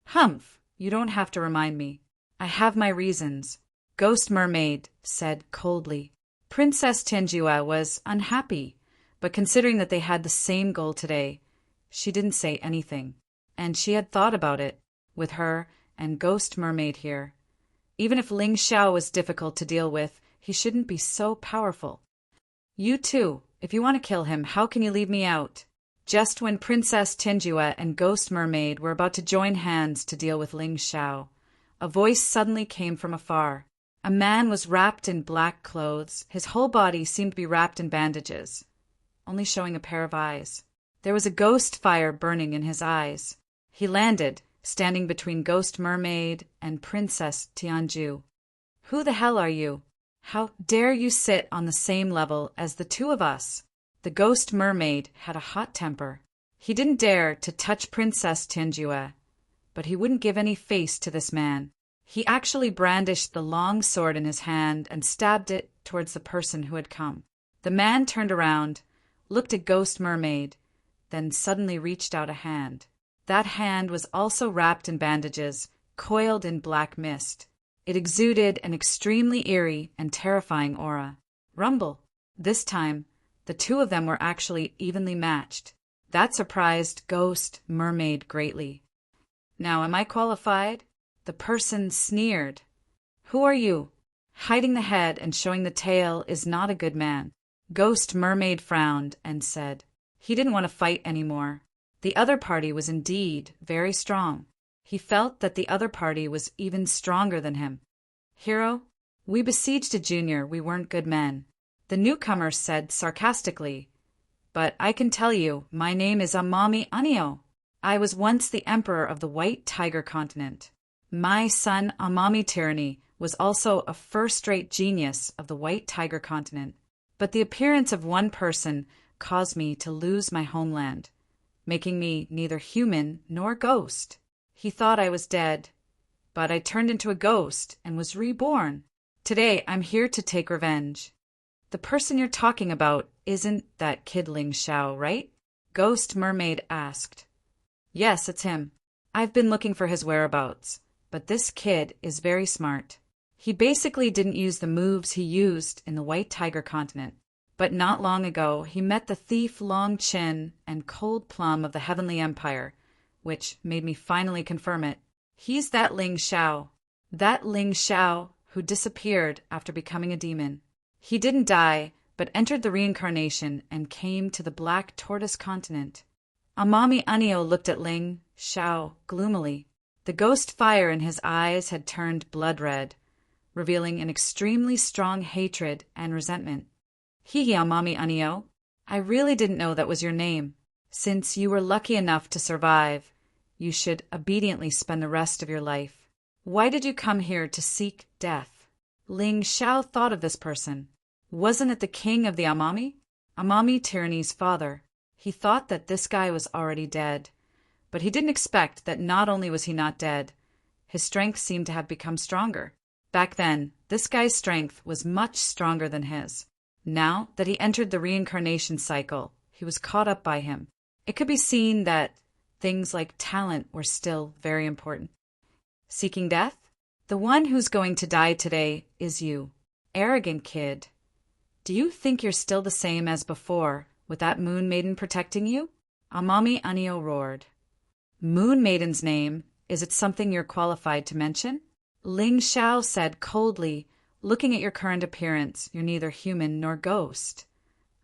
Humph, you don't have to remind me. I have my reasons, Ghost Mermaid said coldly. Princess Tinjue was unhappy, but considering that they had the same goal today, she didn't say anything. And she had thought about it, with her and Ghost Mermaid here. Even if Ling Xiao was difficult to deal with, he shouldn't be so powerful. You too, if you want to kill him, how can you leave me out? Just when Princess Tinjue and Ghost Mermaid were about to join hands to deal with Ling Xiao, a voice suddenly came from afar. A man was wrapped in black clothes. His whole body seemed to be wrapped in bandages, only showing a pair of eyes. There was a ghost fire burning in his eyes. He landed, standing between Ghost Mermaid and Princess Tianju. Who the hell are you? How dare you sit on the same level as the two of us? The Ghost Mermaid had a hot temper. He didn't dare to touch Princess Tinjue, but he wouldn't give any face to this man. He actually brandished the long sword in his hand and stabbed it towards the person who had come. The man turned around, looked at Ghost Mermaid, then suddenly reached out a hand. That hand was also wrapped in bandages, coiled in black mist. It exuded an extremely eerie and terrifying aura. Rumble. This time, the two of them were actually evenly matched. That surprised Ghost Mermaid greatly. Now, am I qualified? The person sneered. Who are you? Hiding the head and showing the tail is not a good man. Ghost Mermaid frowned and said, he didn't want to fight anymore. The other party was indeed very strong. He felt that the other party was even stronger than him. Hero, we besieged a junior, we weren't good men. The newcomer said sarcastically, but I can tell you, my name is Amami Anio. I was once the emperor of the White Tiger continent. My son Amami Tyranny was also a first-rate genius of the White Tiger continent. But the appearance of one person caused me to lose my homeland, making me neither human nor ghost. He thought I was dead, but I turned into a ghost and was reborn. Today I'm here to take revenge. The person you're talking about isn't that kid Ling Xiao, right? Ghost Mermaid asked. Yes, it's him. I've been looking for his whereabouts, but this kid is very smart. He basically didn't use the moves he used in the White Tiger continent, but not long ago he met the thief Long Chin and Cold Plum of the Heavenly Empire, which made me finally confirm it. He's that Ling Xiao. That Ling Xiao who disappeared after becoming a demon. He didn't die, but entered the reincarnation and came to the Black Tortoise continent. Amami Anio looked at Ling Xiao gloomily. The ghost fire in his eyes had turned blood red, revealing an extremely strong hatred and resentment. Hee Amami Anio, I really didn't know that was your name. Since you were lucky enough to survive, you should obediently spend the rest of your life. Why did you come here to seek death? Ling Xiao thought of this person. Wasn't it the king of the Amami? Amami Tyranny's father. He thought that this guy was already dead, but he didn't expect that not only was he not dead, his strength seemed to have become stronger. Back then, this guy's strength was much stronger than his. Now that he entered the reincarnation cycle, he was caught up by him. It could be seen that things like talent were still very important. Seeking death? The one who's going to die today is you. Arrogant kid. Do you think you're still the same as before, with that Moon Maiden protecting you? Amami Anio roared. Moon Maiden's name, is it something you're qualified to mention? Ling Xiao said coldly, looking at your current appearance, you're neither human nor ghost.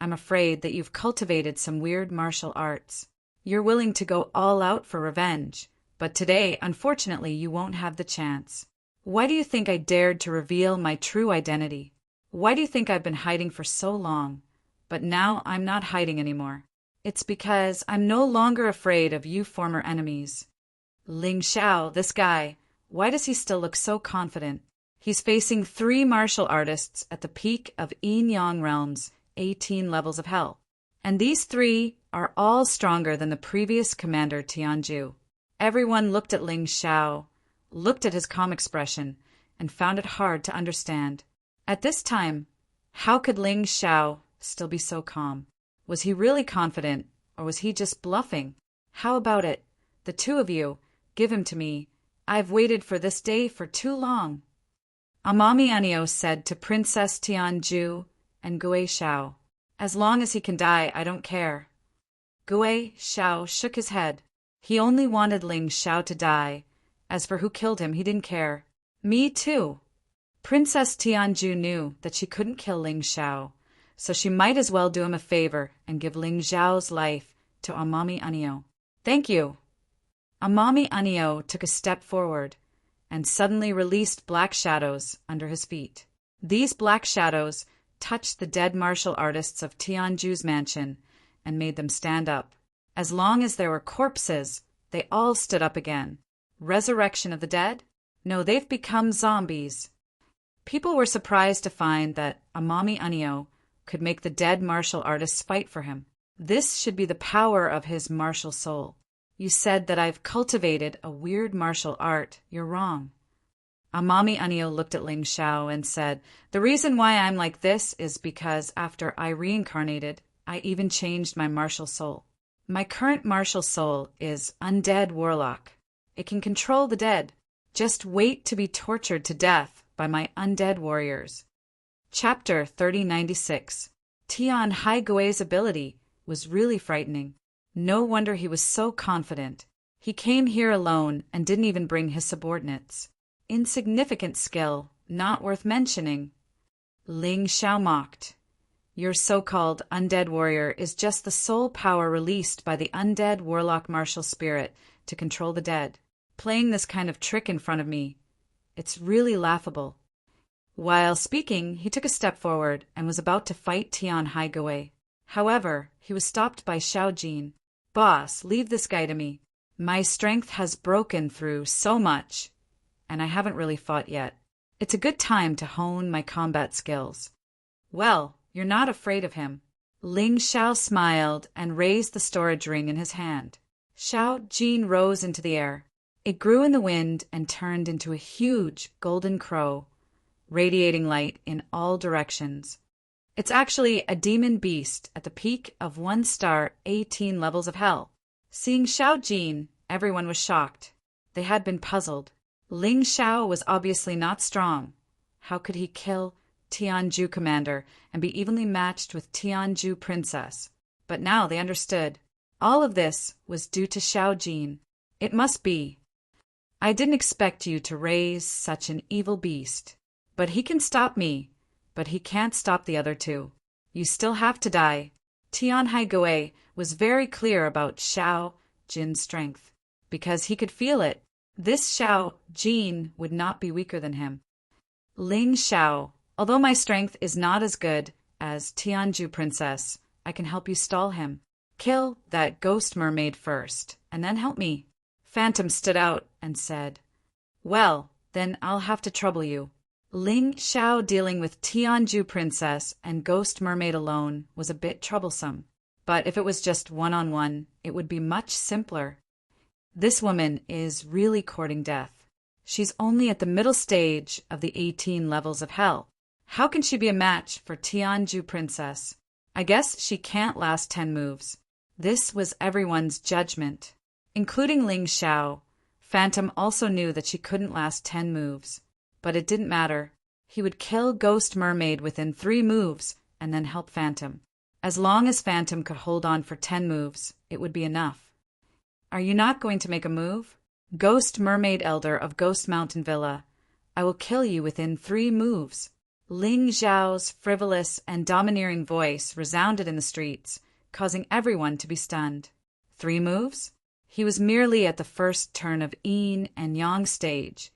I'm afraid that you've cultivated some weird martial arts. You're willing to go all out for revenge, but today, unfortunately, you won't have the chance. Why do you think I dared to reveal my true identity? Why do you think I've been hiding for so long? But now I'm not hiding anymore. It's because I'm no longer afraid of you former enemies. Ling Xiao, this guy, why does he still look so confident? He's facing 3 martial artists at the peak of Yin Yang Realm's 18 levels of hell. And these 3 are all stronger than the previous commander Tianju. Everyone looked at Ling Xiao, looked at his calm expression, and found it hard to understand. At this time, how could Ling Xiao still be so calm? Was he really confident, or was he just bluffing? How about it? The 2 of you, give him to me. I've waited for this day for too long. Amami Anio said to Princess Tianju and Gui Xiao, as long as he can die, I don't care. Gui Xiao shook his head. He only wanted Ling Xiao to die. As for who killed him, he didn't care. Me too. Princess Tianju knew that she couldn't kill Ling Xiao, so she might as well do him a favor and give Ling Xiao's life to Amami Anio. Thank you. Amami Anio took a step forward and suddenly released black shadows under his feet. These black shadows touched the dead martial artists of Tianju's mansion and made them stand up. As long as there were corpses, they all stood up again. Resurrection of the dead? No, they've become zombies. People were surprised to find that Amami Anio could make the dead martial artists fight for him. This should be the power of his martial soul. You said that I've cultivated a weird martial art. You're wrong. Amami Anio looked at Ling Xiao and said, the reason why I'm like this is because after I reincarnated, I even changed my martial soul. My current martial soul is Undead Warlock. It can control the dead. Just wait to be tortured to death by my undead warriors. Chapter 3096. Tian Haigui's ability was really frightening. No wonder he was so confident. He came here alone and didn't even bring his subordinates. Insignificant skill, not worth mentioning. Ling Xiao mocked. Your so-called undead warrior is just the soul power released by the undead warlock martial spirit to control the dead. Playing this kind of trick in front of me, it's really laughable. While speaking, he took a step forward and was about to fight Tian Haigui. However, he was stopped by Xiao Jin. Boss, leave this guy to me. My strength has broken through so much, and I haven't really fought yet. It's a good time to hone my combat skills. Well, you're not afraid of him. Ling Xiao smiled and raised the storage ring in his hand. Xiao Jin rose into the air. It grew in the wind and turned into a huge golden crow, radiating light in all directions. It's actually a demon beast at the peak of 1-star 18 levels of hell. Seeing Xiao Jin, everyone was shocked. They had been puzzled. Ling Xiao was obviously not strong. How could he kill Tianju Commander and be evenly matched with Tianju Princess? But now they understood. All of this was due to Xiao Jin. It must be. I didn't expect you to raise such an evil beast. But he can stop me. But he can't stop the other two. You still have to die. Tianhai Gui was very clear about Xiao Jin's strength. Because he could feel it. This Xiao Jin would not be weaker than him. Ling Xiao, although my strength is not as good as Tianju Princess, I can help you stall him. Kill that ghost mermaid first, and then help me. Phantom stood out and said, Well, then I'll have to trouble you. Ling Xiao dealing with Tianju Princess and ghost mermaid alone was a bit troublesome. But if it was just one-on-one, it would be much simpler. This woman is really courting death. She's only at the middle stage of the 18 levels of hell. How can she be a match for Tianju Princess? I guess she can't last 10 moves. This was everyone's judgment, including Ling Xiao. Phantom also knew that she couldn't last 10 moves. But it didn't matter. He would kill Ghost Mermaid within 3 moves and then help Phantom. As long as Phantom could hold on for 10 moves, it would be enough. Are you not going to make a move? Ghost Mermaid Elder of Ghost Mountain Villa, I will kill you within 3 moves. Ling Xiao's frivolous and domineering voice resounded in the streets, causing everyone to be stunned. 3 moves? He was merely at the first turn of Yin and Yang stage,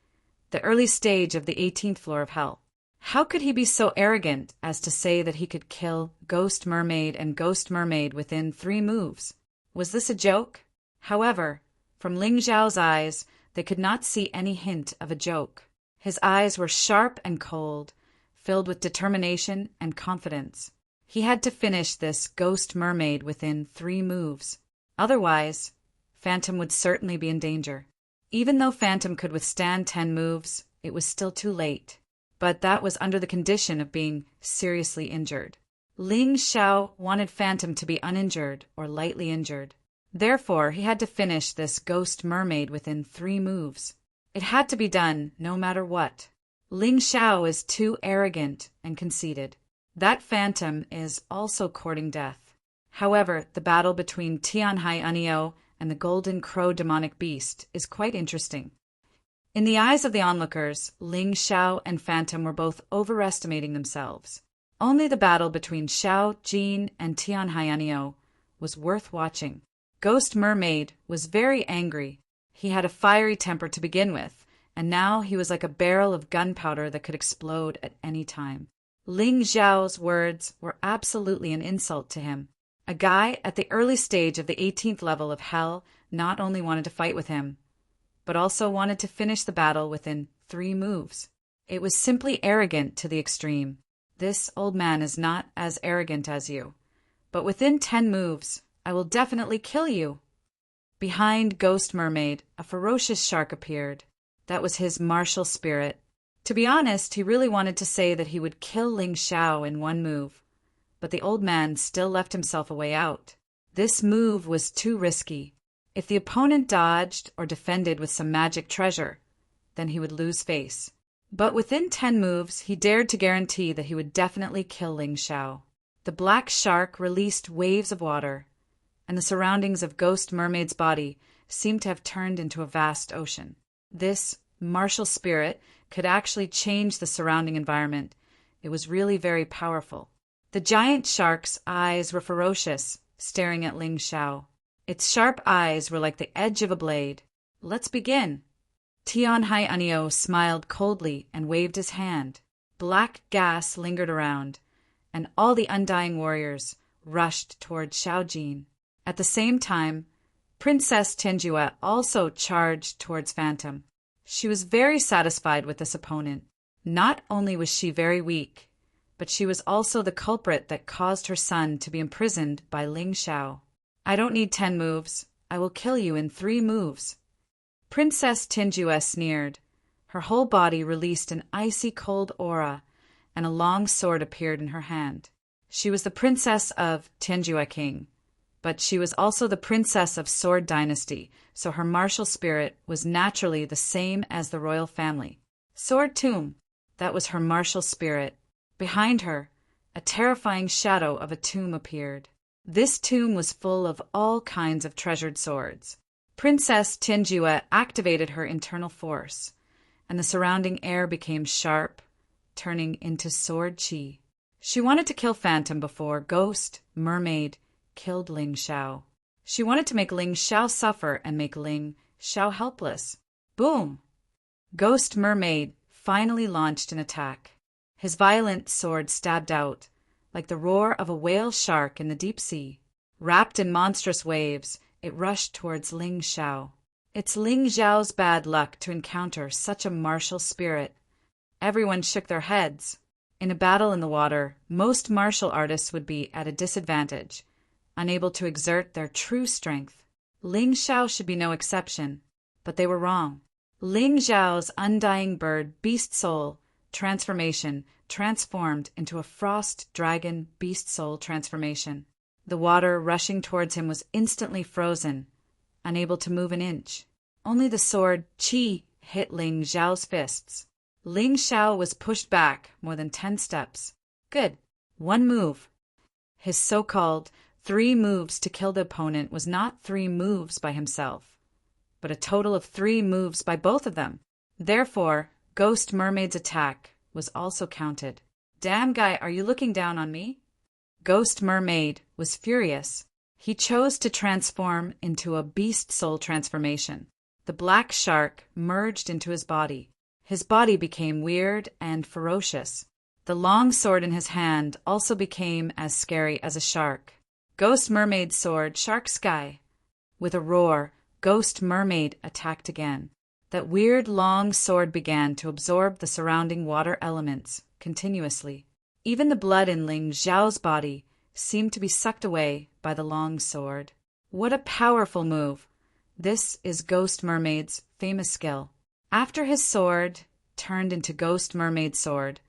the early stage of the 18th floor of hell. How could he be so arrogant as to say that he could kill Ghost Mermaid and Ghost Mermaid within 3 moves? Was this a joke? However, from Ling Xiao's eyes, they could not see any hint of a joke. His eyes were sharp and cold, filled with determination and confidence. He had to finish this Ghost Mermaid within 3 moves. Otherwise, Phantom would certainly be in danger. Even though Phantom could withstand 10 moves, it was still too late. But that was under the condition of being seriously injured. Ling Xiao wanted Phantom to be uninjured or lightly injured. Therefore, he had to finish this Ghost Mermaid within 3 moves. It had to be done no matter what. Ling Xiao is too arrogant and conceited. That Phantom is also courting death. However, the battle between Tianhai Unio and the Golden Crow demonic beast is quite interesting. In the eyes of the onlookers, Ling Xiao and Phantom were both overestimating themselves. Only the battle between Xiao Jin and Tianhai Unio was worth watching. Ghost Mermaid was very angry. He had a fiery temper to begin with, and now he was like a barrel of gunpowder that could explode at any time. Ling Xiao's words were absolutely an insult to him. A guy at the early stage of the 18th level of hell not only wanted to fight with him, but also wanted to finish the battle within 3 moves. It was simply arrogant to the extreme. This old man is not as arrogant as you, but within 10 moves, I will definitely kill you. Behind Ghost Mermaid, a ferocious shark appeared. That was his martial spirit. To be honest, he really wanted to say that he would kill Ling Xiao in 1 move, but the old man still left himself a way out. This move was too risky. If the opponent dodged or defended with some magic treasure, then he would lose face. But within 10 moves, he dared to guarantee that he would definitely kill Ling Xiao. The black shark released waves of water, and the surroundings of Ghost Mermaid's body seemed to have turned into a vast ocean. This martial spirit could actually change the surrounding environment. It was really very powerful. The giant shark's eyes were ferocious, staring at Ling Xiao. Its sharp eyes were like the edge of a blade. Let's begin. Tianhai Unio smiled coldly and waved his hand. Black gas lingered around, and all the undying warriors rushed toward Xiao Jin. At the same time, Princess Tianjue also charged towards Phantom. She was very satisfied with this opponent. Not only was she very weak, but she was also the culprit that caused her son to be imprisoned by Ling Xiao. I don't need 10 moves. I will kill you in 3 moves. Princess Tianjue sneered. Her whole body released an icy cold aura, and a long sword appeared in her hand. She was the princess of Tianjua King, but she was also the princess of Sword Dynasty, so her martial spirit was naturally the same as the royal family. Sword Tomb, that was her martial spirit. Behind her, a terrifying shadow of a tomb appeared. This tomb was full of all kinds of treasured swords. Princess Tianjua activated her internal force, and the surrounding air became sharp, turning into sword qi. She wanted to kill Phantom before Ghost Mermaid killed Ling Xiao. She wanted to make Ling Xiao suffer and make Ling Xiao helpless. Boom! Ghost Mermaid finally launched an attack. His violent sword stabbed out, like the roar of a whale shark in the deep sea. Wrapped in monstrous waves, it rushed towards Ling Xiao. It's Ling Xiao's bad luck to encounter such a martial spirit. Everyone shook their heads. In a battle in the water, most martial artists would be at a disadvantage, unable to exert their true strength. Ling Xiao should be no exception, but they were wrong. Ling Xiao's undying bird beast soul transformation transformed into a frost dragon beast soul transformation. The water rushing towards him was instantly frozen, unable to move an inch. Only the sword qi hit Ling Xiao's fists. Ling Xiao was pushed back more than 10 steps. Good. One move. His so-called 3 moves to kill the opponent was not 3 moves by himself, but a total of 3 moves by both of them. Therefore, Ghost Mermaid's attack was also counted. Damn guy, are you looking down on me? Ghost Mermaid was furious. He chose to transform into a beast soul transformation. The black shark merged into his body. His body became weird and ferocious. The long sword in his hand also became as scary as a shark. Ghost Mermaid's sword, Shark Sky. With a roar, Ghost Mermaid attacked again. That weird long sword began to absorb the surrounding water elements continuously. Even the blood in Ling Xiao's body seemed to be sucked away by the long sword. What a powerful move! This is Ghost Mermaid's famous skill. After his sword turned into Ghost Mermaid's sword,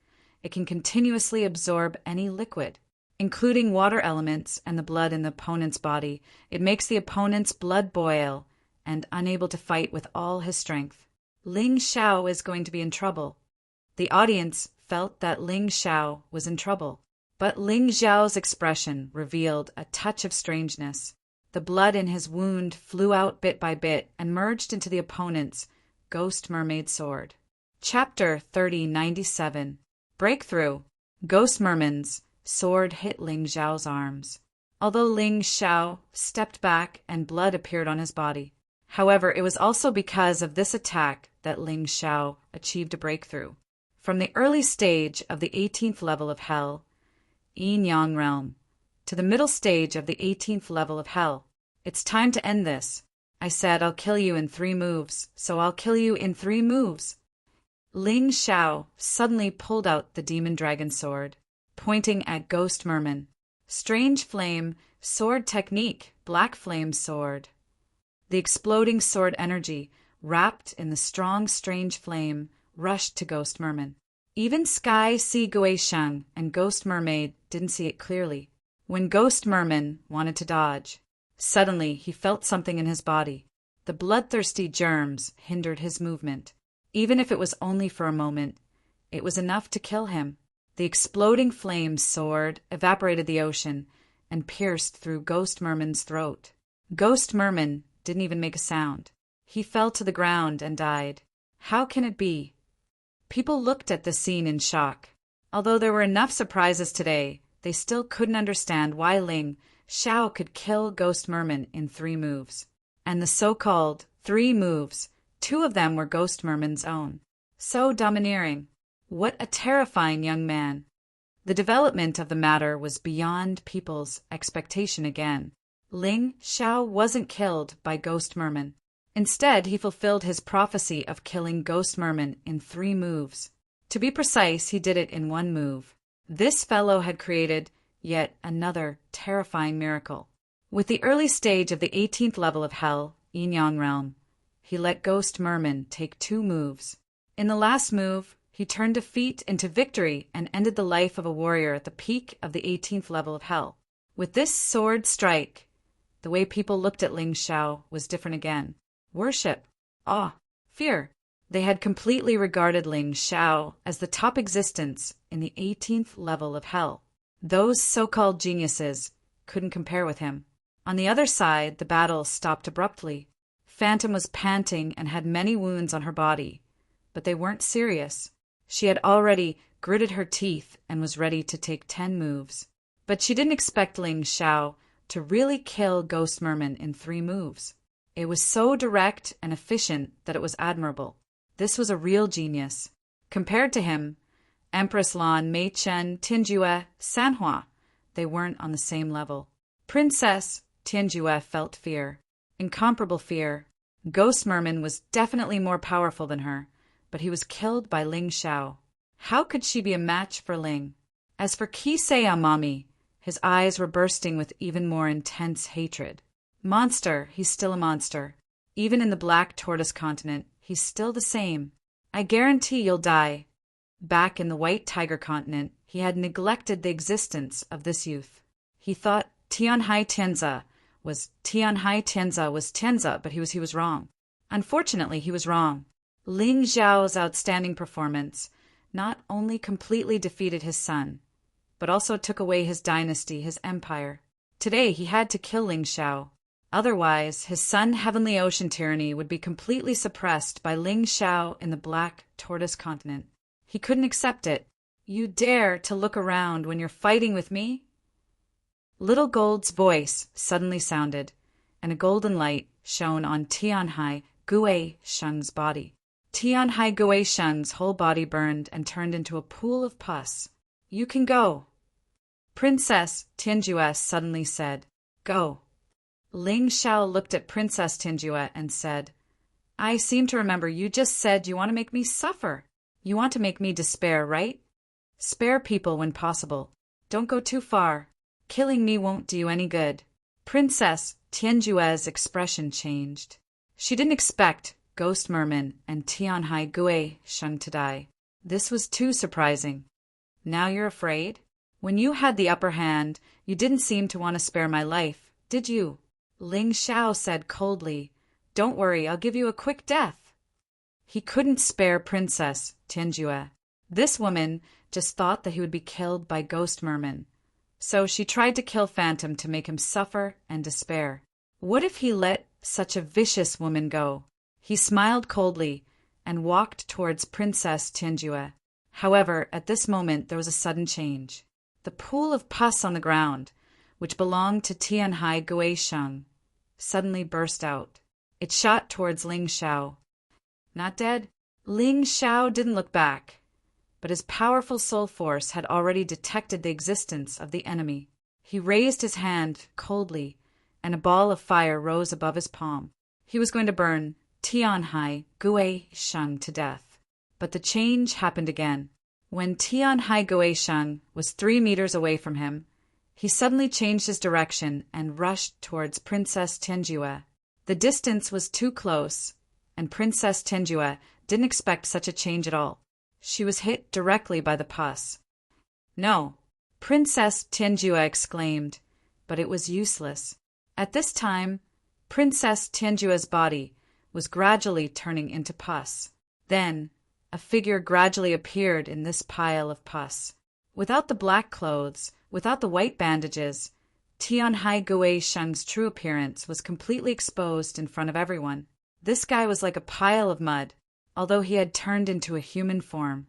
it can continuously absorb any liquid, including water elements and the blood in the opponent's body. It makes the opponent's blood boil and unable to fight with all his strength. Ling Xiao is going to be in trouble. The audience felt that Ling Xiao was in trouble, but Ling Xiao's expression revealed a touch of strangeness. The blood in his wound flew out bit by bit and merged into the opponent's Ghost Mermaid sword. Chapter 3097. Breakthrough. Ghost Merman's sword hit Ling Xiao's arms, although Ling Xiao stepped back and blood appeared on his body. However, it was also because of this attack that Ling Xiao achieved a breakthrough. From the early stage of the 18th level of Hell, Yin Yang Realm, to the middle stage of the 18th level of Hell. It's time to end this. I said I'll kill you in 3 moves, so I'll kill you in 3 moves. Ling Xiao suddenly pulled out the demon dragon sword, pointing at Ghost Merman. Strange flame, sword technique, black flame sword. The exploding sword energy, wrapped in the strong strange flame, rushed to Ghost Merman. Even Sky Sea Guisheng and Ghost Mermaid didn't see it clearly. When Ghost Merman wanted to dodge, suddenly he felt something in his body. The bloodthirsty germs hindered his movement. Even if it was only for a moment, it was enough to kill him. The exploding flame sword evaporated the ocean and pierced through Ghost Merman's throat. Ghost Merman didn't even make a sound. He fell to the ground and died. How can it be? People looked at the scene in shock. Although there were enough surprises today, they still couldn't understand why Ling Xiao could kill Ghost Merman in 3 moves. And the so-called 3 moves, 2 of them were Ghost Merman's own. So domineering. What a terrifying young man. The development of the matter was beyond people's expectation again. Ling Xiao wasn't killed by Ghost Merman. Instead, he fulfilled his prophecy of killing Ghost Merman in 3 moves. To be precise, he did it in 1 move. This fellow had created yet another terrifying miracle. With the early stage of the 18th level of Hell, Yin Yang Realm, he let Ghost Merman take 2 moves. In the last move, He turned defeat into victory and ended the life of a warrior at the peak of the 18th level of hell. With this sword strike, the way people looked at Ling Xiao was different again. Worship, awe, fear. They had completely regarded Ling Xiao as the top existence in the 18th level of hell. Those so-called geniuses couldn't compare with him. On the other side, the battle stopped abruptly. Phantom was panting and had many wounds on her body, but they weren't serious. She had already gritted her teeth and was ready to take 10 moves. But she didn't expect Ling Xiao to really kill Ghost Merman in 3 moves. It was so direct and efficient that it was admirable. This was a real genius. Compared to him, Empress Lan, Mei Chen, Tinjue, Sanhua, they weren't on the same level. Princess Tinjue felt fear. Incomparable fear. Ghost Merman was definitely more powerful than her, but he was killed by Ling Xiao. How could she be a match for Ling? As for Kisei Amami, his eyes were bursting with even more intense hatred. Monster, he's still a monster. Even in the Black Tortoise continent, he's still the same. I guarantee you'll die. Back in the White Tiger continent, he had neglected the existence of this youth. He thought Tianhai Tianza was Tianza, but he was wrong. Unfortunately, he was wrong. Ling Xiao's outstanding performance not only completely defeated his son, but also took away his dynasty, his empire. Today, he had to kill Ling Xiao. Otherwise, his Sun Heavenly Ocean tyranny would be completely suppressed by Ling Xiao in the Black Tortoise continent. He couldn't accept it. You dare to look around when you're fighting with me? Little Gold's voice suddenly sounded, and a golden light shone on Tianhai Gui Sheng's body. Tianhai Gui Sheng's whole body burned and turned into a pool of pus. You can go. Princess Tinjue suddenly said, Go. Ling Xiao looked at Princess Tinjue and said, I seem to remember you just said you want to make me suffer. You want to make me despair, right? Spare people when possible. Don't go too far. Killing me won't do you any good. Princess Tianjue's expression changed. She didn't expect Ghost Merman and Tianhai Gui Sheng to die. This was too surprising. Now you're afraid? When you had the upper hand, you didn't seem to want to spare my life, did you? Ling Xiao said coldly, Don't worry, I'll give you a quick death. He couldn't spare Princess Tianjue. This woman just thought that he would be killed by Ghost Merman. So she tried to kill Phantom to make him suffer and despair. What if he let such a vicious woman go? He smiled coldly and walked towards Princess Tianjue. However, at this moment there was a sudden change. The pool of pus on the ground, which belonged to Tianhai Gui Sheng, suddenly burst out. It shot towards Ling Xiao. Not dead? Ling Xiao didn't look back, but his powerful soul force had already detected the existence of the enemy. He raised his hand coldly, and a ball of fire rose above his palm. He was going to burn Tianhai Gui Sheng to death. But the change happened again. When Tianhai Gui Sheng was 3 meters away from him, he suddenly changed his direction and rushed towards Princess Tianjue. The distance was too close, and Princess Tianjue didn't expect such a change at all. She was hit directly by the pus. No, Princess Tianjue exclaimed, but it was useless. At this time, Princess Tianjue's body was gradually turning into pus. Then, a figure gradually appeared in this pile of pus. Without the black clothes, without the white bandages, Tianhai Gui Sheng's true appearance was completely exposed in front of everyone. This guy was like a pile of mud. Although he had turned into a human form,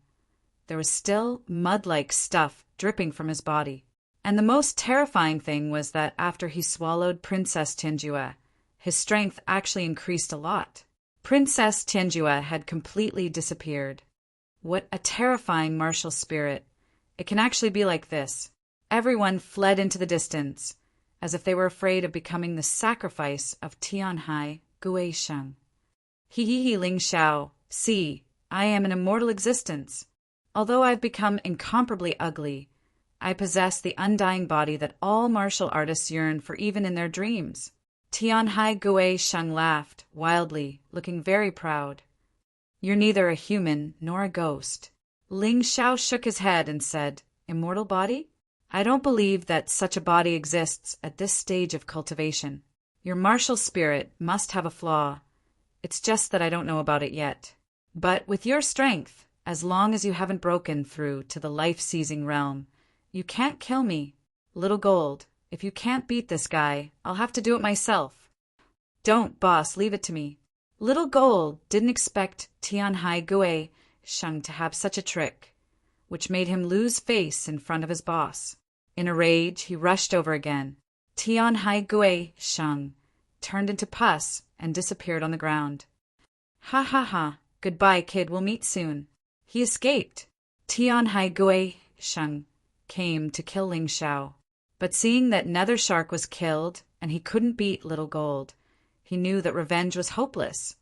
there was still mud-like stuff dripping from his body. And the most terrifying thing was that after he swallowed Princess Tianjue, his strength actually increased a lot. Princess Tianjue had completely disappeared. What a terrifying martial spirit. It can actually be like this. Everyone fled into the distance, as if they were afraid of becoming the sacrifice of Tianhai Gui Sheng. He Ling Xiao. See, I am an immortal existence. Although I've become incomparably ugly, I possess the undying body that all martial artists yearn for even in their dreams. Tianhai Gui Sheng laughed wildly, looking very proud. You're neither a human nor a ghost. Ling Xiao shook his head and said, "Immortal body? I don't believe that such a body exists at this stage of cultivation. Your martial spirit must have a flaw. It's just that I don't know about it yet. But with your strength, as long as you haven't broken through to the life-seizing realm, you can't kill me. Little Gold, if you can't beat this guy, I'll have to do it myself." "Don't, boss, leave it to me." Little Gold didn't expect Tianhai Gui Sheng to have such a trick, which made him lose face in front of his boss. In a rage, he rushed over again. Tianhai Gui Sheng turned into pus and disappeared on the ground. "Ha ha ha, goodbye, kid, we'll meet soon." He escaped. Tianhai Gui Sheng came to kill Ling Xiao, but seeing that Nether Shark was killed and he couldn't beat Little Gold, he knew that revenge was hopeless.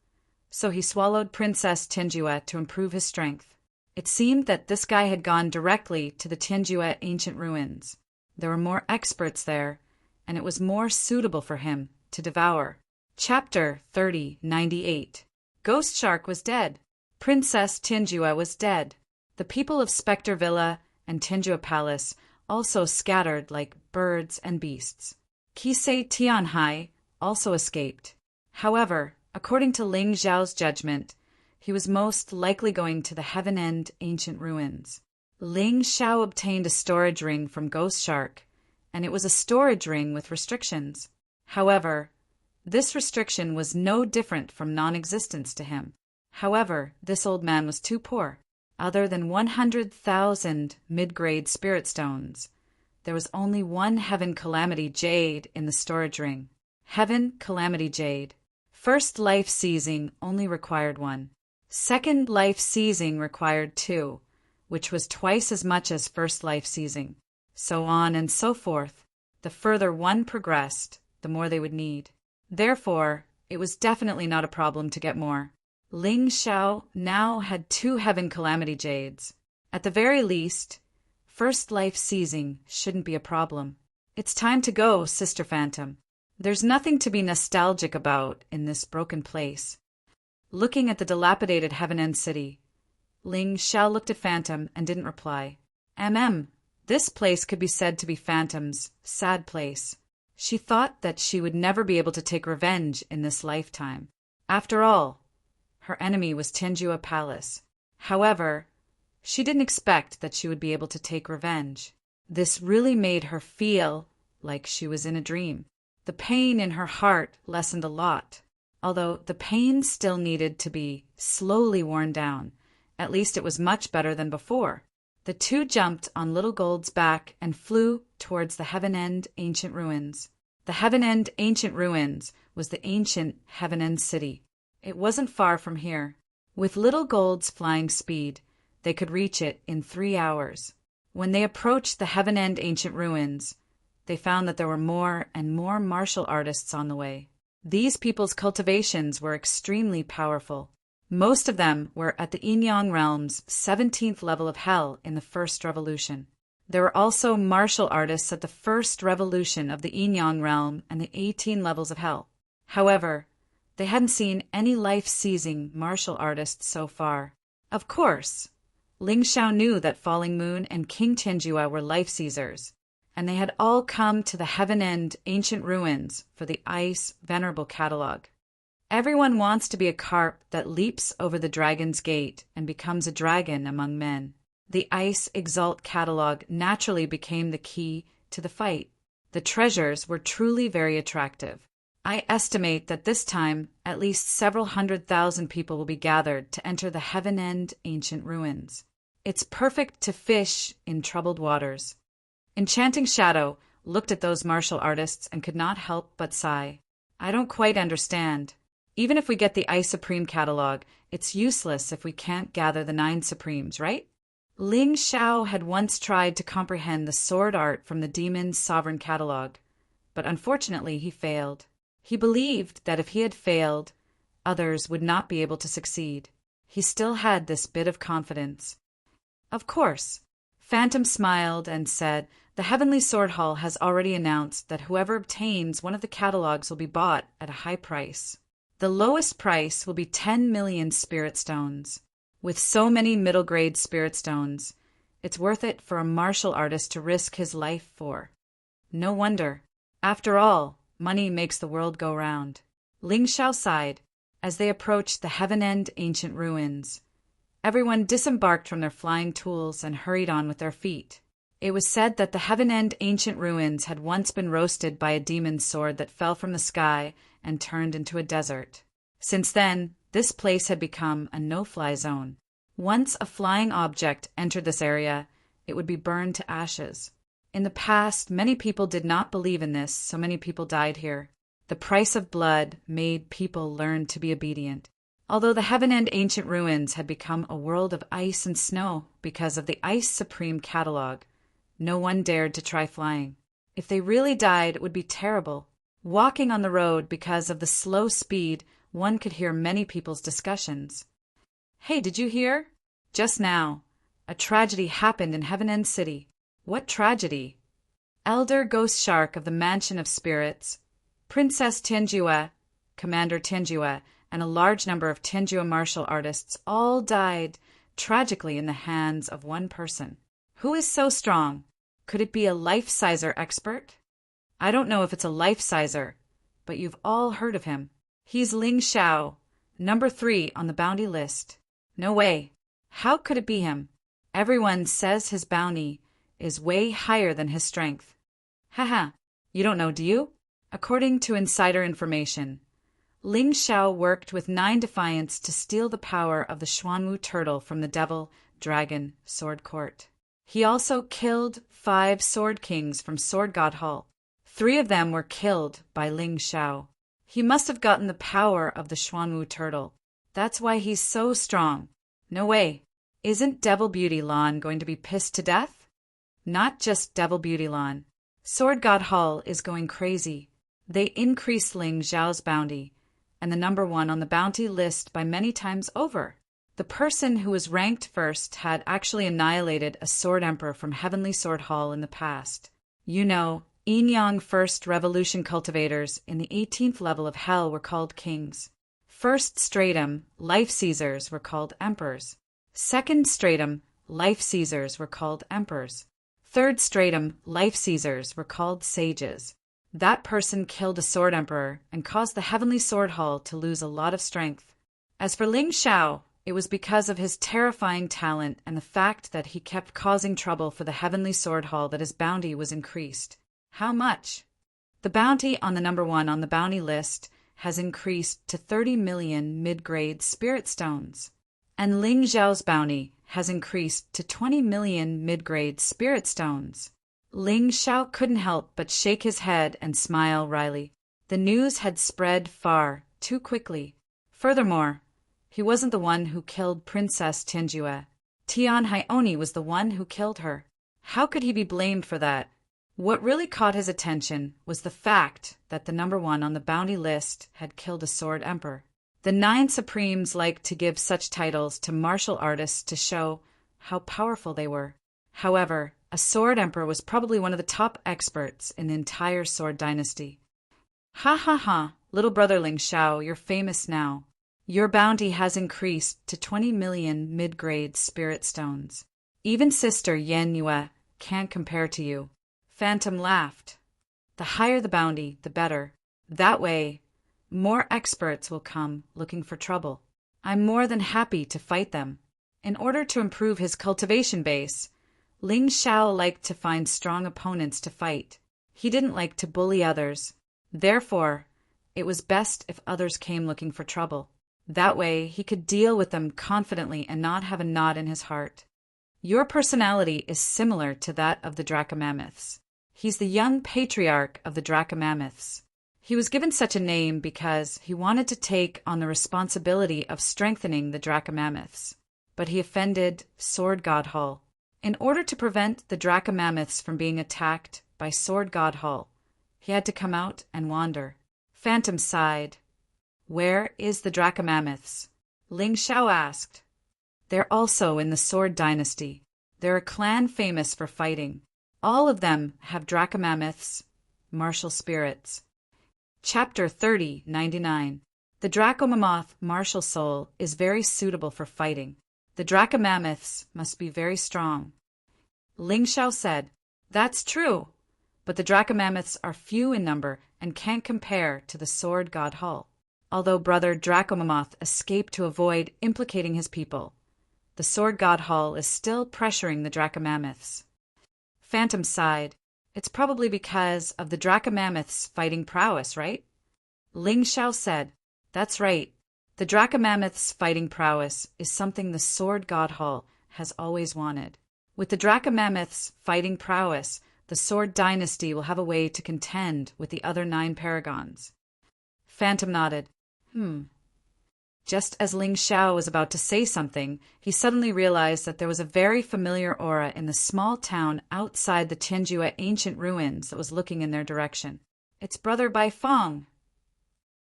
So he swallowed Princess Tianjue to improve his strength. It seemed that this guy had gone directly to the Tianjue ancient ruins. There were more experts there, and it was more suitable for him to devour. Chapter 3098. Ghost Shark was dead. Princess Tianjue was dead. The people of Spectre Villa and Tianjue Palace also scattered like birds and beasts. Kisei Tianhai also escaped. However, according to Ling Xiao's judgment, he was most likely going to the Heaven End ancient ruins. Ling Xiao obtained a storage ring from Ghost Shark, and it was a storage ring with restrictions. However, this restriction was no different from non-existence to him. However, this old man was too poor. Other than 100,000 mid-grade spirit stones, there was only one Heaven Calamity Jade in the storage ring. Heaven Calamity Jade. First life seizing only required one. Second life seizing required two, which was twice as much as first life seizing. So on and so forth. The further one progressed, the more they would need. Therefore, it was definitely not a problem to get more. Ling Xiao now had 2 Heaven Calamity Jades. At the very least, first life seizing shouldn't be a problem. It's time to go, Sister Phantom. There's nothing to be nostalgic about in this broken place. Looking at the dilapidated Heaven End city, Ling Xiao looked at Phantom and didn't reply. This place could be said to be Phantom's sad place. She thought that she would never be able to take revenge in this lifetime. After all, her enemy was Tianjue Palace. However, she didn't expect that she would be able to take revenge. This really made her feel like she was in a dream. The pain in her heart lessened a lot, although the pain still needed to be slowly worn down. At least it was much better than before. The two jumped on Little Gold's back and flew towards the Heaven End ancient ruins. The Heaven End ancient ruins was the ancient Heaven End city. It wasn't far from here. With Little Gold's flying speed, they could reach it in 3 hours. When they approached the Heaven End ancient ruins, they found that there were more and more martial artists on the way. These people's cultivations were extremely powerful. Most of them were at the Yin-Yang realm's 17th level of hell in the first revolution. There were also martial artists at the first revolution of the Yin-Yang realm and the 18 levels of hell. However, they hadn't seen any life-seizing martial artists so far. Of course, Ling Xiao knew that Falling Moon and King Tianjue were life-seizers, and they had all come to the Heaven End ancient ruins for the Ice Venerable Catalog. Everyone wants to be a carp that leaps over the dragon's gate and becomes a dragon among men. The Ice Exalt Catalog naturally became the key to the fight. The treasures were truly very attractive. I estimate that this time at least several 100,000 people will be gathered to enter the Heaven End ancient ruins. It's perfect to fish in troubled waters. Enchanting Shadow looked at those martial artists and could not help but sigh. I don't quite understand. Even if we get the Ice Supreme catalog, it's useless if we can't gather the 9 Supremes, right? Ling Xiao had once tried to comprehend the sword art from the Demon's Sovereign catalog, but unfortunately he failed. He believed that if he had failed, others would not be able to succeed. He still had this bit of confidence. Of course. Phantom smiled and said, "The Heavenly Sword Hall has already announced that whoever obtains one of the catalogs will be bought at a high price. The lowest price will be 10 million spirit stones. With so many middle-grade spirit stones, it's worth it for a martial artist to risk his life for. No wonder. After all, money makes the world go round. Ling Shao sighed as they approached the Heaven-End ancient ruins. Everyone disembarked from their flying tools and hurried on with their feet. It was said that the Heaven-End ancient ruins had once been roasted by a demon's sword that fell from the sky and turned into a desert. Since then, this place had become a no-fly zone. Once a flying object entered this area, it would be burned to ashes. In the past, many people did not believe in this, so many people died here. The price of blood made people learn to be obedient. Although the Heaven-End ancient ruins had become a world of ice and snow because of the Ice Supreme catalog, no one dared to try flying. If they really died, it would be terrible. Walking on the road because of the slow speed, one could hear many people's discussions. Hey, did you hear? Just now, a tragedy happened in Heaven-End City. What tragedy? Elder Ghost Shark of the Mansion of Spirits, Princess Tianjue, Commander Tianjue, and a large number of Tianjue martial artists all died tragically in the hands of one person. Who is so strong? Could it be a life-sizer expert? I don't know if it's a life-sizer, but you've all heard of him. He's Ling Shao, number 3 on the bounty list. No way. How could it be him? Everyone says his bounty is way higher than his strength. Haha, you don't know, do you? According to insider information, Ling Shao worked with 9 Defiants to steal the power of the Xuanwu turtle from the Devil Dragon Sword Court. He also killed 5 Sword Kings from Sword God Hall. 3 of them were killed by Ling Shao. He must have gotten the power of the Xuanwu turtle. That's why he's so strong. No way. Isn't Devil Beauty Lawn going to be pissed to death? Not just Devil Beauty Lawn. Sword God Hall is going crazy. They increased Ling Zhao's bounty, and the number 1 on the bounty list by many times over. The person who was ranked first had actually annihilated a Sword Emperor from Heavenly Sword Hall in the past. You know, Yin-Yang First Revolution cultivators in the 18th level of Hell were called kings. First Stratum, Life Seizers were called emperors. Second Stratum, Life Seizers were called emperors. Third Stratum, Life Seizers were called sages. That person killed a Sword Emperor and caused the Heavenly Sword Hall to lose a lot of strength. As for Ling Shao, it was because of his terrifying talent and the fact that he kept causing trouble for the Heavenly Sword Hall that his bounty was increased. How much? The bounty on the number 1 on the bounty list has increased to 30 million mid-grade spirit stones. And Ling Zhao's bounty has increased to 20 million mid-grade spirit stones. Ling Shao couldn't help but shake his head and smile wryly. The news had spread far too quickly. Furthermore, he wasn't the one who killed Princess Tianjue. Tian Haioni was the one who killed her. How could he be blamed for that? What really caught his attention was the fact that the number 1 on the bounty list had killed a Sword Emperor. The 9 Supremes liked to give such titles to martial artists to show how powerful they were. However, a Sword Emperor was probably one of the top experts in the entire Sword Dynasty. Ha ha ha, little brother Ling Shao, you're famous now. Your bounty has increased to 20 million mid-grade spirit stones. Even Sister Yan Yue can't compare to you. Phantom laughed. The higher the bounty, the better. That way, more experts will come looking for trouble. I'm more than happy to fight them. In order to improve his cultivation base, Ling Shao liked to find strong opponents to fight. He didn't like to bully others. Therefore, it was best if others came looking for trouble. That way, he could deal with them confidently and not have a knot in his heart. Your personality is similar to that of the Dracomammoths. He's the young patriarch of the Dracomammoths. He was given such a name because he wanted to take on the responsibility of strengthening the Dracomammoths. But he offended Sword God Hall. In order to prevent the Dracomammoths from being attacked by Sword God Hall, he had to come out and wander. Phantom sighed. Where is the Dracomammoths? Ling Shao asked. They're also in the Sword Dynasty. They're a clan famous for fighting. All of them have Dracomammoths, martial spirits. Chapter 3099. The Dracomammoth martial soul is very suitable for fighting. The Dracomammoths must be very strong. Ling Shao said, "That's true, but the Dracomammoths are few in number and can't compare to the Sword God Hull." Although Brother Dracomamoth escaped to avoid implicating his people, the Sword God Hull is still pressuring the Dracomammoths. Phantom sighed. "It's probably because of the Dracomammoths' fighting prowess, right?" Ling Shao said, "That's right. The Dracomammoth's fighting prowess is something the Sword God Hull has always wanted. With the Dracomammoth's fighting prowess, the Sword Dynasty will have a way to contend with the other 9 paragons." Phantom nodded. Just as Ling Shao was about to say something, he suddenly realized that there was a very familiar aura in the small town outside the Tianjue ancient ruins that was looking in their direction. "It's Brother Bai Fong."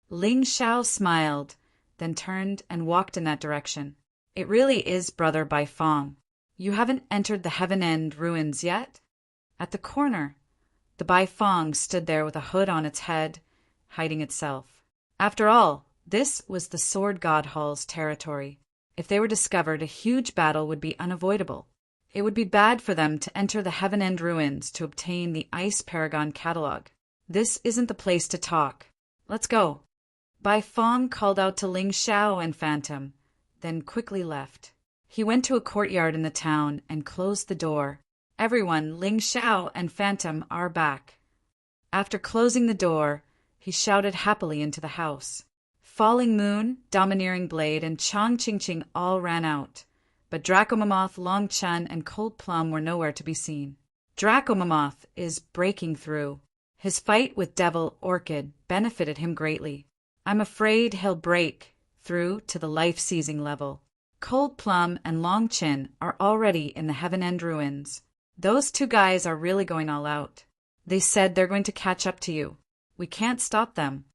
Ling Shao smiled, then turned and walked in that direction. "It really is Brother Bai Fong. You haven't entered the Heaven End ruins yet?" At the corner, the Bai Fong stood there with a hood on its head, hiding itself. After all, this was the Sword God Hull's territory. If they were discovered, a huge battle would be unavoidable. It would be bad for them to enter the Heaven End ruins to obtain the Ice Paragon catalog. "This isn't the place to talk. Let's go." Bai Fong called out to Ling Shao and Phantom, then quickly left. He went to a courtyard in the town and closed the door. "Everyone, Ling Shao and Phantom are back." After closing the door, he shouted happily into the house. Falling Moon, Domineering Blade, and Chang Ching all ran out, but Dracomamoth, Long Chun, and Cold Plum were nowhere to be seen. Dracomamoth is breaking through. His fight with Devil Orchid benefited him greatly. I'm afraid he'll break through to the life-seizing level. Cold Plum and Long Chin are already in the Heaven End ruins. Those 2 guys are really going all out. They said they're going to catch up to you. We can't stop them."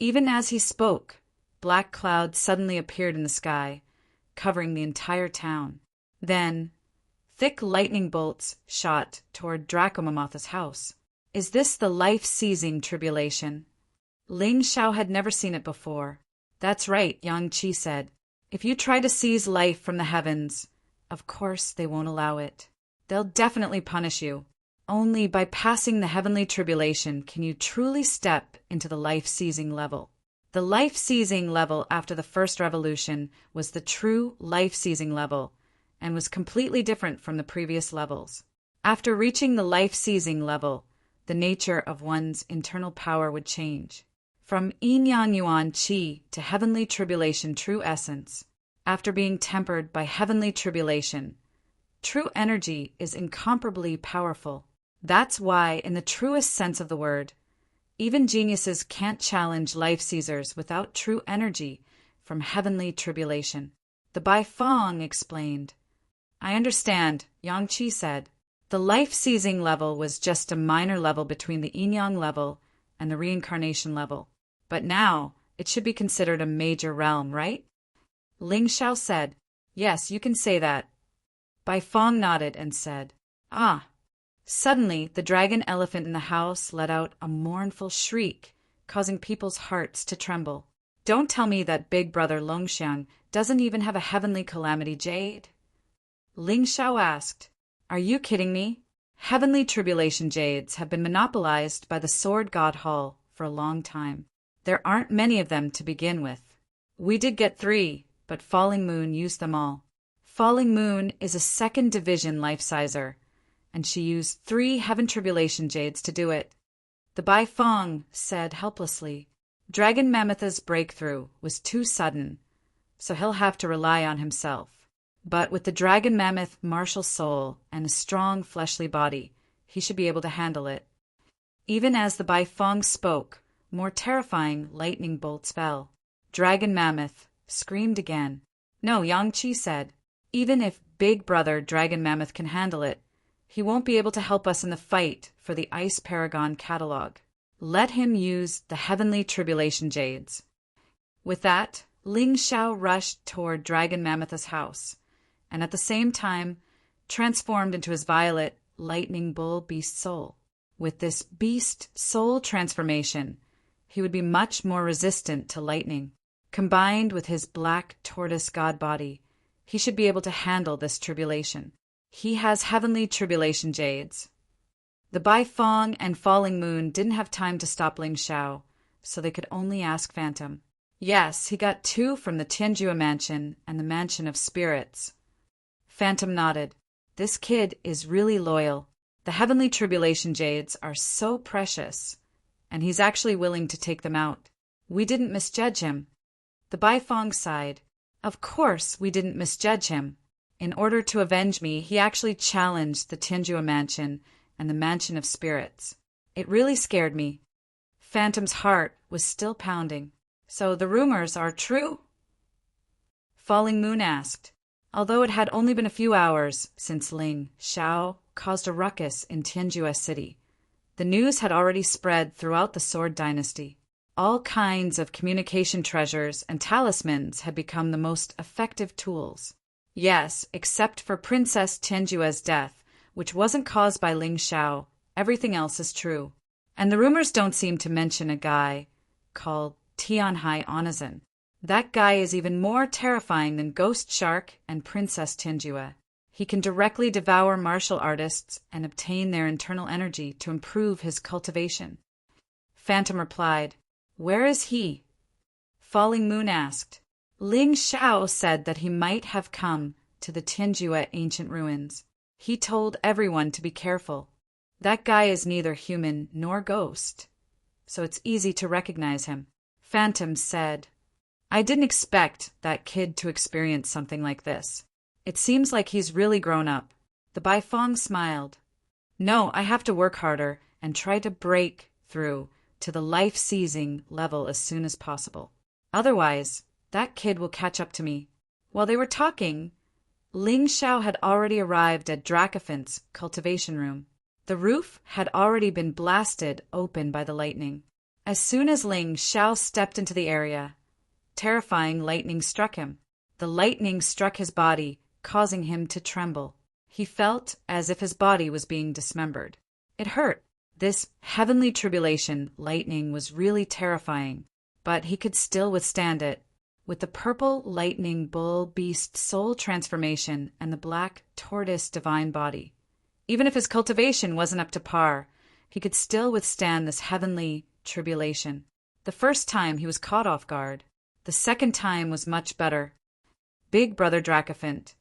Even as he spoke, black clouds suddenly appeared in the sky, covering the entire town. Then, thick lightning bolts shot toward Dracomamoth's house. "Is this the life-seizing tribulation?" Ling Shao had never seen it before. "That's right," Yang Qi said. "If you try to seize life from the heavens, of course they won't allow it. They'll definitely punish you. Only by passing the heavenly tribulation can you truly step into the life-seizing level." The life-seizing level after the first revolution was the true life-seizing level and was completely different from the previous levels. After reaching the life-seizing level, the nature of one's internal power would change. From Yin-Yang Yuan Qi to heavenly tribulation true essence. After being tempered by heavenly tribulation, true energy is incomparably powerful. That's why, in the truest sense of the word, even geniuses can't challenge life-seizers without true energy from heavenly tribulation. The Bai Fong explained. "I understand," Yang Qi said. "The life-seizing level was just a minor level between the yin-yang level and the reincarnation level. But now, it should be considered a major realm, right?" Ling Shao said, "Yes, you can say that." Bai Fong nodded and said, "Ah." Suddenly, the dragon elephant in the house let out a mournful shriek, causing people's hearts to tremble. "Don't tell me that Big Brother Longxiang doesn't even have a heavenly calamity jade?" Ling Shao asked. "Are you kidding me? Heavenly tribulation jades have been monopolized by the Sword God Hull for a long time. There aren't many of them to begin with. We did get 3, but Falling Moon used them all. Falling Moon is a 2nd division life-sizer, and she used 3 Heaven Tribulation Jades to do it." The Bai Fong said helplessly, "Dragon Mammoth's breakthrough was too sudden, so he'll have to rely on himself. But with the Dragon Mammoth martial soul and a strong fleshly body, he should be able to handle it." Even as the Bai Fong spoke, more terrifying lightning bolts fell. Dragon Mammoth screamed again. "No," Yang Qi said. "Even if Big Brother Dragon Mammoth can handle it, he won't be able to help us in the fight for the Ice Paragon catalog. Let him use the Heavenly Tribulation Jades." With that, Ling Shao rushed toward Dragon Mammoth's house, and at the same time transformed into his violet lightning bull beast soul. With this beast soul transformation, he would be much more resistant to lightning. Combined with his black tortoise god body, He should be able to handle this tribulation. He has heavenly tribulation jades. The Bai Fong and Falling Moon didn't have time to stop Ling Xiao, so they could only ask Phantom. Yes, he got 2 from the Tianjua Mansion and the Mansion of Spirits. Phantom nodded. This kid is really loyal. The heavenly tribulation jades are so precious, and he's actually willing to take them out. We didn't misjudge him. The Bai Fong sighed. Of course we didn't misjudge him. In order to avenge me, he actually challenged the Tianjua Mansion and the Mansion of Spirits. It really scared me. Phantom's heart was still pounding. So the rumors are true? Falling Moon asked. Although it had only been a few hours since Ling Xiao caused a ruckus in Tianjua City, the news had already spread throughout the Sword Dynasty. All kinds of communication treasures and talismans had become the most effective tools. Yes, except for Princess Tianjua's death, which wasn't caused by Ling Xiao. Everything else is true. And the rumors don't seem to mention a guy called Tianhai Onizan. That guy is even more terrifying than Ghost Shark and Princess Tianjua. He can directly devour martial artists and obtain their internal energy to improve his cultivation. Phantom replied, Where is he? Falling Moon asked. Ling Xiao said that he might have come to the Tianjua ancient ruins. He told everyone to be careful. That guy is neither human nor ghost, so it's easy to recognize him. Phantom said, I didn't expect that kid to experience something like this. It seems like he's really grown up. The Bai Fong smiled. No, I have to work harder and try to break through to the life-seizing level as soon as possible. Otherwise, that kid will catch up to me. While they were talking, Ling Xiao had already arrived at Dracophant's cultivation room. The roof had already been blasted open by the lightning. As soon as Ling Xiao stepped into the area, terrifying lightning struck him. The lightning struck his body, causing him to tremble. He felt as if his body was being dismembered. It hurt. This heavenly tribulation lightning was really terrifying, but he could still withstand it. With the purple lightning bull beast soul transformation and the black tortoise divine body. Even if his cultivation wasn't up to par, he could still withstand this heavenly tribulation. The first time he was caught off guard. The second time was much better. Big Brother Dracophant,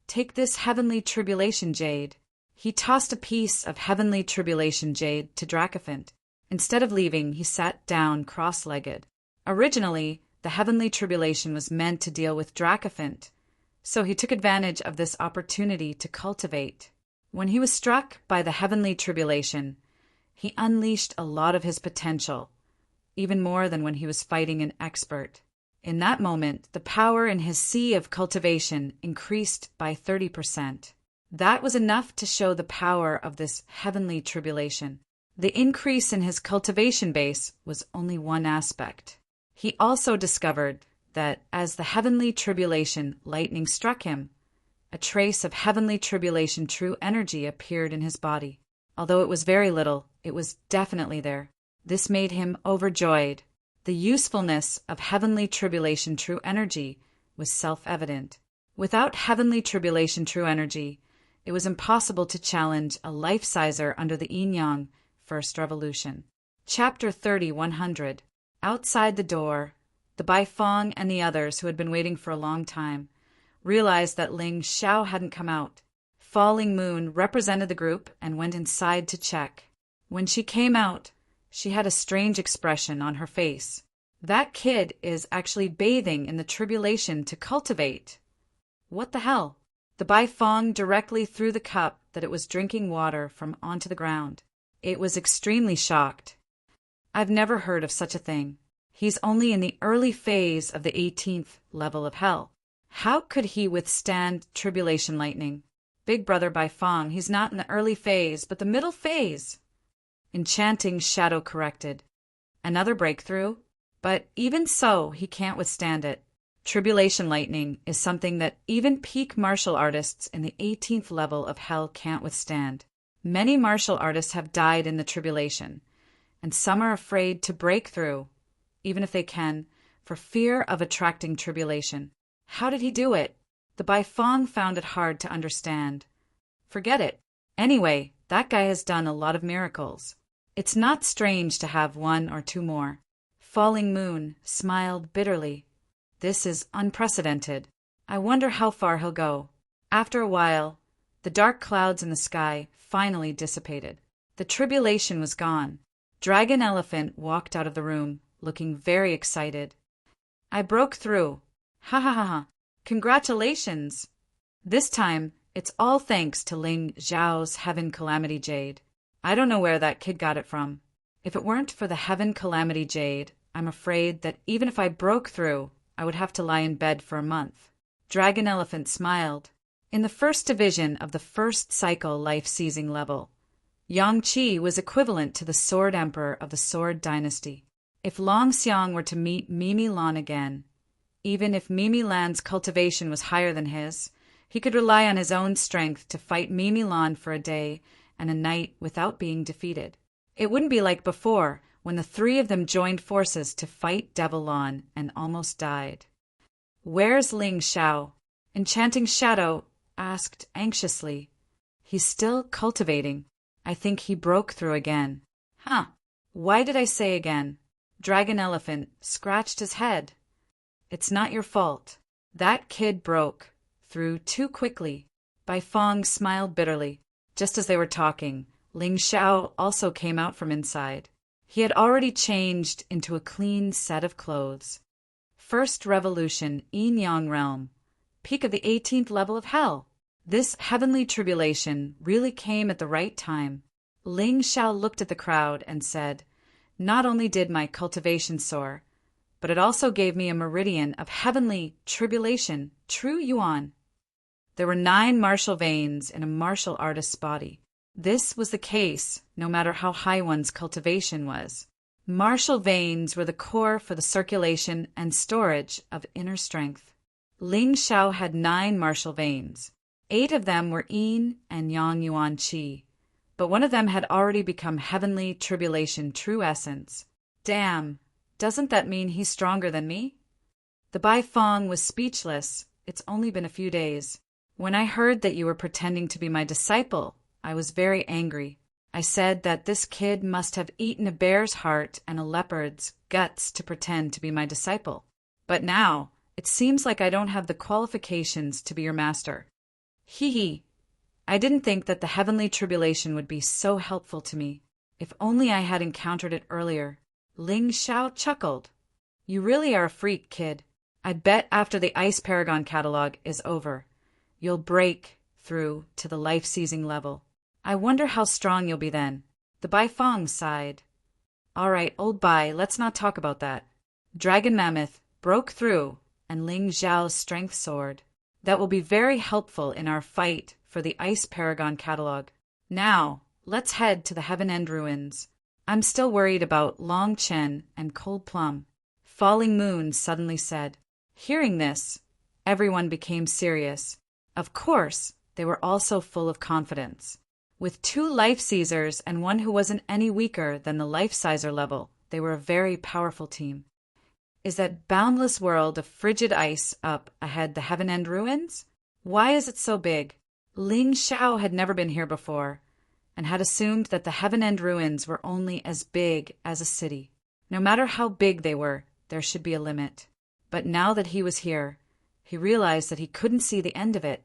take this heavenly tribulation jade. He tossed a piece of heavenly tribulation jade to Dracophant. Instead of leaving, he sat down cross-legged. Originally, the heavenly tribulation was meant to deal with Dracophant, so he took advantage of this opportunity to cultivate. When he was struck by the heavenly tribulation, he unleashed a lot of his potential, even more than when he was fighting an expert. In that moment, the power in his sea of cultivation increased by 30%. That was enough to show the power of this heavenly tribulation. The increase in his cultivation base was only one aspect. He also discovered that as the heavenly tribulation lightning struck him, a trace of heavenly tribulation true energy appeared in his body. Although it was very little, it was definitely there. This made him overjoyed. The usefulness of heavenly tribulation true energy was self-evident. Without heavenly tribulation true energy, it was impossible to challenge a life-sizer under the Yin-Yang First Revolution. Chapter 30-100. Outside the door, the Bai Fong and the others who had been waiting for a long time realized that Ling Xiao hadn't come out. Falling Moon represented the group and went inside to check. When she came out, she had a strange expression on her face. That kid is actually bathing in the tribulation to cultivate. What the hell? The Bai Fong directly threw the cup that it was drinking water from onto the ground. It was extremely shocked. I've never heard of such a thing. He's only in the early phase of the 18th level of hell. How could he withstand tribulation lightning? Big Brother Bai Fong, he's not in the early phase, but the middle phase. Enchanting Shadow corrected. Another breakthrough? But even so, he can't withstand it. Tribulation lightning is something that even peak martial artists in the 18th level of hell can't withstand. Many martial artists have died in the tribulation, and some are afraid to break through, even if they can, for fear of attracting tribulation. How did he do it? The Bai Fong found it hard to understand. Forget it. Anyway, that guy has done a lot of miracles. It's not strange to have one or two more. Falling Moon smiled bitterly. This is unprecedented. I wonder how far he'll go. After a while, the dark clouds in the sky finally dissipated. The tribulation was gone. Dragon Elephant walked out of the room, looking very excited. I broke through. Ha ha ha ha. Congratulations! This time, it's all thanks to Ling Xiao's Heaven Calamity Jade. I don't know where that kid got it from. If it weren't for the Heaven Calamity Jade, I'm afraid that even if I broke through, I would have to lie in bed for a month. Dragon Elephant smiled. In the first division of the first cycle life-seizing level, Yang Qi was equivalent to the Sword Emperor of the Sword Dynasty. If Long Xiang were to meet Mimi Lan again, even if Mimi Lan's cultivation was higher than his, he could rely on his own strength to fight Mimi Lan for a day and a night without being defeated. It wouldn't be like before, when the three of them joined forces to fight Devil Lan and almost died. "Where's Ling Xiao?" Enchanting Shadow asked anxiously. "He's still cultivating. I think he broke through again." "Huh. Why did I say again?" Dragon Elephant scratched his head. "It's not your fault. That kid broke through too quickly." Bai Fong smiled bitterly. Just as they were talking, Ling Xiao also came out from inside. He had already changed into a clean set of clothes. First Revolution, Yin Yang Realm. Peak of the 18th level of Hell. This heavenly tribulation really came at the right time. Ling Xiao looked at the crowd and said, "Not only did my cultivation soar, but it also gave me a meridian of heavenly tribulation, true yuan." There were 9 martial veins in a martial artist's body. This was the case no matter how high one's cultivation was. Martial veins were the core for the circulation and storage of inner strength. Ling Xiao had 9 martial veins. 8 of them were Yin and Yang Yuan Qi, but one of them had already become heavenly tribulation true essence. Damn, doesn't that mean he's stronger than me? The Bai Fong was speechless. It's only been a few days. When I heard that you were pretending to be my disciple, I was very angry. I said that this kid must have eaten a bear's heart and a leopard's guts to pretend to be my disciple. But now, it seems like I don't have the qualifications to be your master. Hee hee. I didn't think that the heavenly tribulation would be so helpful to me. If only I had encountered it earlier. Ling Xiao chuckled. You really are a freak, kid. I bet after the Ice Paragon catalog is over, you'll break through to the life-seizing level. I wonder how strong you'll be then. The Bai Fong sighed. All right, old Bai, let's not talk about that. Dragon Mammoth broke through, and Ling Xiao's strength soared. That will be very helpful in our fight for the Ice Paragon catalog. Now, let's head to the Heaven End Ruins. I'm still worried about Long Chen and Cold Plum. Falling Moon suddenly said. Hearing this, everyone became serious. Of course, they were also full of confidence. With 2 Life Seizers and one who wasn't any weaker than the Life Sizer level, they were a very powerful team. Is that boundless world of frigid ice up ahead the Heaven End Ruins? Why is it so big? Ling Xiao had never been here before, and had assumed that the Heaven End Ruins were only as big as a city. No matter how big they were, there should be a limit. But now that he was here, he realized that he couldn't see the end of it.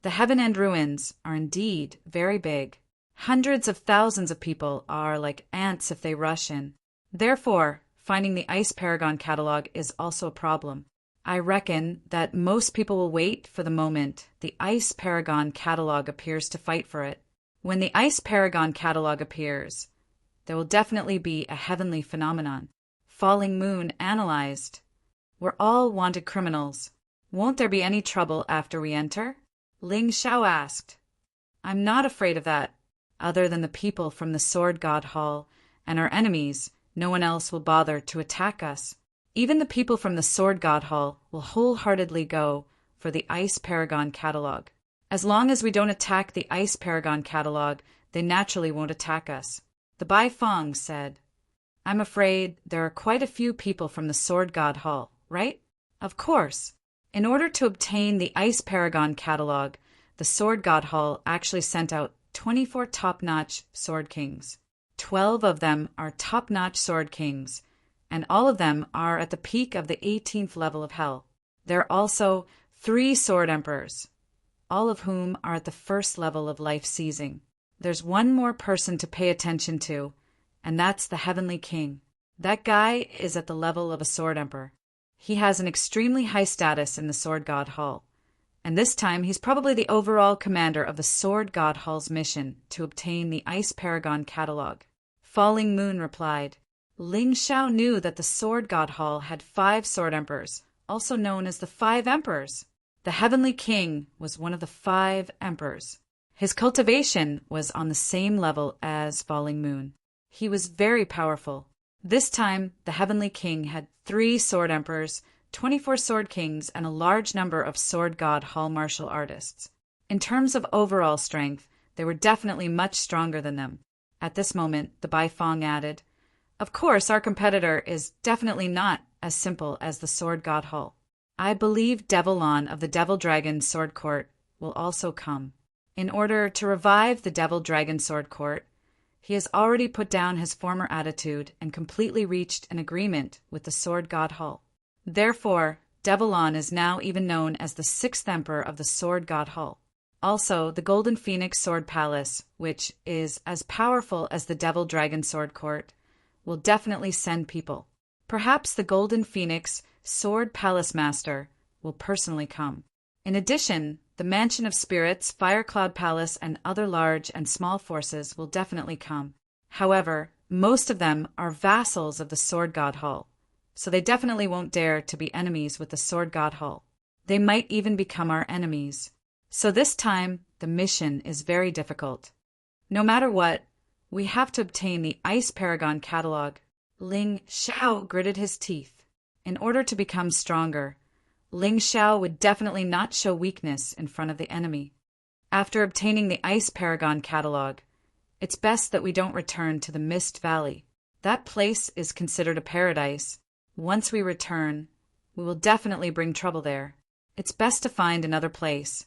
The Heaven End Ruins are indeed very big. Hundreds of thousands of people are like ants if they rush in. Therefore, finding the Ice Paragon catalog is also a problem. I reckon that most people will wait for the moment the Ice Paragon catalog appears to fight for it. When the Ice Paragon catalog appears, there will definitely be a heavenly phenomenon. Falling Moon analyzed. We're all wanted criminals. Won't there be any trouble after we enter? Ling Xiao asked. I'm not afraid of that. Other than the people from the Sword God Hall and our enemies, no one else will bother to attack us. Even the people from the Sword God Hall will wholeheartedly go for the Ice Paragon catalog. As long as we don't attack the Ice Paragon catalog, they naturally won't attack us. The Bai Fong said, I'm afraid there are quite a few people from the Sword God Hall, right? Of course. In order to obtain the Ice Paragon catalog, the Sword God Hall actually sent out 24 top-notch Sword Kings. 12 of them are top-notch Sword Kings, and all of them are at the peak of the 18th level of Hell. There are also 3 Sword Emperors, all of whom are at the first level of life seizing. There's one more person to pay attention to, and that's the Heavenly King. That guy is at the level of a Sword Emperor. He has an extremely high status in the Sword God Hall, and this time he's probably the overall commander of the Sword God Hall's mission to obtain the Ice Paragon catalog. Falling Moon replied, Ling Xiao knew that the Sword God Hall had 5 Sword Emperors, also known as the 5 Emperors. The Heavenly King was one of the 5 Emperors. His cultivation was on the same level as Falling Moon. He was very powerful. This time, the Heavenly King had 3 Sword Emperors, 24 Sword Kings, and a large number of Sword God Hall martial artists. In terms of overall strength, they were definitely much stronger than them. At this moment, the Bai Fong added, Of course, our competitor is definitely not as simple as the Sword God Hall. I believe Devil-On of the Devil Dragon Sword Court will also come. In order to revive the Devil Dragon Sword Court, he has already put down his former attitude and completely reached an agreement with the Sword God Hall. Therefore, Devil-On is now even known as the 6th Emperor of the Sword God Hall. Also, the Golden Phoenix Sword Palace, which is as powerful as the Devil Dragon Sword Court, will definitely send people. Perhaps the Golden Phoenix Sword Palace Master will personally come. In addition, the Mansion of Spirits, Fire Cloud Palace, and other large and small forces will definitely come. However, most of them are vassals of the Sword God Hall, so they definitely won't dare to be enemies with the Sword God Hall. They might even become our enemies. So this time, the mission is very difficult. No matter what, we have to obtain the Ice Paragon catalog. Ling Xiao gritted his teeth. In order to become stronger, Ling Xiao would definitely not show weakness in front of the enemy. After obtaining the Ice Paragon catalog, it's best that we don't return to the Mist Valley. That place is considered a paradise. Once we return, we will definitely bring trouble there. It's best to find another place.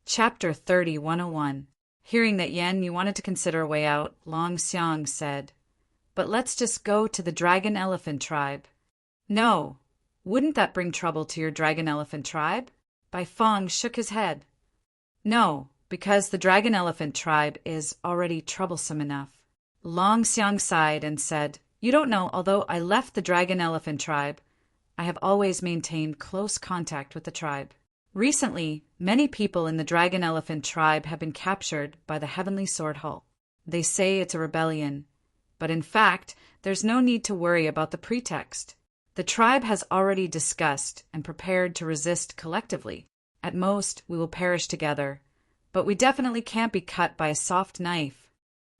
Chapter 30-101. Hearing that Yen you wanted to consider a way out, Long Xiang said, But let's just go to the Dragon Elephant tribe. No. Wouldn't that bring trouble to your Dragon Elephant tribe? Bai Fong shook his head. No, because the Dragon Elephant tribe is already troublesome enough. Long Xiang sighed and said, You don't know, although I left the Dragon Elephant tribe, I have always maintained close contact with the tribe. Recently, many people in the Dragon Elephant tribe have been captured by the Heavenly Sword Hall. They say it's a rebellion, but in fact, there's no need to worry about the pretext. The tribe has already discussed and prepared to resist collectively. At most, we will perish together, but we definitely can't be cut by a soft knife.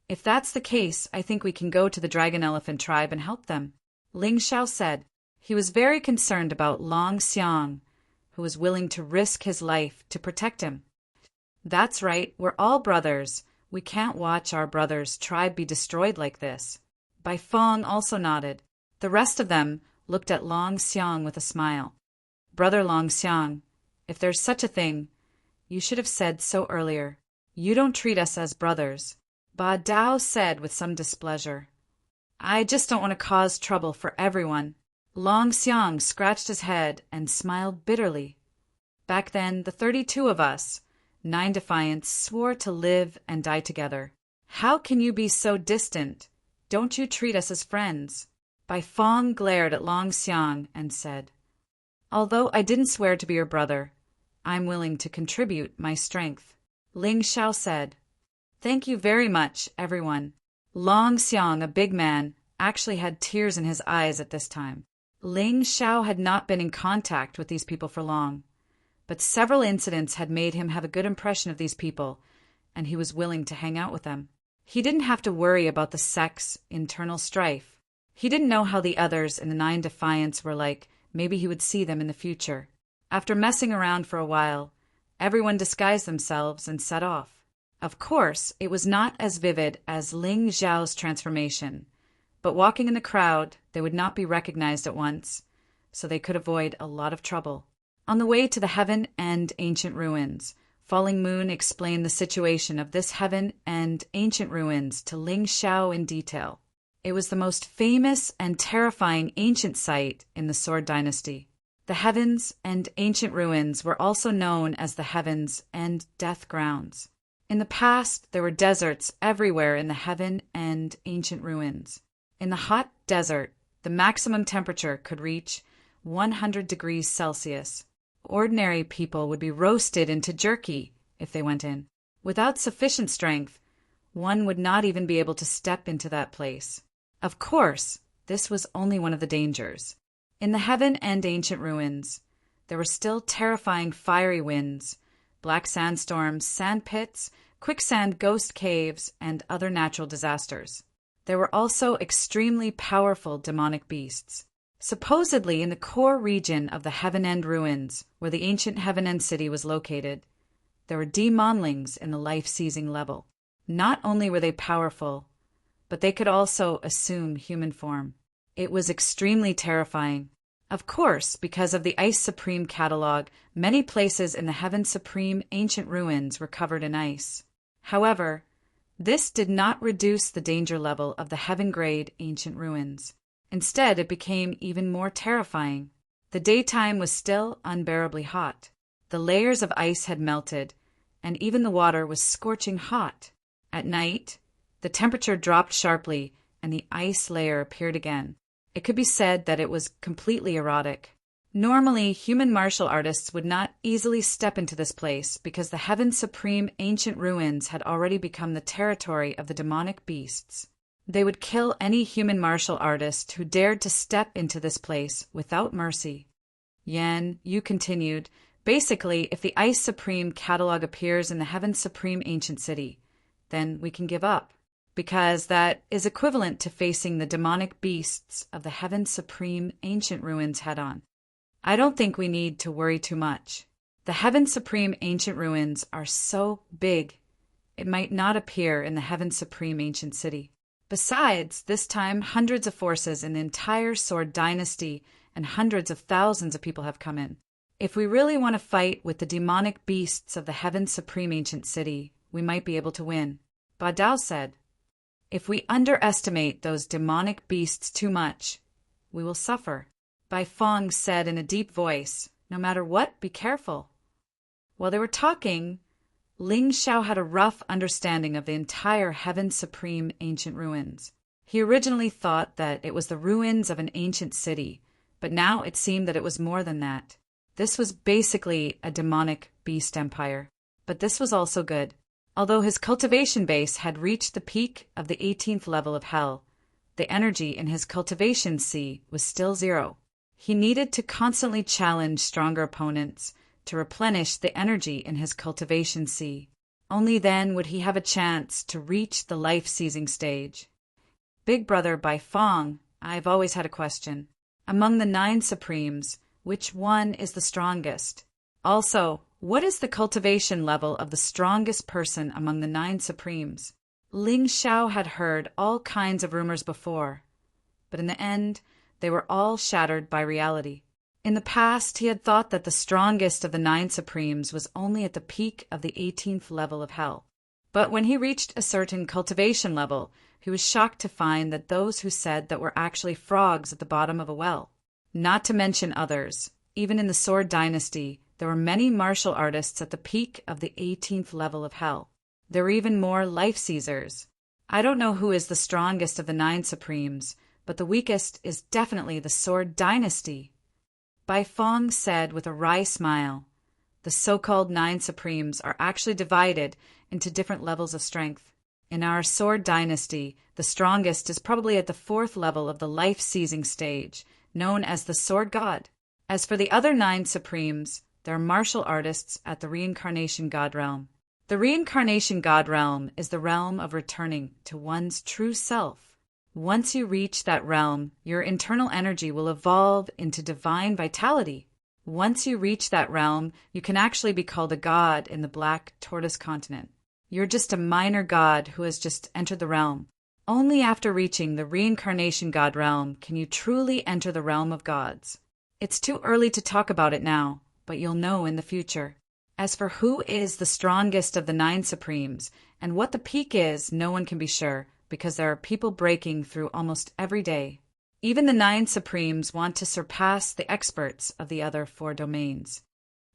If that's the case, I think we can go to the Dragon Elephant tribe and help them, Ling Xiao said. He was very concerned about Long Xiang, who was willing to risk his life to protect him. That's right, we're all brothers. We can't watch our brother's tribe be destroyed like this. Bai Fong also nodded. The rest of them looked at Long Xiang with a smile. Brother Long Xiang, if there's such a thing, you should have said so earlier. You don't treat us as brothers. Ba Dao said with some displeasure. I just don't want to cause trouble for everyone. Long Xiang scratched his head and smiled bitterly. Back then, the 32 of us, 9 Defiants, swore to live and die together. How can you be so distant? Don't you treat us as friends? Bai Fong glared at Long Xiang and said, Although I didn't swear to be your brother, I'm willing to contribute my strength. Ling Xiao said, Thank you very much, everyone. Long Xiang, a big man, actually had tears in his eyes at this time. Ling Xiao had not been in contact with these people for long, but several incidents had made him have a good impression of these people, and he was willing to hang out with them. He didn't have to worry about the sect's internal strife. He didn't know how the others in the 9 Defiants were like. Maybe he would see them in the future. After messing around for a while, everyone disguised themselves and set off. Of course, it was not as vivid as Ling Xiao's transformation, but walking in the crowd, they would not be recognized at once, so they could avoid a lot of trouble. On the way to the Heaven and Ancient Ruins, Falling Moon explained the situation of this heaven and ancient ruins to Ling Xiao in detail. It was the most famous and terrifying ancient site in the Sword Dynasty. The Heavens and Ancient Ruins were also known as the Heavens and Death Grounds. In the past, there were deserts everywhere in the Heaven and Ancient Ruins. In the hot desert, the maximum temperature could reach 100 degrees Celsius. Ordinary people would be roasted into jerky if they went in. Without sufficient strength, one would not even be able to step into that place. Of course, this was only one of the dangers. In the Heaven and Ancient Ruins, there were still terrifying fiery winds, black sandstorms, sand pits, quicksand ghost caves, and other natural disasters. There were also extremely powerful demonic beasts. Supposedly in the core region of the Heaven End Ruins, where the ancient Heaven End city was located, there were demonlings in the life-seizing level. Not only were they powerful, but they could also assume human form. It was extremely terrifying. Of course, because of the Ice Supreme catalog, many places in the Heaven Supreme ancient ruins were covered in ice. However, this did not reduce the danger level of the Heaven-grade ancient ruins. Instead, it became even more terrifying. The daytime was still unbearably hot. The layers of ice had melted, and even the water was scorching hot. At night, the temperature dropped sharply, and the ice layer appeared again. It could be said that it was completely erotic. Normally, human martial artists would not easily step into this place because the Heaven Supreme ancient ruins had already become the territory of the demonic beasts. They would kill any human martial artist who dared to step into this place without mercy. Yan Yu continued, basically, if the Ice Supreme catalog appears in the Heaven Supreme ancient city, then we can give up, because that is equivalent to facing the demonic beasts of the Heaven Supreme ancient ruins head-on. I don't think we need to worry too much. The Heaven Supreme ancient ruins are so big, it might not appear in the Heaven Supreme ancient city. Besides, this time hundreds of forces in the entire Sword Dynasty and hundreds of thousands of people have come in. If we really want to fight with the demonic beasts of the Heaven Supreme ancient city, we might be able to win. Ba Dao said, if we underestimate those demonic beasts too much, we will suffer. Bai Feng said in a deep voice, no matter what, be careful. While they were talking, Ling Xiao had a rough understanding of the entire Heaven Supreme ancient ruins. He originally thought that it was the ruins of an ancient city, but now it seemed that it was more than that. This was basically a demonic beast empire. But this was also good. Although his cultivation base had reached the peak of the 18th level of hell, the energy in his cultivation sea was still 0. He needed to constantly challenge stronger opponents to replenish the energy in his cultivation sea. Only then would he have a chance to reach the life-seizing stage. Big Brother Bai Feng, I've always had a question. Among the 9 Supremes, which one is the strongest? Also, what is the cultivation level of the strongest person among the 9 Supremes? Ling Xiao had heard all kinds of rumors before, but in the end, they were all shattered by reality. In the past, he had thought that the strongest of the 9 Supremes was only at the peak of the 18th level of hell. But when he reached a certain cultivation level, he was shocked to find that those who said that were actually frogs at the bottom of a well. Not to mention others. Even in the Sword Dynasty, there were many martial artists at the peak of the 18th level of hell. There were even more life-seizers. I don't know who is the strongest of the 9 Supremes, but the weakest is definitely the Sword Dynasty. Bai Feng said with a wry smile, the so-called 9 Supremes are actually divided into different levels of strength. In our Sword Dynasty, the strongest is probably at the 4th level of the life-seizing stage, known as the Sword God. As for the other 9 Supremes, they're martial artists at the Reincarnation God Realm. The Reincarnation God Realm is the realm of returning to one's true self. Once you reach that realm, your internal energy will evolve into divine vitality. Once you reach that realm, you can actually be called a god in the Black Tortoise continent. You're just a minor god who has just entered the realm. Only after reaching the Reincarnation God Realm can you truly enter the realm of gods. It's too early to talk about it now, but you'll know in the future. As for who is the strongest of the 9 Supremes, and what the peak is, no one can be sure, because there are people breaking through almost every day. Even the 9 Supremes want to surpass the experts of the other 4 domains.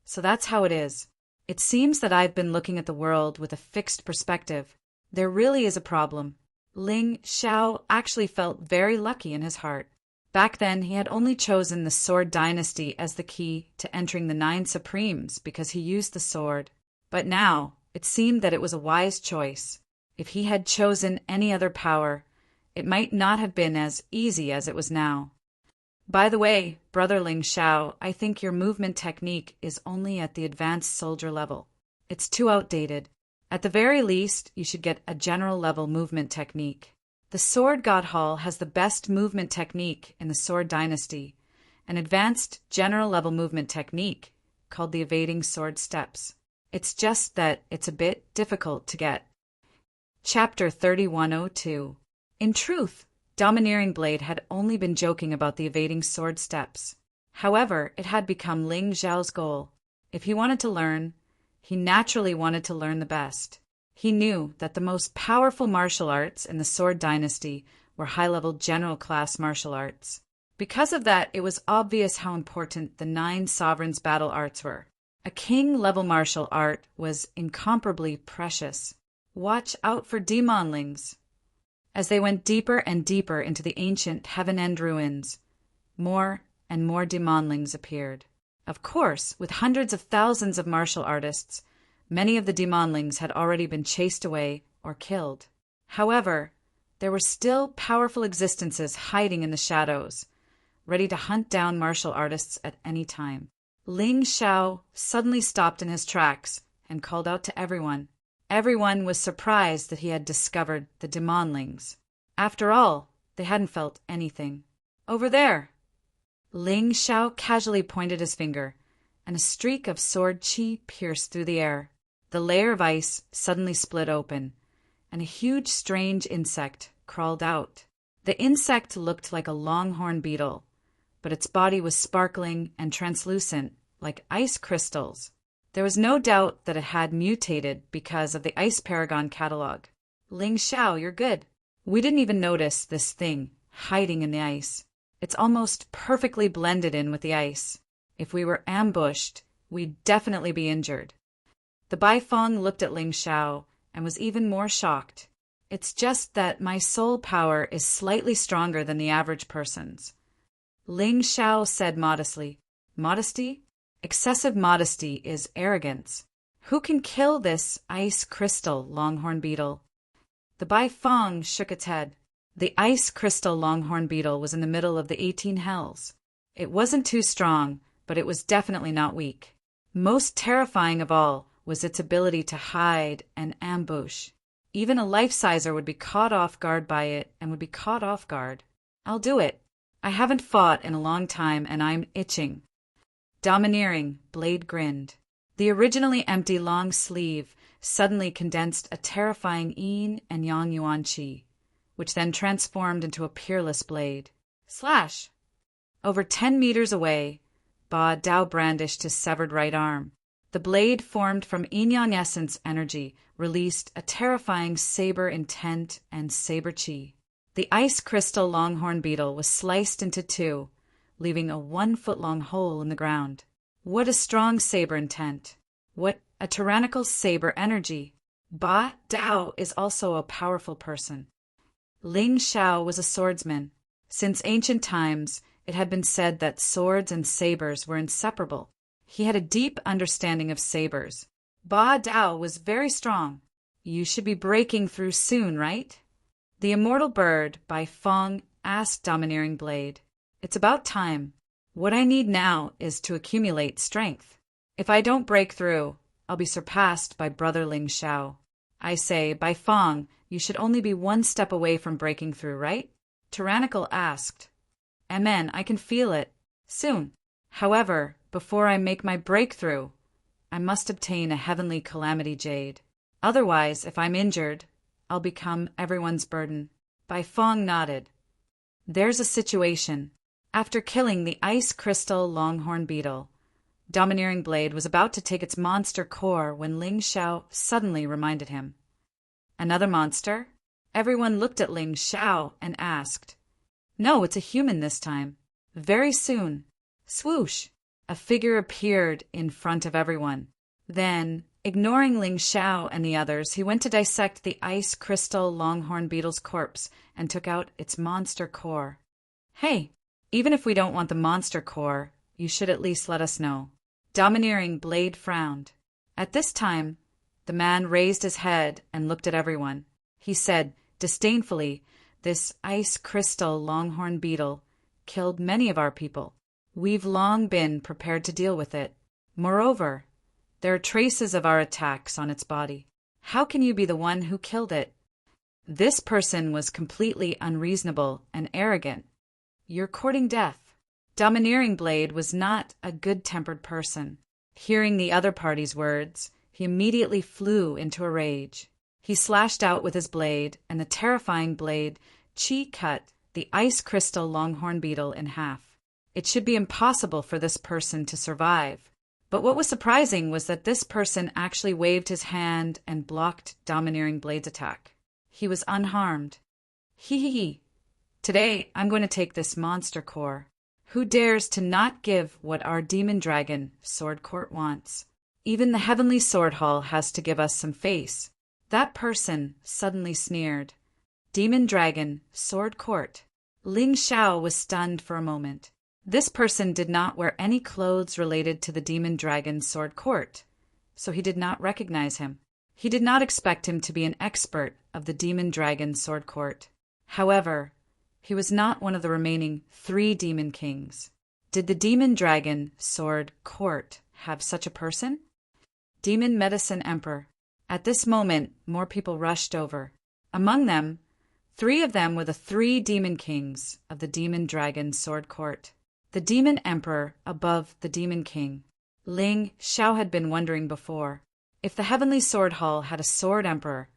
So that's how it is. It seems that I've been looking at the world with a fixed perspective. There really is a problem. Ling Xiao actually felt very lucky in his heart. Back then, he had only chosen the Sword Dynasty as the key to entering the 9 Supremes because he used the sword. But now, it seemed that it was a wise choice. If he had chosen any other power, it might not have been as easy as it was now. By the way, Brother Ling Xiao, I think your movement technique is only at the advanced soldier level. It's too outdated. At the very least, you should get a general level movement technique. The Sword God Hall has the best movement technique in the Sword Dynasty, an advanced general level movement technique called the Evading Sword Steps. It's just that it's a bit difficult to get. Chapter 3102. In truth, Domineering Blade had only been joking about the Evading Sword Steps. However, it had become Ling Xiao's goal. If he wanted to learn, he naturally wanted to learn the best. He knew that the most powerful martial arts in the Sword Dynasty were high-level general-class martial arts. Because of that, it was obvious how important the 9 Sovereigns' battle arts were. A king-level martial art was incomparably precious. Watch out for demonlings. As they went deeper and deeper into the ancient Heaven End ruins, more and more demonlings appeared. Of course, with hundreds of thousands of martial artists, many of the demonlings had already been chased away or killed. However, there were still powerful existences hiding in the shadows, ready to hunt down martial artists at any time. Ling Xiao suddenly stopped in his tracks and called out to everyone. Everyone was surprised that he had discovered the demonlings. After all, they hadn't felt anything. Over there! Ling Xiao casually pointed his finger, and a streak of sword qi pierced through the air. The layer of ice suddenly split open, and a huge strange insect crawled out. The insect looked like a longhorn beetle, but its body was sparkling and translucent, like ice crystals. There was no doubt that it had mutated because of the Ice Paragon catalog. Ling Xiao, you're good. We didn't even notice this thing hiding in the ice. It's almost perfectly blended in with the ice. If we were ambushed, we'd definitely be injured. The Baifeng looked at Ling Xiao and was even more shocked. It's just that my soul power is slightly stronger than the average person's. Ling Xiao said modestly. Modesty? Excessive modesty is arrogance. Who can kill this ice crystal longhorn beetle? The Baifeng shook its head. The ice crystal longhorn beetle was in the middle of the 18 hells. It wasn't too strong, but it was definitely not weak. Most terrifying of all was its ability to hide and ambush. Even a life-sizer would be caught off guard by it and would be caught off guard. I'll do it. I haven't fought in a long time and I'm itching. Domineering Blade grinned. The originally empty long sleeve suddenly condensed a terrifying yin and yang yuan qi, which then transformed into a peerless blade. Slash! Over 10 meters away, Ba Dao brandished his severed right arm. The blade formed from yin-yang essence energy released a terrifying saber intent and saber qi. The ice crystal longhorn beetle was sliced into 2, leaving a 1-foot-long hole in the ground. What a strong saber intent! What a tyrannical saber energy! Ba Dao is also a powerful person. Ling Xiao was a swordsman. Since ancient times, it had been said that swords and sabers were inseparable. He had a deep understanding of sabers. Ba Dao was very strong. You should be breaking through soon, right? The immortal bird by Feng asked Domineering Blade. It's about time. What I need now is to accumulate strength. If I don't break through, I'll be surpassed by Brother Ling Xiao. I say, by Feng, you should only be 1 step away from breaking through, right? Tyrannical asked. Amen, I can feel it. Soon. However, before I make my breakthrough, I must obtain a heavenly calamity jade. Otherwise, if I'm injured, I'll become everyone's burden. Bai Feng nodded. There's a situation. After killing the ice crystal longhorn beetle, Domineering Blade was about to take its monster core when Ling Xiao suddenly reminded him. Another monster? Everyone looked at Ling Xiao and asked. No, it's a human this time. Very soon. Swoosh! A figure appeared in front of everyone. Then, ignoring Ling Xiao and the others, he went to dissect the ice crystal longhorn beetle's corpse and took out its monster core. Hey, even if we don't want the monster core, you should at least let us know. Domineering Blade frowned. At this time, the man raised his head and looked at everyone. He said, disdainfully, this ice crystal longhorn beetle killed many of our people. We've long been prepared to deal with it. Moreover, there are traces of our attacks on its body. How can you be the one who killed it? This person was completely unreasonable and arrogant. You're courting death. Domineering Blade was not a good-tempered person. Hearing the other party's words, he immediately flew into a rage. He slashed out with his blade, and the terrifying blade cut the ice crystal longhorn beetle in half. It should be impossible for this person to survive. But what was surprising was that this person actually waved his hand and blocked Domineering Blade's attack. He was unharmed. Hee. Today, I'm going to take this monster core. Who dares to not give what our demon dragon Sword Court wants? Even the Heavenly Sword Hall has to give us some face. That person suddenly sneered. Demon Dragon, Sword Court. Ling Xiao was stunned for a moment. This person did not wear any clothes related to the Demon Dragon Sword Court, so he did not recognize him. He did not expect him to be an expert of the Demon Dragon Sword Court. However, he was not one of the remaining 3 Demon Kings. Did the Demon Dragon Sword Court have such a person? Demon Medicine Emperor. At this moment, more people rushed over. Among them, 3 of them were the 3 Demon Kings of the Demon Dragon Sword Court. The Demon Emperor above the Demon King. Ling Xiao had been wondering before, if the Heavenly Sword Hall had a Sword Emperor,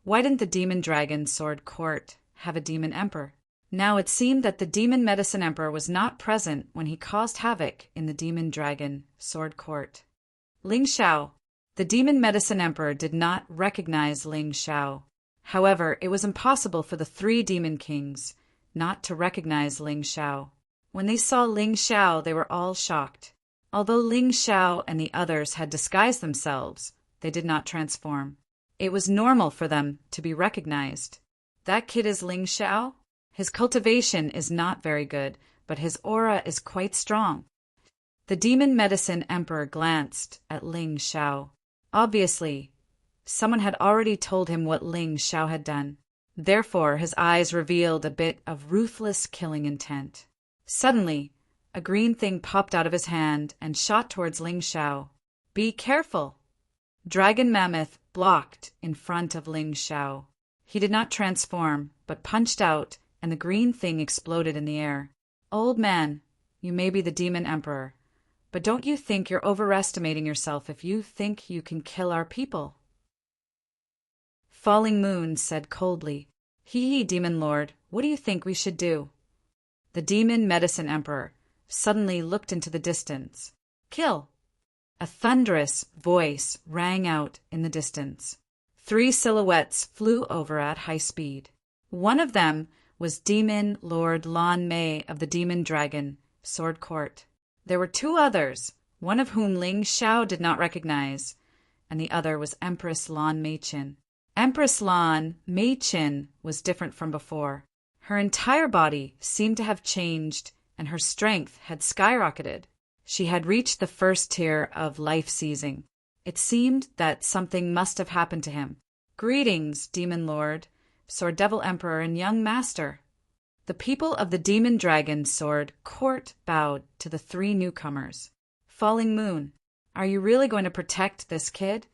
why didn't the Demon Dragon Sword Court have a Demon Emperor? Now it seemed that the Demon Medicine Emperor was not present when he caused havoc in the Demon Dragon Sword Court. Ling Xiao. The Demon Medicine Emperor did not recognize Ling Xiao. However, it was impossible for the 3 Demon Kings not to recognize Ling Xiao. When they saw Ling Xiao, they were all shocked. Although Ling Xiao and the others had disguised themselves, they did not transform. It was normal for them to be recognized. That kid is Ling Xiao? His cultivation is not very good, but his aura is quite strong. The Demon Medicine Emperor glanced at Ling Xiao. Obviously, someone had already told him what Ling Xiao had done. Therefore, his eyes revealed a bit of ruthless killing intent. Suddenly, a green thing popped out of his hand and shot towards Ling Xiao. Be careful! Dragon Mammoth blocked in front of Ling Xiao. He did not transform, but punched out, and the green thing exploded in the air. Old man, you may be the Demon Emperor, but don't you think you're overestimating yourself if you think you can kill our people? Falling Moon said coldly, Hee, Demon Lord, what do you think we should do? The Demon Medicine Emperor suddenly looked into the distance. Kill! A thunderous voice rang out in the distance. 3 silhouettes flew over at high speed. One of them was Demon Lord Lan Mei of the Demon Dragon Sword Court. There were 2 others, one of whom Ling Xiao did not recognize, and the other was Empress Lan Meichin. Empress Lan Meichin was different from before. Her entire body seemed to have changed, and her strength had skyrocketed. She had reached the first tier of life-seizing. It seemed that something must have happened to him. Greetings, Demon Lord, Sword Devil Emperor, and young master. The people of the Demon Dragon Sword Court bowed to the 3 newcomers. Falling Moon, are you really going to protect this kid?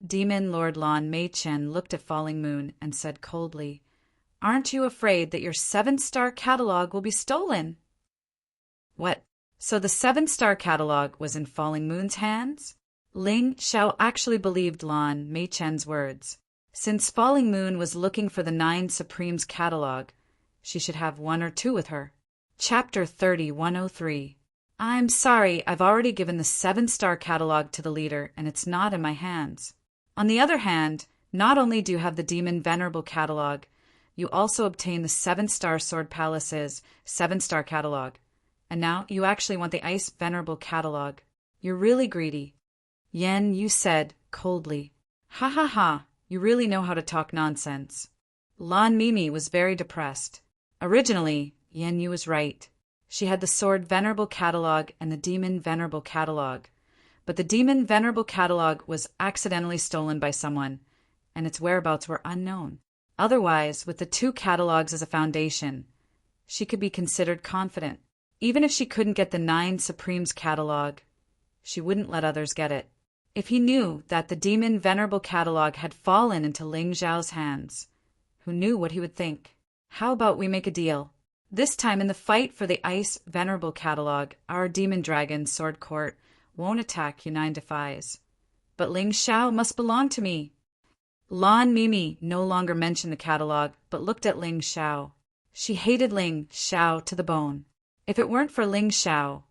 Demon Lord Lan Meichen looked at Falling Moon and said coldly, Aren't you afraid that your 7-star catalog will be stolen? What? So the 7-star catalog was in Falling Moon's hands? Ling Xiao actually believed Lan Meichen's words. Since Falling Moon was looking for the 9 Supremes catalog, she should have 1 or 2 with her. Chapter 30-103. I'm sorry, I've already given the 7-star catalog to the leader, and it's not in my hands. On the other hand, not only do you have the Demon Venerable catalog, you also obtain the 7-star Sword Palace's 7-star catalog. And now you actually want the Ice Venerable catalog. You're really greedy. Yen Yu said, coldly. Ha ha ha, you really know how to talk nonsense. Lan Mimi was very depressed. Originally, Yen Yu was right. She had the Sword Venerable catalog and the Demon Venerable catalog. But the Demon Venerable catalog was accidentally stolen by someone, and its whereabouts were unknown. Otherwise, with the 2 catalogs as a foundation, she could be considered confident. Even if she couldn't get the 9 Supremes catalog, she wouldn't let others get it. If he knew that the Demon Venerable catalog had fallen into Ling Zhao's hands, who knew what he would think? How about we make a deal? This time in the fight for the Ice Venerable catalog, our Demon Dragon Sword Court won't attack you 9 defies. But Ling Xiao must belong to me. Lan Mimi no longer mentioned the catalog, but looked at Ling Xiao. She hated Ling Xiao to the bone. If it weren't for Ling Xiao,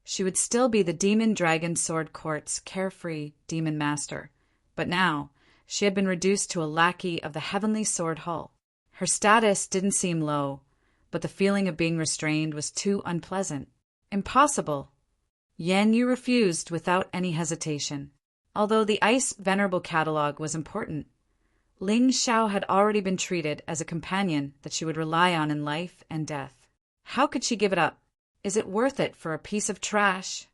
she would still be the Demon Dragon Sword Court's carefree demon master. But now, she had been reduced to a lackey of the Heavenly Sword Hall. Her status didn't seem low, but the feeling of being restrained was too unpleasant. Impossible. Yen Yu refused without any hesitation. Although the Ice Venerable catalog was important, Ling Xiao had already been treated as a companion that she would rely on in life and death. How could she give it up? Is it worth it for a piece of trash?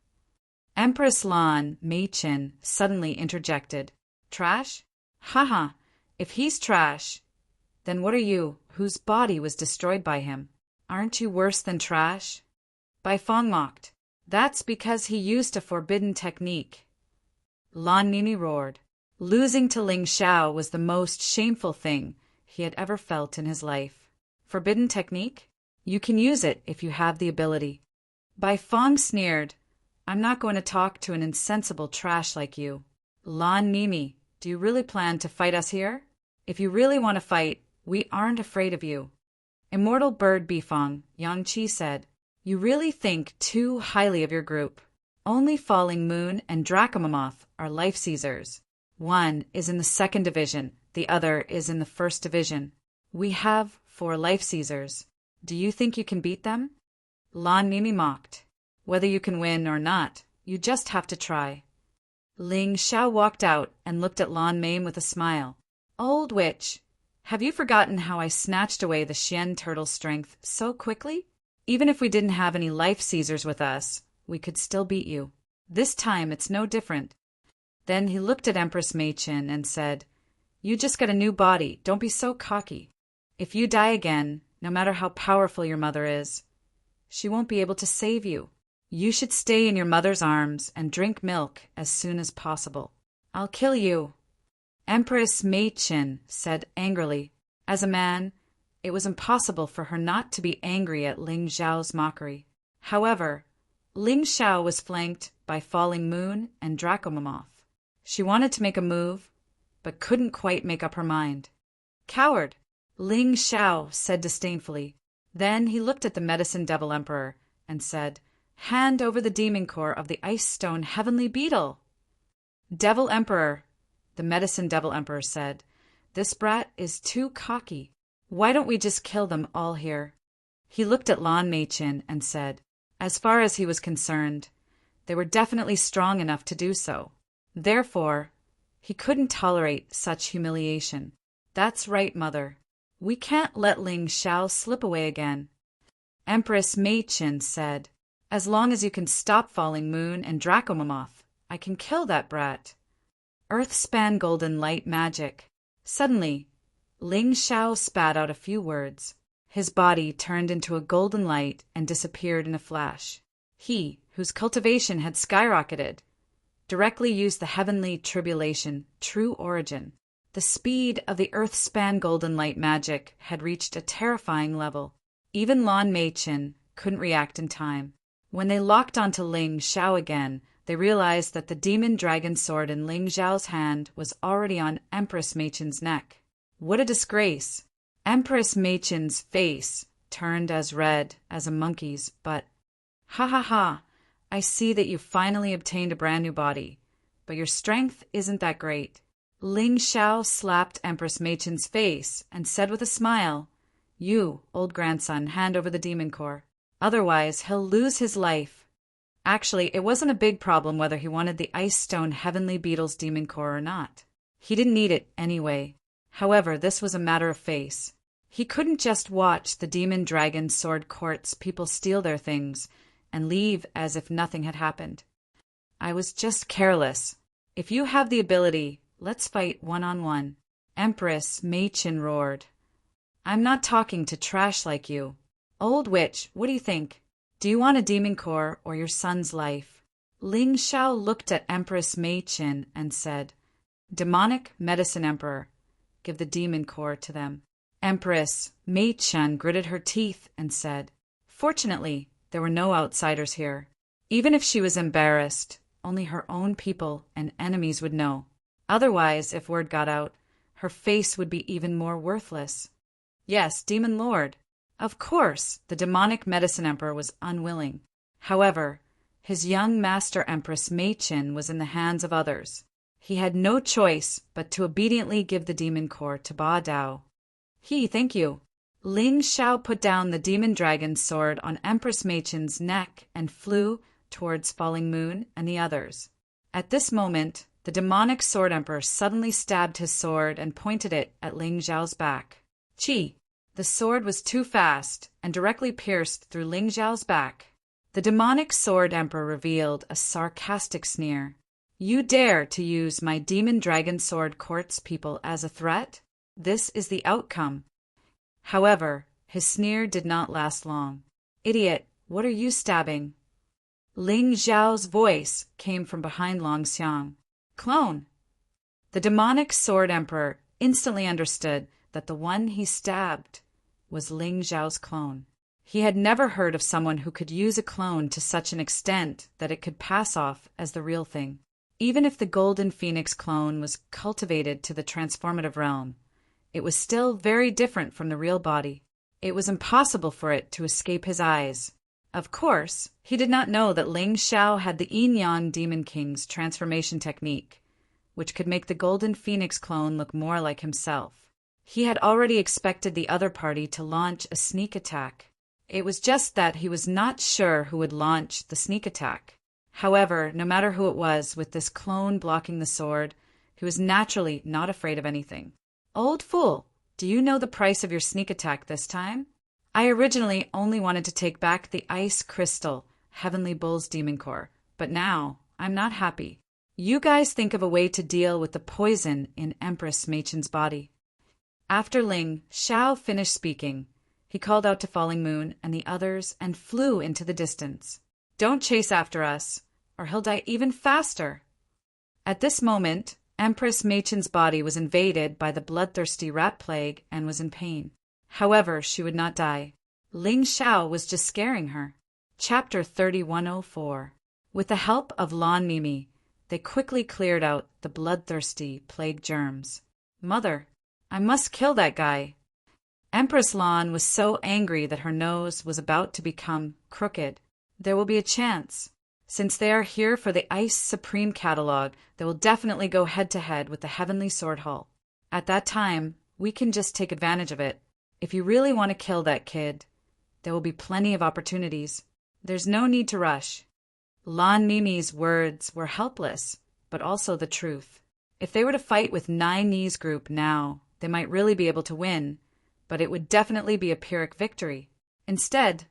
Empress Lan Mei-chin suddenly interjected. Trash? Haha, if he's trash, then what are you, whose body was destroyed by him? Aren't you worse than trash? Bai Feng mocked. That's because he used a forbidden technique. Lan Mimi roared. Losing to Ling Xiao was the most shameful thing he had ever felt in his life. Forbidden technique? You can use it if you have the ability. Bai Feng sneered. I'm not going to talk to an insensible trash like you. Lan Mimi, do you really plan to fight us here? If you really want to fight, we aren't afraid of you. Immortal Bird Bifeng, Yang Qi said. You really think too highly of your group. Only Falling Moon and Dracomamoth are life seizers. One is in the 2nd division, the other is in the 1st division. We have 4 life seizers. Do you think you can beat them? Lan Mimi mocked. Whether you can win or not, you just have to try. Ling Xiao walked out and looked at Lan Mame with a smile. Old witch, have you forgotten how I snatched away the Xian turtle's strength so quickly? Even if we didn't have any life seizers with us, we could still beat you. This time it's no different. Then he looked at Empress Mei-chin and said, You just got a new body, don't be so cocky. If you die again, no matter how powerful your mother is, she won't be able to save you. You should stay in your mother's arms and drink milk as soon as possible. I'll kill you. Empress Mei-chin said angrily. As a man, it was impossible for her not to be angry at Ling Zhao's mockery. However, Ling Xiao was flanked by Falling Moon and Dracomamoth. She wanted to make a move, but couldn't quite make up her mind. Coward, Ling Xiao said disdainfully. Then he looked at the Medicine Devil Emperor and said, Hand over the demon core of the Ice Stone Heavenly Beetle. Devil Emperor, the Medicine Devil Emperor said, This brat is too cocky. Why don't we just kill them all here? He looked at Lan Mei-chin and said, As far as he was concerned, they were definitely strong enough to do so. Therefore, he couldn't tolerate such humiliation. That's right, Mother. We can't let Ling Xiao slip away again. Empress Mei-chin said, As long as you can stop Falling Moon and Dracomamoth, I can kill that brat. Earth-span golden light magic. Suddenly, Ling Xiao spat out a few words. His body turned into a golden light and disappeared in a flash. He, whose cultivation had skyrocketed, directly used the heavenly tribulation, true origin. The speed of the earth-span golden light magic had reached a terrifying level. Even Lan Mei-chin couldn't react in time. When they locked onto Ling Xiao again, they realized that the demon dragon sword in Ling Xiao's hand was already on Empress Mei-chin's neck. What a disgrace! Empress Mei-chin's face turned as red as a monkey's, but, ha ha ha, I see that you finally obtained a brand new body, but your strength isn't that great. Ling Xiao slapped Empress Machen's face and said with a smile, "You, old grandson, hand over the demon core. Otherwise, he'll lose his life." Actually, it wasn't a big problem whether he wanted the Ice Stone Heavenly Beetle's demon core or not. He didn't need it anyway. However, this was a matter of face. He couldn't just watch the Demon Dragon Sword Court's people steal their things and leave as if nothing had happened. "I was just careless. If you have the ability, let's fight one-on-one." Empress Machen roared. "I'm not talking to trash like you. Old witch, what do you think? Do you want a demon core or your son's life?" Ling Xiao looked at Empress Machen and said, "Demonic Medicine Emperor, give the demon core to them." Empress Machen gritted her teeth and said, "Fortunately, there were no outsiders here. Even if she was embarrassed, only her own people and enemies would know. Otherwise, if word got out, her face would be even more worthless." "Yes, Demon Lord." Of course, the demonic medicine emperor was unwilling. However, his young master Empress Machen was in the hands of others. He had no choice but to obediently give the demon core to Ba Dao. Thank you." Ling Xiao put down the demon dragon's sword on Empress Machen's neck and flew towards Falling Moon and the others. At this moment, the demonic sword emperor suddenly stabbed his sword and pointed it at Ling Xiao's back. Chi! The sword was too fast and directly pierced through Ling Xiao's back. The demonic sword emperor revealed a sarcastic sneer. "You dare to use my demon dragon sword court's people as a threat? This is the outcome." However, his sneer did not last long. "Idiot, what are you stabbing?" Ling Xiao's voice came from behind Long Xiang. "Clone!" The demonic sword emperor instantly understood that the one he stabbed was Ling Xiao's clone. He had never heard of someone who could use a clone to such an extent that it could pass off as the real thing. Even if the Golden Phoenix clone was cultivated to the transformative realm, it was still very different from the real body. It was impossible for it to escape his eyes. Of course, he did not know that Ling Xiao had the Yin Yang Demon King's transformation technique, which could make the Golden Phoenix clone look more like himself. He had already expected the other party to launch a sneak attack. It was just that he was not sure who would launch the sneak attack. However, no matter who it was, with this clone blocking the sword, he was naturally not afraid of anything. "Old fool, do you know the price of your sneak attack this time? I originally only wanted to take back the Ice Crystal Heavenly Bull's demon core, but now I'm not happy. You guys think of a way to deal with the poison in Empress Machen's body." After Ling Xiao finished speaking, he called out to Falling Moon and the others and flew into the distance. "Don't chase after us, or he'll die even faster." At this moment, Empress Machen's body was invaded by the bloodthirsty rat plague and was in pain. However, she would not die. Ling Xiao was just scaring her. Chapter 3104. With the help of Lan Mimi, they quickly cleared out the bloodthirsty plague germs. "Mother, I must kill that guy." Empress Lan was so angry that her nose was about to become crooked. "There will be a chance. Since they are here for the Ice Supreme Catalog, they will definitely go head-to-head with the Heavenly Sword Hall. At that time, we can just take advantage of it. If you really want to kill that kid, there will be plenty of opportunities. There's no need to rush." Lan Mimi's words were helpless, but also the truth. If they were to fight with Nine Knees Group now, they might really be able to win, but it would definitely be a Pyrrhic victory. Instead,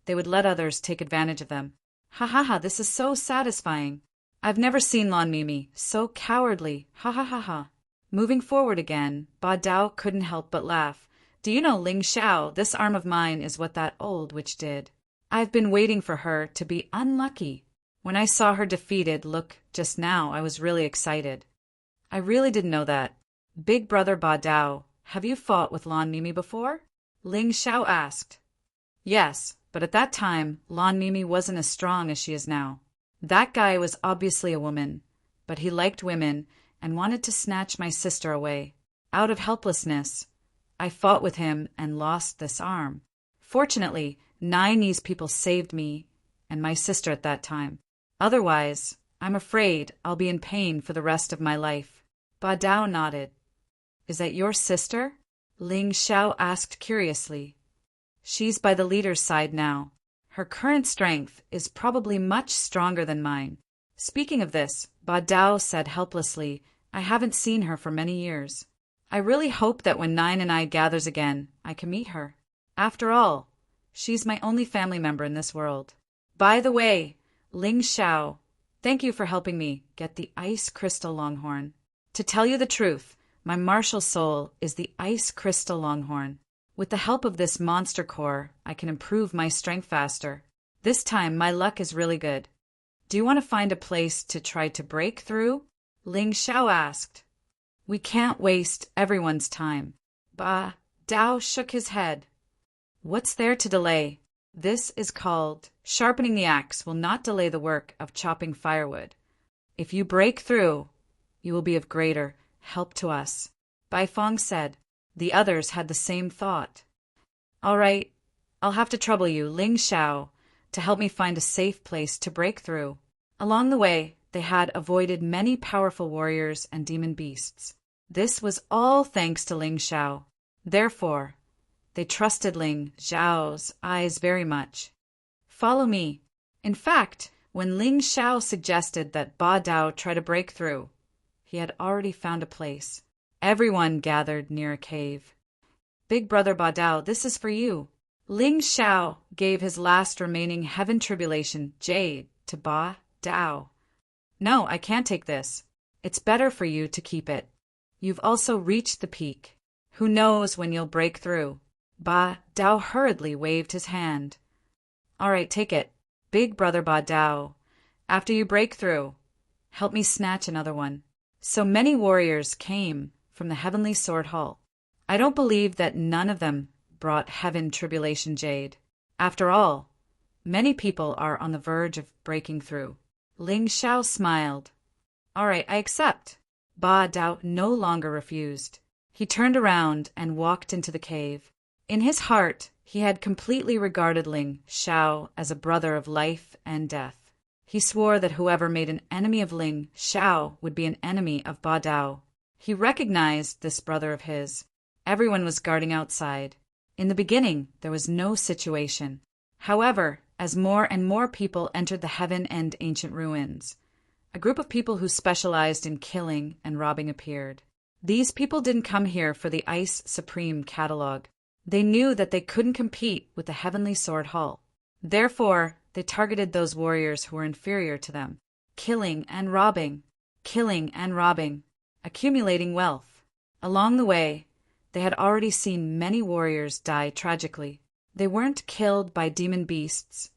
they would let others take advantage of them. Ha ha ha, this is so satisfying. I've never seen Lan Mimi so cowardly. Ha ha ha ha. Moving forward again, Ba Dao couldn't help but laugh. "Do you know, Ling Xiao, this arm of mine is what that old witch did. I've been waiting for her to be unlucky. When I saw her defeated look just now, I was really excited." "I really didn't know that. Big brother Ba Dao, have you fought with Lan Mimi before?" Ling Xiao asked. "Yes, but at that time, Lan Mimi wasn't as strong as she is now. That guy was obviously a woman, but he liked women and wanted to snatch my sister away. Out of helplessness, I fought with him and lost this arm. Fortunately, Nine Knees people saved me and my sister at that time. Otherwise, I'm afraid I'll be in pain for the rest of my life. Ba Dao nodded. Is that your sister? Ling Xiao asked curiously. She's by the leader's side now. Her current strength is probably much stronger than mine. Speaking of this, Ba Dao said helplessly, I haven't seen her for many years. I really hope that when Nine and I gathers again, I can meet her. After all, she's my only family member in this world. By the way, Ling Xiao, thank you for helping me get the ice crystal longhorn. To tell you the truth, my martial soul is the ice crystal longhorn. With the help of this monster core, I can improve my strength faster. This time, my luck is really good. Do you want to find a place to try to break through? Ling Xiao asked. We can't waste everyone's time. Ba Dao shook his head. What's there to delay? This is called sharpening the axe will not delay the work of chopping firewood. If you break through, you will be of greater help to us. Bai Fong said. The others had the same thought. All right, I'll have to trouble you, Ling Xiao, to help me find a safe place to break through. Along the way, they had avoided many powerful warriors and demon beasts. This was all thanks to Ling Xiao. Therefore, they trusted Ling Xiao's eyes very much. Follow me. In fact, when Ling Xiao suggested that Ba Dao try to break through, he had already found a place. Everyone gathered near a cave. Big brother Ba Dao, this is for you. Ling Xiao gave his last remaining heaven tribulation jade to Ba Dao. No, I can't take this. It's better for you to keep it. You've also reached the peak. Who knows when you'll break through? Ba Dao hurriedly waved his hand. All right, take it. Big brother Ba Dao. After you break through, help me snatch another one. So many warriors came from the Heavenly Sword Hall. I don't believe that none of them brought Heaven Tribulation Jade. After all, many people are on the verge of breaking through. Ling Xiao smiled. All right, I accept. Ba Dao no longer refused. He turned around and walked into the cave. In his heart, he had completely regarded Ling Xiao as a brother of life and death. He swore that whoever made an enemy of Ling Xiao would be an enemy of Ba Dao. He recognized this brother of his. Everyone was guarding outside. In the beginning, there was no situation. However, as more and more people entered the Heaven and Ancient Ruins, a group of people who specialized in killing and robbing appeared. These people didn't come here for the Ice Supreme catalog. They knew that they couldn't compete with the Heavenly Sword Hall. Therefore, they targeted those warriors who were inferior to them, killing and robbing, accumulating wealth. Along the way, they had already seen many warriors die tragically. They weren't killed by demon beasts,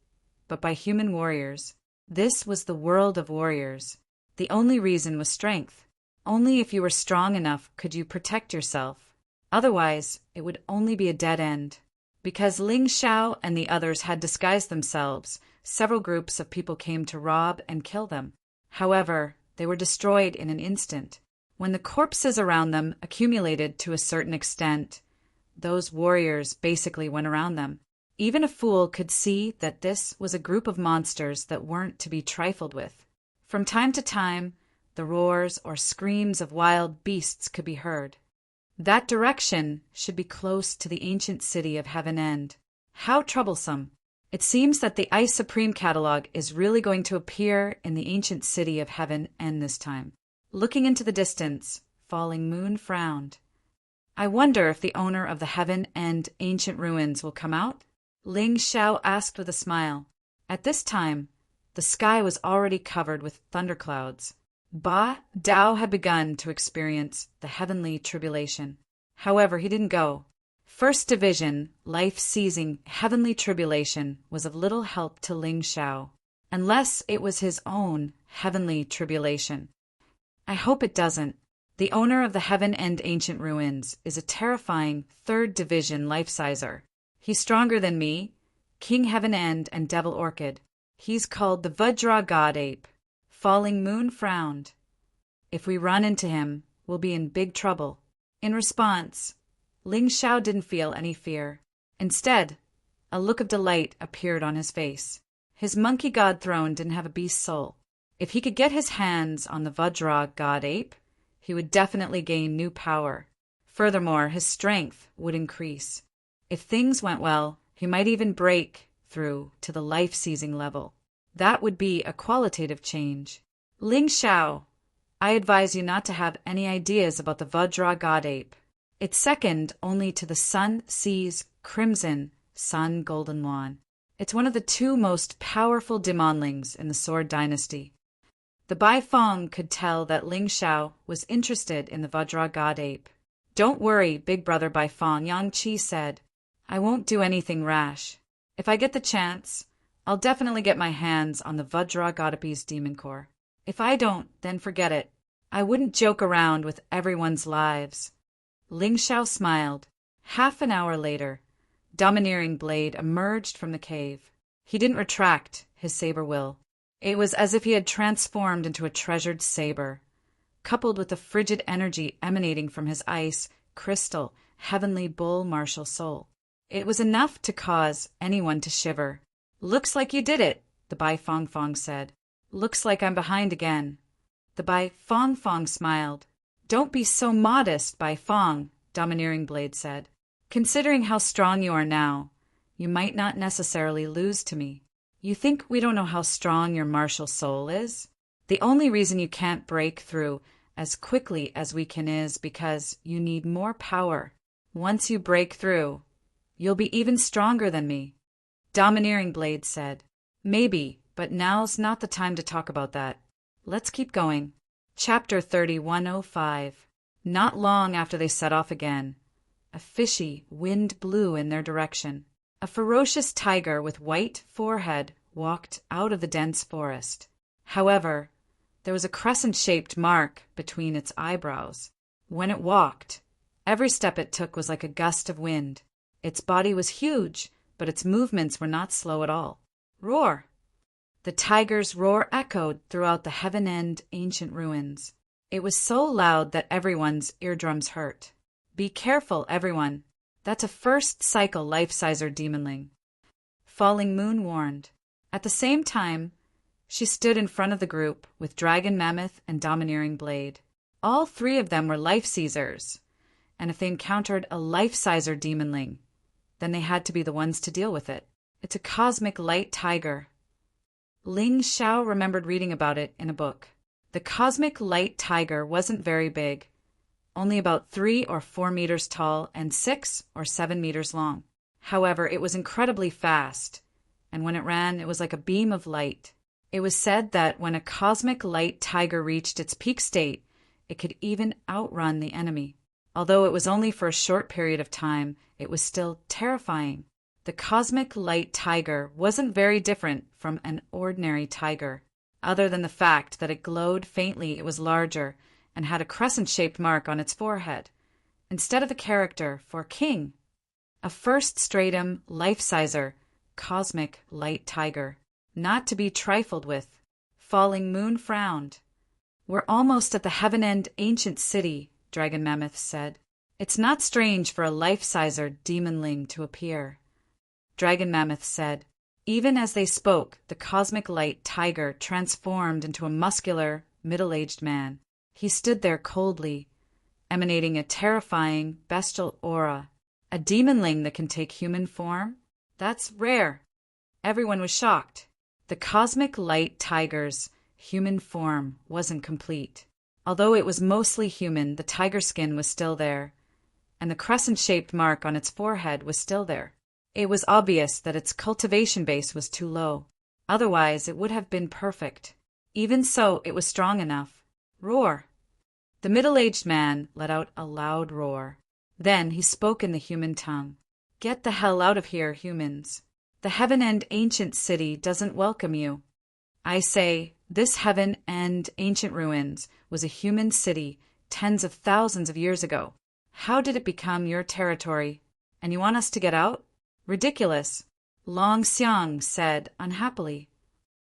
but by human warriors. This was the world of warriors. The only reason was strength. Only if you were strong enough could you protect yourself. Otherwise, it would only be a dead end. Because Ling Xiao and the others had disguised themselves, several groups of people came to rob and kill them. However, they were destroyed in an instant. When the corpses around them accumulated to a certain extent, those warriors basically went around them. Even a fool could see that this was a group of monsters that weren't to be trifled with. From time to time, the roars or screams of wild beasts could be heard. That direction should be close to the ancient city of Heaven End. How troublesome. It seems that the Ice Supreme catalog is really going to appear in the ancient city of Heaven End this time. Looking into the distance, Falling Moon frowned. I wonder if the owner of the Heaven End Ancient Ruins will come out? Ling Xiao asked with a smile. At this time, the sky was already covered with thunderclouds. Ba Dao had begun to experience the heavenly tribulation. However, he didn't go. First Division, life-seizing heavenly tribulation was of little help to Ling Xiao, unless it was his own heavenly tribulation. I hope it doesn't. The owner of the Heaven and Ancient Ruins is a terrifying Third Division life-sizer. He's stronger than me, King Heaven End and Devil Orchid. He's called the Vajra God Ape. Falling Moon frowned. If we run into him, we'll be in big trouble. In response, Ling Xiao didn't feel any fear. Instead, a look of delight appeared on his face. His monkey god throne didn't have a beast soul. If he could get his hands on the Vajra god ape, he would definitely gain new power. Furthermore, his strength would increase. If things went well, he might even break through to the life-seizing level. That would be a qualitative change. Ling Xiao, I advise you not to have any ideas about the Vajra god ape. It's second only to the Sun Sea's Crimson Sun Golden Wand. It's one of the two most powerful demonlings in the Sword Dynasty. The Bai Fong could tell that Ling Xiao was interested in the Vajra god ape. Don't worry, big brother Bai Fong, Yang Qi said. I won't do anything rash. If I get the chance, I'll definitely get my hands on the Vajra god ape's demon core. If I don't, then forget it. I wouldn't joke around with everyone's lives. Ling Xiao smiled. Half an hour later, Domineering Blade emerged from the cave. He didn't retract his saber will. It was as if he had transformed into a treasured saber, coupled with the frigid energy emanating from his ice, crystal, heavenly bull martial soul. It was enough to cause anyone to shiver. Looks like you did it, the Bai Fong Fong said. Looks like I'm behind again. The Bai Fong Fong smiled. Don't be so modest, Bai Fong, Domineering Blade said. Considering how strong you are now, you might not necessarily lose to me. You think we don't know how strong your martial soul is? The only reason you can't break through as quickly as we can is because you need more power. Once you break through, you'll be even stronger than me. Domineering Blade said. Maybe, but now's not the time to talk about that. Let's keep going. Chapter 3105. Not long after they set off again, a fishy wind blew in their direction. A ferocious tiger with white forehead walked out of the dense forest. However, there was a crescent-shaped mark between its eyebrows. When it walked, every step it took was like a gust of wind. Its body was huge, but its movements were not slow at all. Roar! The tiger's roar echoed throughout the heaven-end ancient ruins. It was so loud that everyone's eardrums hurt. Be careful, everyone. That's a first-cycle life-sizer demonling. Falling Moon warned. At the same time, she stood in front of the group with Dragon Mammoth and Domineering Blade. All three of them were life-seizers, and if they encountered a life-sizer demonling, then they had to be the ones to deal with it. It's a cosmic light tiger. Ling Xiao remembered reading about it in a book. The cosmic light tiger wasn't very big, only about 3 or 4 meters tall and 6 or 7 meters long. However, it was incredibly fast, and when it ran, it was like a beam of light. It was said that when a cosmic light tiger reached its peak state, it could even outrun the enemy. Although it was only for a short period of time, it was still terrifying. The cosmic light tiger wasn't very different from an ordinary tiger. Other than the fact that it glowed faintly, it was larger and had a crescent-shaped mark on its forehead, instead of a character for king. A first stratum, life-sizer, cosmic light tiger. Not to be trifled with. Falling Moon frowned. We're almost at the heaven-end ancient city, Dragon Mammoth said. It's not strange for a life-sizer demonling to appear. Dragon Mammoth said. Even as they spoke, the cosmic light tiger transformed into a muscular, middle-aged man. He stood there coldly, emanating a terrifying, bestial aura. A demonling that can take human form? That's rare. Everyone was shocked. The cosmic light tiger's human form wasn't complete. Although it was mostly human, the tiger skin was still there, and the crescent-shaped mark on its forehead was still there. It was obvious that its cultivation base was too low. Otherwise, it would have been perfect. Even so, it was strong enough. Roar! The middle-aged man let out a loud roar. Then he spoke in the human tongue. Get the hell out of here, humans. The heaven-end ancient city doesn't welcome you. I say, this heaven-end ancient ruins was a human city tens of thousands of years ago. How did it become your territory? And you want us to get out? Ridiculous, Long Xiang said unhappily.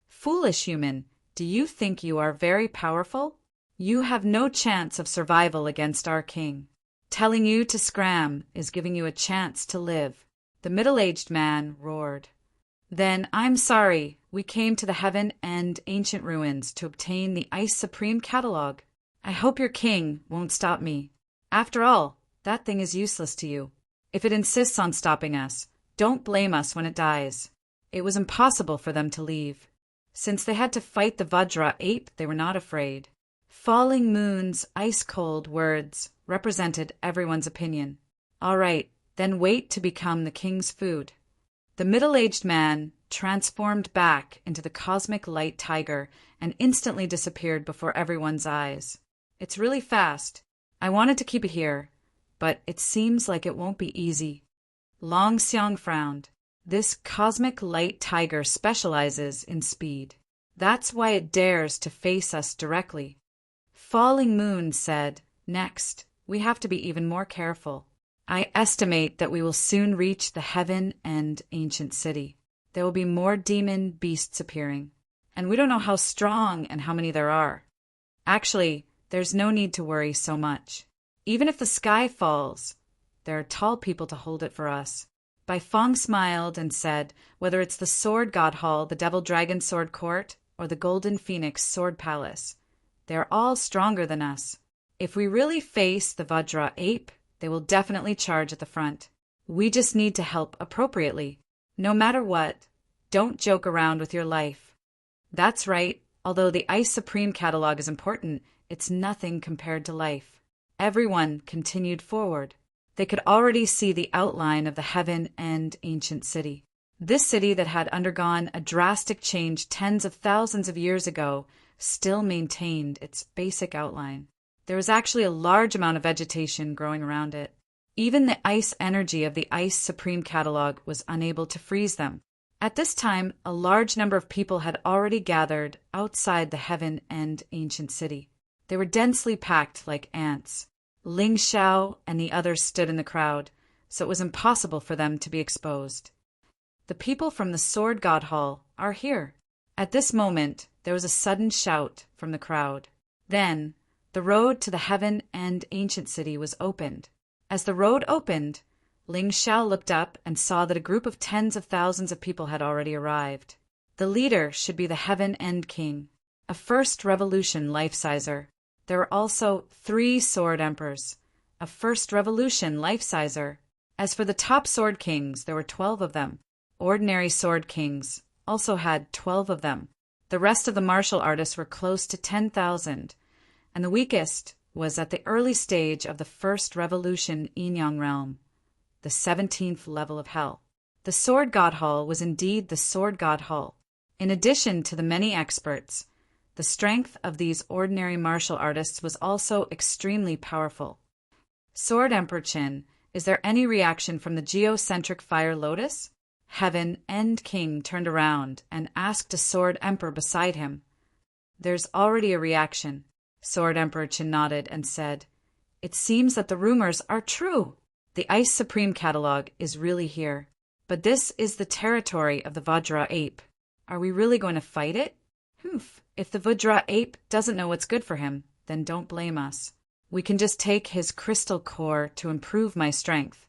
Foolish human, do you think you are very powerful? You have no chance of survival against our king. Telling you to scram is giving you a chance to live. The middle-aged man roared. Then I'm sorry, We came to the Heaven and Ancient Ruins to obtain the Ice Supreme Catalog. I hope your king won't stop me. After all, that thing is useless to you. If it insists on stopping us, don't blame us when it dies. It was impossible for them to leave. Since they had to fight the Vajra ape, they were not afraid. Falling Moon's ice-cold words represented everyone's opinion. All right, then wait to become the king's food. The middle-aged man transformed back into the cosmic light tiger and instantly disappeared before everyone's eyes. It's really fast. I wanted to keep it here, but it seems like it won't be easy. Long Xiang frowned. This cosmic light tiger specializes in speed. That's why it dares to face us directly. Falling Moon said, next, we have to be even more careful. I estimate that we will soon reach the Heaven and Ancient City. There will be more demon beasts appearing, and we don't know how strong and how many there are. Actually, there's no need to worry so much. Even if the sky falls, there are tall people to hold it for us. Bai Feng smiled and said, whether it's the Sword God Hall, the Devil Dragon Sword Court, or the Golden Phoenix Sword Palace, they're all stronger than us. If we really face the Vajra ape, they will definitely charge at the front. We just need to help appropriately. No matter what, don't joke around with your life. That's right, although the Ice Supreme Catalog is important, it's nothing compared to life. Everyone continued forward. They could already see the outline of the Heaven and Ancient City. This city that had undergone a drastic change tens of thousands of years ago still maintained its basic outline. There was actually a large amount of vegetation growing around it. Even the ice energy of the Ice Supreme Catalog was unable to freeze them. At this time, a large number of people had already gathered outside the Heaven and Ancient City. They were densely packed like ants. Ling Xiao and the others stood in the crowd, so it was impossible for them to be exposed. The people from the Sword God Hall are here. At this moment, there was a sudden shout from the crowd. Then, the road to the Heaven and Ancient City was opened. As the road opened, Ling Xiao looked up and saw that a group of tens of thousands of people had already arrived. The leader should be the Heaven End King, a First Revolution life-sizer. There were also 3 Sword Emperors, a First Revolution life-sizer. As for the top Sword Kings, there were 12 of them. Ordinary Sword Kings also had 12 of them. The rest of the martial artists were close to 10,000, and the weakest was at the early stage of the First Revolution Yin-Yang realm, the 17th level of Hell. The Sword God Hall was indeed the Sword God Hall. In addition to the many experts, the strength of these ordinary martial artists was also extremely powerful. Sword Emperor Qin, is there any reaction from the geocentric fire lotus? Heaven End King turned around and asked a Sword Emperor beside him. There's already a reaction. Sword Emperor Qin nodded and said, it seems that the rumors are true. The Ice Supreme Catalog is really here. But this is the territory of the Vajra ape. Are we really going to fight it? Humph. If the Vajra ape doesn't know what's good for him, then don't blame us. We can just take his crystal core to improve my strength.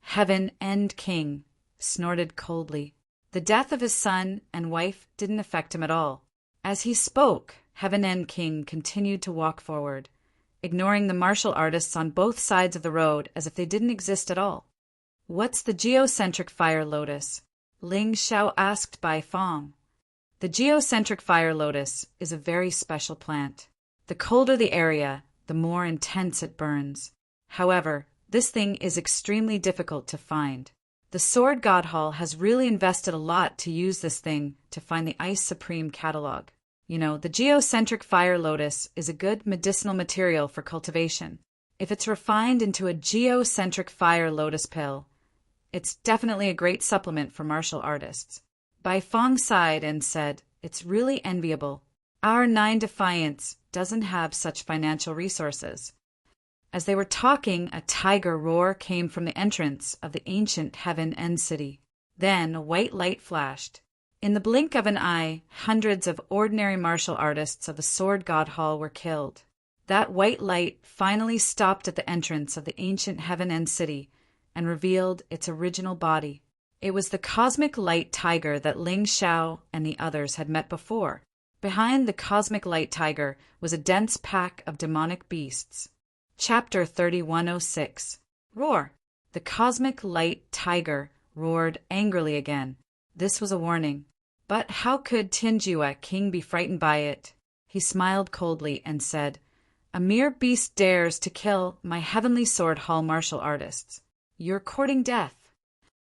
Heaven End King snorted coldly. The death of his son and wife didn't affect him at all. As he spoke, Heaven End King continued to walk forward, ignoring the martial artists on both sides of the road as if they didn't exist at all. What's the geocentric fire lotus? Ling Xiao asked Bai Feng. The geocentric fire lotus is a very special plant. The colder the area, the more intense it burns. However, this thing is extremely difficult to find. The Sword God Hall has really invested a lot to use this thing to find the Ice Supreme Catalog. You know, the geocentric fire lotus is a good medicinal material for cultivation. If it's refined into a geocentric fire lotus pill, it's definitely a great supplement for martial artists. Bai Feng sighed and said, it's really enviable. Our 9 Defiance doesn't have such financial resources. As they were talking, a tiger roar came from the entrance of the ancient Heaven End City. Then a white light flashed. In the blink of an eye, hundreds of ordinary martial artists of the Sword God Hall were killed. That white light finally stopped at the entrance of the ancient Heaven End City and revealed its original body. It was the cosmic light tiger that Ling Xiao and the others had met before. Behind the cosmic light tiger was a dense pack of demonic beasts. Chapter 3106. Roar! The cosmic light tiger roared angrily again. This was a warning. But how could Tinjue King be frightened by it? He smiled coldly and said, "A mere beast dares to kill my heavenly sword hall martial artists. You're courting death."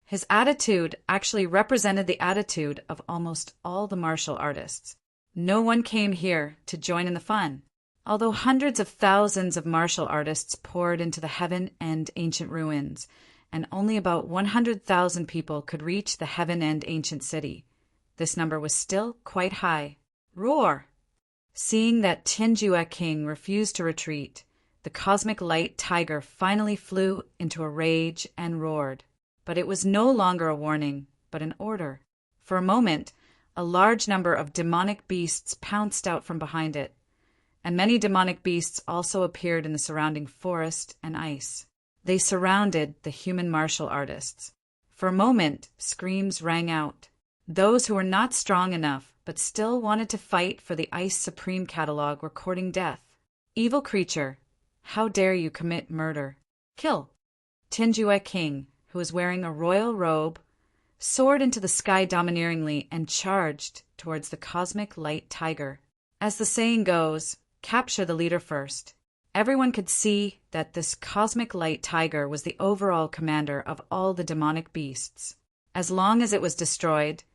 His attitude actually represented the attitude of almost all the martial artists. No one came here to join in the fun. Although hundreds of thousands of martial artists poured into the Heaven End ancient ruins, and only about 100,000 people could reach the Heaven End ancient city, this number was still quite high. Roar! Seeing that Tinjue King refused to retreat, the cosmic light tiger finally flew into a rage and roared. But it was no longer a warning, but an order. For a moment, a large number of demonic beasts pounced out from behind it, and many demonic beasts also appeared in the surrounding forest and ice. They surrounded the human martial artists. For a moment, screams rang out. Those who were not strong enough but still wanted to fight for the Ice Supreme catalog were courting death. Evil creature, how dare you commit murder? Kill! Tinjue King, who was wearing a royal robe, soared into the sky domineeringly and charged towards the cosmic light tiger. As the saying goes, capture the leader first. Everyone could see that this cosmic light tiger was the overall commander of all the demonic beasts. As long as it was destroyed,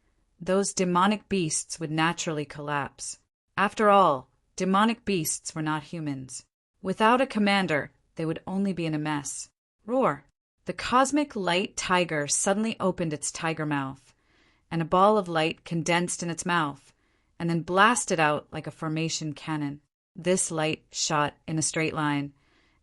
those demonic beasts would naturally collapse. After all, demonic beasts were not humans. Without a commander, they would only be in a mess. Roar! The cosmic light tiger suddenly opened its tiger mouth, and a ball of light condensed in its mouth, and then blasted out like a formation cannon. This light shot in a straight line,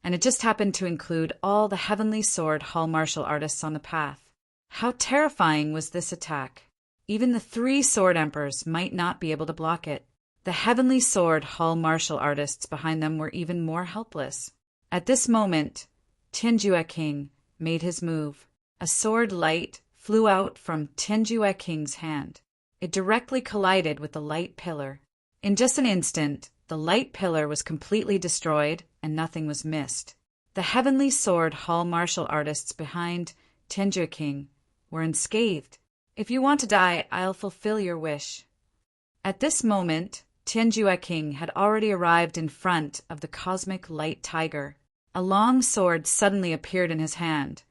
and it just happened to include all the heavenly sword hall martial artists on the path. How terrifying was this attack! Even the 3 sword emperors might not be able to block it. The heavenly sword hall martial artists behind them were even more helpless. At this moment, Tinjue King made his move. A sword light flew out from Tinjue King's hand. It directly collided with the light pillar. In just an instant, the light pillar was completely destroyed and nothing was missed. The heavenly sword hall martial artists behind Tinjue King were unscathed. If you want to die, I'll fulfill your wish. At this moment, Tinjue King had already arrived in front of the cosmic light tiger. A long sword suddenly appeared in his hand,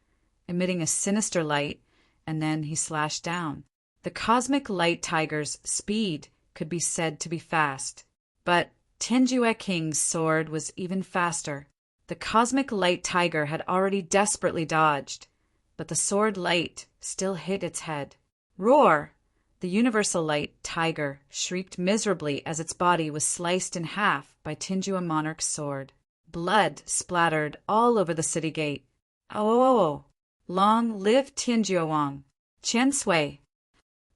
emitting a sinister light, and then he slashed down. The cosmic light tiger's speed could be said to be fast, but Tinjue King's sword was even faster. The cosmic light tiger had already desperately dodged, but the sword light still hit its head. Roar! The universal light tiger shrieked miserably as its body was sliced in half by Tinjue Monarch's sword. Blood splattered all over the city gate. Oh! Long live Tinjue Wang! Qian Sui!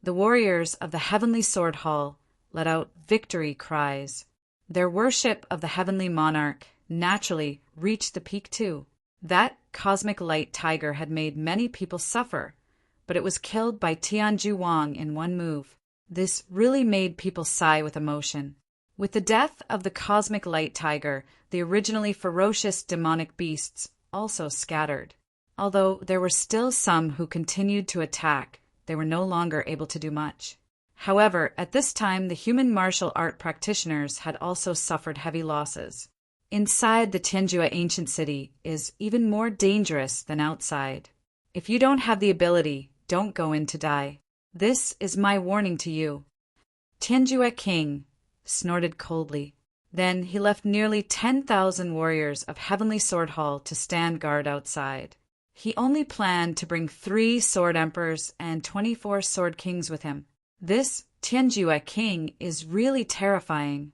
The warriors of the Heavenly Sword Hall let out victory cries. Their worship of the Heavenly Monarch naturally reached the peak too. That cosmic light tiger had made many people suffer, but it was killed by Tianju Wang in one move. This really made people sigh with emotion. With the death of the cosmic light tiger, the originally ferocious demonic beasts also scattered. Although there were still some who continued to attack, they were no longer able to do much. However, at this time, the human martial art practitioners had also suffered heavy losses. Inside the Tinjue ancient city is even more dangerous than outside. If you don't have the ability, don't go in to die. This is my warning to you. Tinjue King snorted coldly. Then he left nearly 10,000 warriors of Heavenly Sword Hall to stand guard outside. He only planned to bring 3 sword emperors and 24 sword kings with him. This Tinjue King is really terrifying.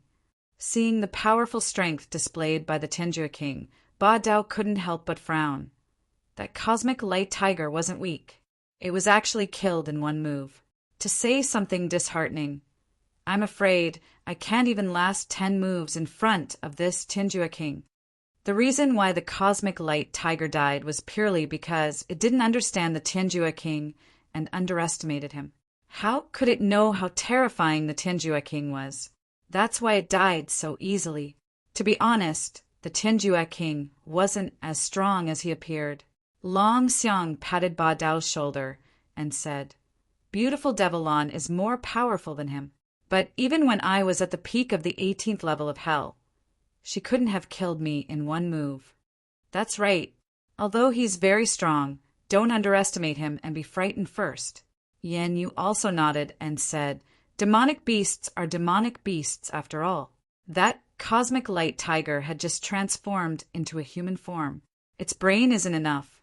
Seeing the powerful strength displayed by the Tinjue King, Ba Dao couldn't help but frown. That cosmic light tiger wasn't weak. It was actually killed in one move. To say something disheartening, I'm afraid I can't even last 10 moves in front of this Tinjue King. The reason why the cosmic light tiger died was purely because it didn't understand the Tinjue King and underestimated him. How could it know how terrifying the Tianjua king was? That's why it died so easily. To be honest, the Tianjua king wasn't as strong as he appeared. Long Xiang patted Ba Dao's shoulder and said, "Beautiful Devilon is more powerful than him. But even when I was at the peak of the 18th level of hell, she couldn't have killed me in one move." That's right. Although he's very strong, don't underestimate him and be frightened first. Yan Yu also nodded and said, "Demonic beasts are demonic beasts after all." That cosmic light tiger had just transformed into a human form. Its brain isn't enough.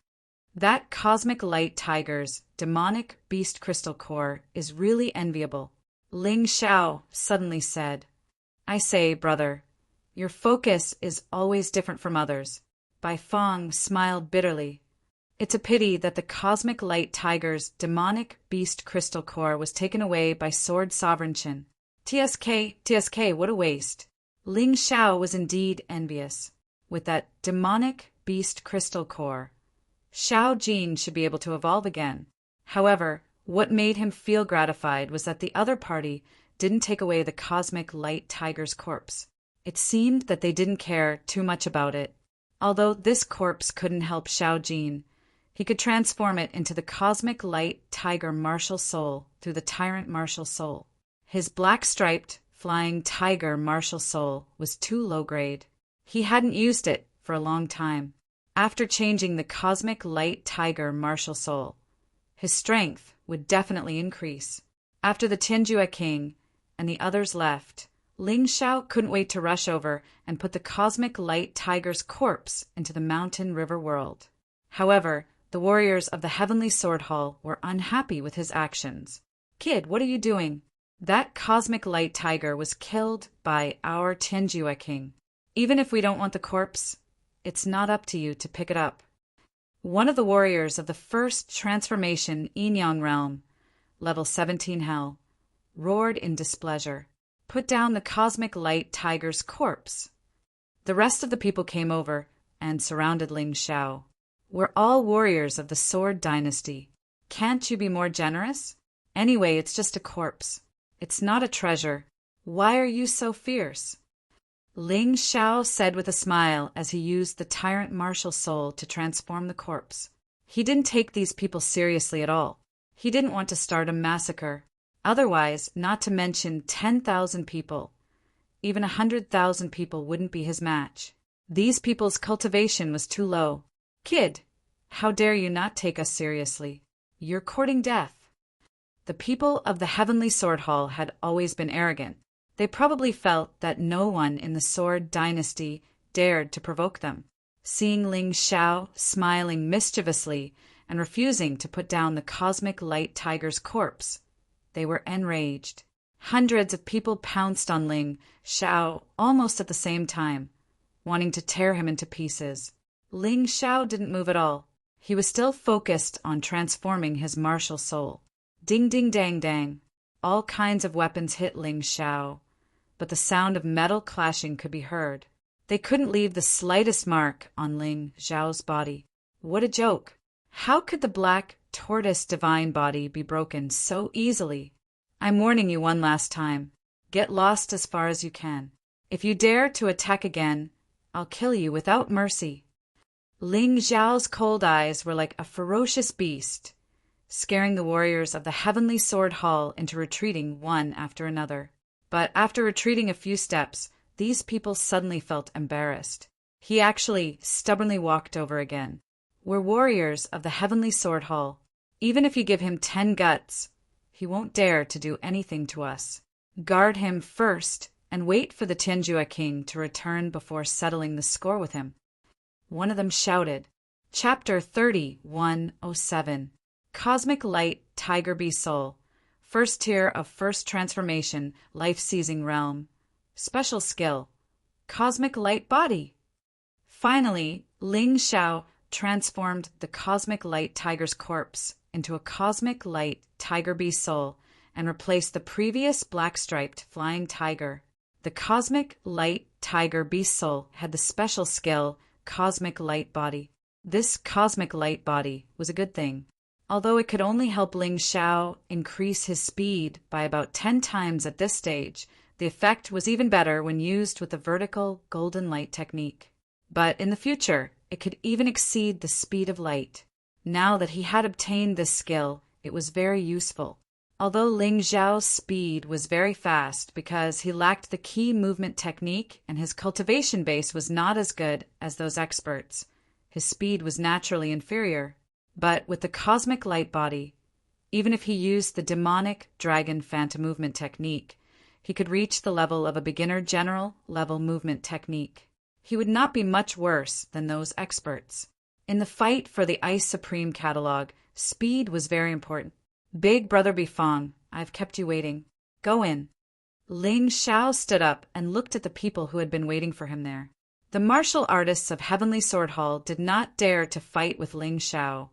That cosmic light tiger's demonic beast crystal core is really enviable. Ling Xiao suddenly said, "I say, brother, your focus is always different from others." Bai Feng smiled bitterly. It's a pity that the cosmic light tiger's demonic beast crystal core was taken away by Sword Sovereign Qin. TSK, what a waste. Ling Xiao was indeed envious. With that demonic beast crystal core, Xiao Jin should be able to evolve again. However, what made him feel gratified was that the other party didn't take away the cosmic light tiger's corpse. It seemed that they didn't care too much about it. Although this corpse couldn't help Xiao Jin, he could transform it into the cosmic light tiger martial soul through the tyrant martial soul. His black-striped, flying tiger martial soul was too low grade. He hadn't used it for a long time. After changing the cosmic light tiger martial soul, his strength would definitely increase. After the Tianjua king and the others left, Ling Xiao couldn't wait to rush over and put the cosmic light tiger's corpse into the mountain river world. However, the warriors of the Heavenly Sword Hall were unhappy with his actions. "Kid, what are you doing? That cosmic light tiger was killed by our Tianjua king. Even if we don't want the corpse, it's not up to you to pick it up." One of the warriors of the first transformation Yin-Yang realm, level 17 hell, roared in displeasure. "Put down the cosmic light tiger's corpse." The rest of the people came over and surrounded Ling Xiao. "We're all warriors of the Sword Dynasty. Can't you be more generous? Anyway, it's just a corpse. It's not a treasure. Why are you so fierce?" Ling Xiao said with a smile as he used the tyrant martial soul to transform the corpse. He didn't take these people seriously at all. He didn't want to start a massacre. Otherwise, not to mention 10,000 people, even 100,000 people wouldn't be his match. These people's cultivation was too low. "Kid, how dare you not take us seriously? You're courting death." The people of the Heavenly Sword Hall had always been arrogant. They probably felt that no one in the Sword Dynasty dared to provoke them. Seeing Ling Xiao smiling mischievously and refusing to put down the cosmic light tiger's corpse, they were enraged. Hundreds of people pounced on Ling Xiao almost at the same time, wanting to tear him into pieces. Ling Xiao didn't move at all. He was still focused on transforming his martial soul. Ding ding dang dang. All kinds of weapons hit Ling Xiao, but the sound of metal clashing could be heard. They couldn't leave the slightest mark on Ling Xiao's body. What a joke! How could the black tortoise divine body be broken so easily? I'm warning you one last time. Get lost as far as you can. If you dare to attack again, I'll kill you without mercy. Ling Xiao's cold eyes were like a ferocious beast, scaring the warriors of the Heavenly Sword Hall into retreating one after another. But after retreating a few steps, these people suddenly felt embarrassed. He actually stubbornly walked over again. "We're warriors of the Heavenly Sword Hall. Even if you give him 10 guts, he won't dare to do anything to us. Guard him first and wait for the Tianjua king to return before settling the score with him." One of them shouted. Chapter 3107. Cosmic Light Tiger Bee Soul. First tier of first transformation, life-seizing realm. Special skill. Cosmic Light Body. Finally, Ling Xiao transformed the Cosmic Light Tiger's corpse into a Cosmic Light Tiger Bee Soul and replaced the previous black-striped flying tiger. The Cosmic Light Tiger Bee Soul had the special skill Cosmic Light Body. This Cosmic Light Body was a good thing. Although it could only help Ling Xiao increase his speed by about 10 times at this stage, the effect was even better when used with the vertical golden light technique. But in the future, it could even exceed the speed of light. Now that he had obtained this skill, it was very useful. Although Ling Xiao's speed was very fast because he lacked the key movement technique and his cultivation base was not as good as those experts, his speed was naturally inferior. But with the cosmic light body, even if he used the demonic dragon phantom movement technique, he could reach the level of a beginner general level movement technique. He would not be much worse than those experts. In the fight for the Ice Supreme catalog, speed was very important. Big Brother Bifong, I've kept you waiting. Go in. Ling Xiao stood up and looked at the people who had been waiting for him there. The martial artists of Heavenly Sword Hall did not dare to fight with Ling Xiao,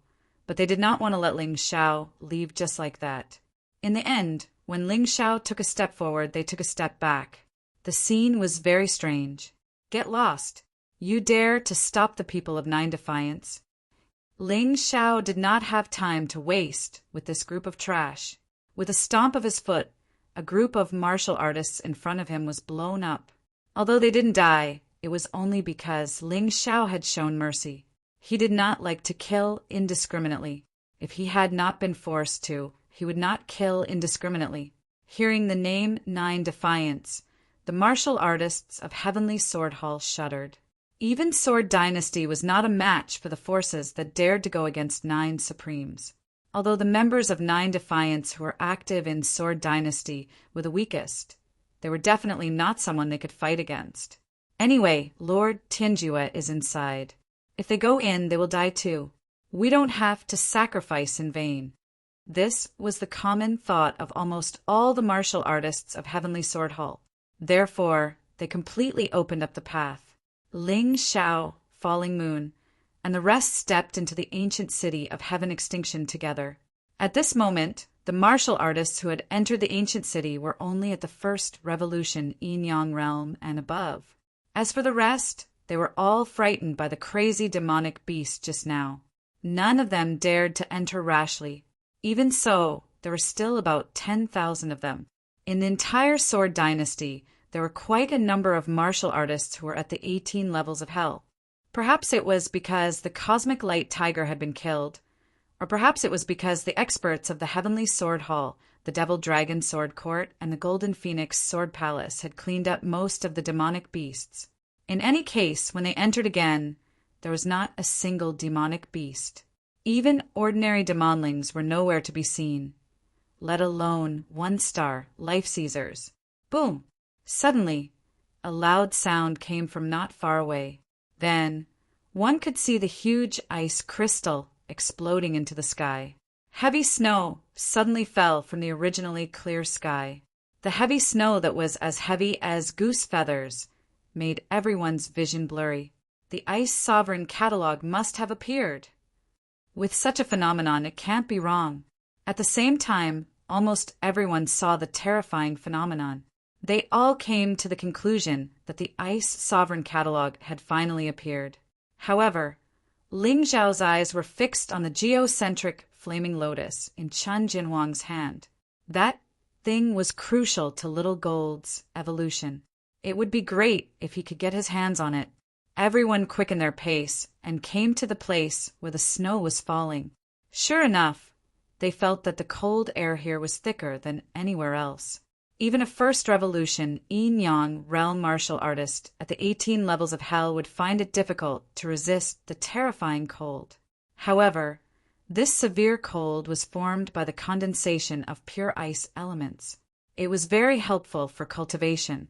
but they did not want to let Ling Xiao leave just like that. In the end, when Ling Xiao took a step forward, they took a step back. The scene was very strange. Get lost. You dare to stop the people of Nine Defiance. Ling Xiao did not have time to waste with this group of trash. With a stomp of his foot, a group of martial artists in front of him was blown up. Although they didn't die, it was only because Ling Xiao had shown mercy. He did not like to kill indiscriminately. If he had not been forced to, he would not kill indiscriminately. Hearing the name Nine Defiance, the martial artists of Heavenly Sword Hall shuddered. Even Sword Dynasty was not a match for the forces that dared to go against Nine Supremes. Although the members of Nine Defiance who were active in Sword Dynasty were the weakest, they were definitely not someone they could fight against. Anyway, Lord Tianjue is inside. If they go in, they will die too. We don't have to sacrifice in vain. This was the common thought of almost all the martial artists of Heavenly Sword Hall. Therefore, they completely opened up the path. Ling Xiao, Falling Moon, and the rest stepped into the ancient city of Heaven Extinction together. At this moment, the martial artists who had entered the ancient city were only at the first revolution Yin-Yang realm and above. As for the rest, they were all frightened by the crazy demonic beast just now. None of them dared to enter rashly. Even so, there were still about 10,000 of them. In the entire Sword Dynasty, there were quite a number of martial artists who were at the 18 levels of hell. Perhaps it was because the Cosmic Light Tiger had been killed, or perhaps it was because the experts of the Heavenly Sword Hall, the Devil Dragon Sword Court, and the Golden Phoenix Sword Palace had cleaned up most of the demonic beasts. In any case, when they entered again, there was not a single demonic beast. Even ordinary demonlings were nowhere to be seen, let alone one-star life-seizers. Boom! Suddenly, a loud sound came from not far away. Then, one could see the huge ice crystal exploding into the sky. Heavy snow suddenly fell from the originally clear sky. The heavy snow that was as heavy as goose feathers made everyone's vision blurry. The Ice Sovereign catalog must have appeared. With such a phenomenon, it can't be wrong. At the same time, almost everyone saw the terrifying phenomenon. They all came to the conclusion that the Ice Sovereign catalog had finally appeared. However, Ling Xiao's eyes were fixed on the geocentric flaming lotus in Chen Jinhuang's hand. That thing was crucial to Little Gold's evolution. It would be great if he could get his hands on it. Everyone quickened their pace and came to the place where the snow was falling. Sure enough, they felt that the cold air here was thicker than anywhere else. Even a first revolution Yin-Yang realm martial artist at the 18 levels of hell would find it difficult to resist the terrifying cold. However, this severe cold was formed by the condensation of pure ice elements. It was very helpful for cultivation.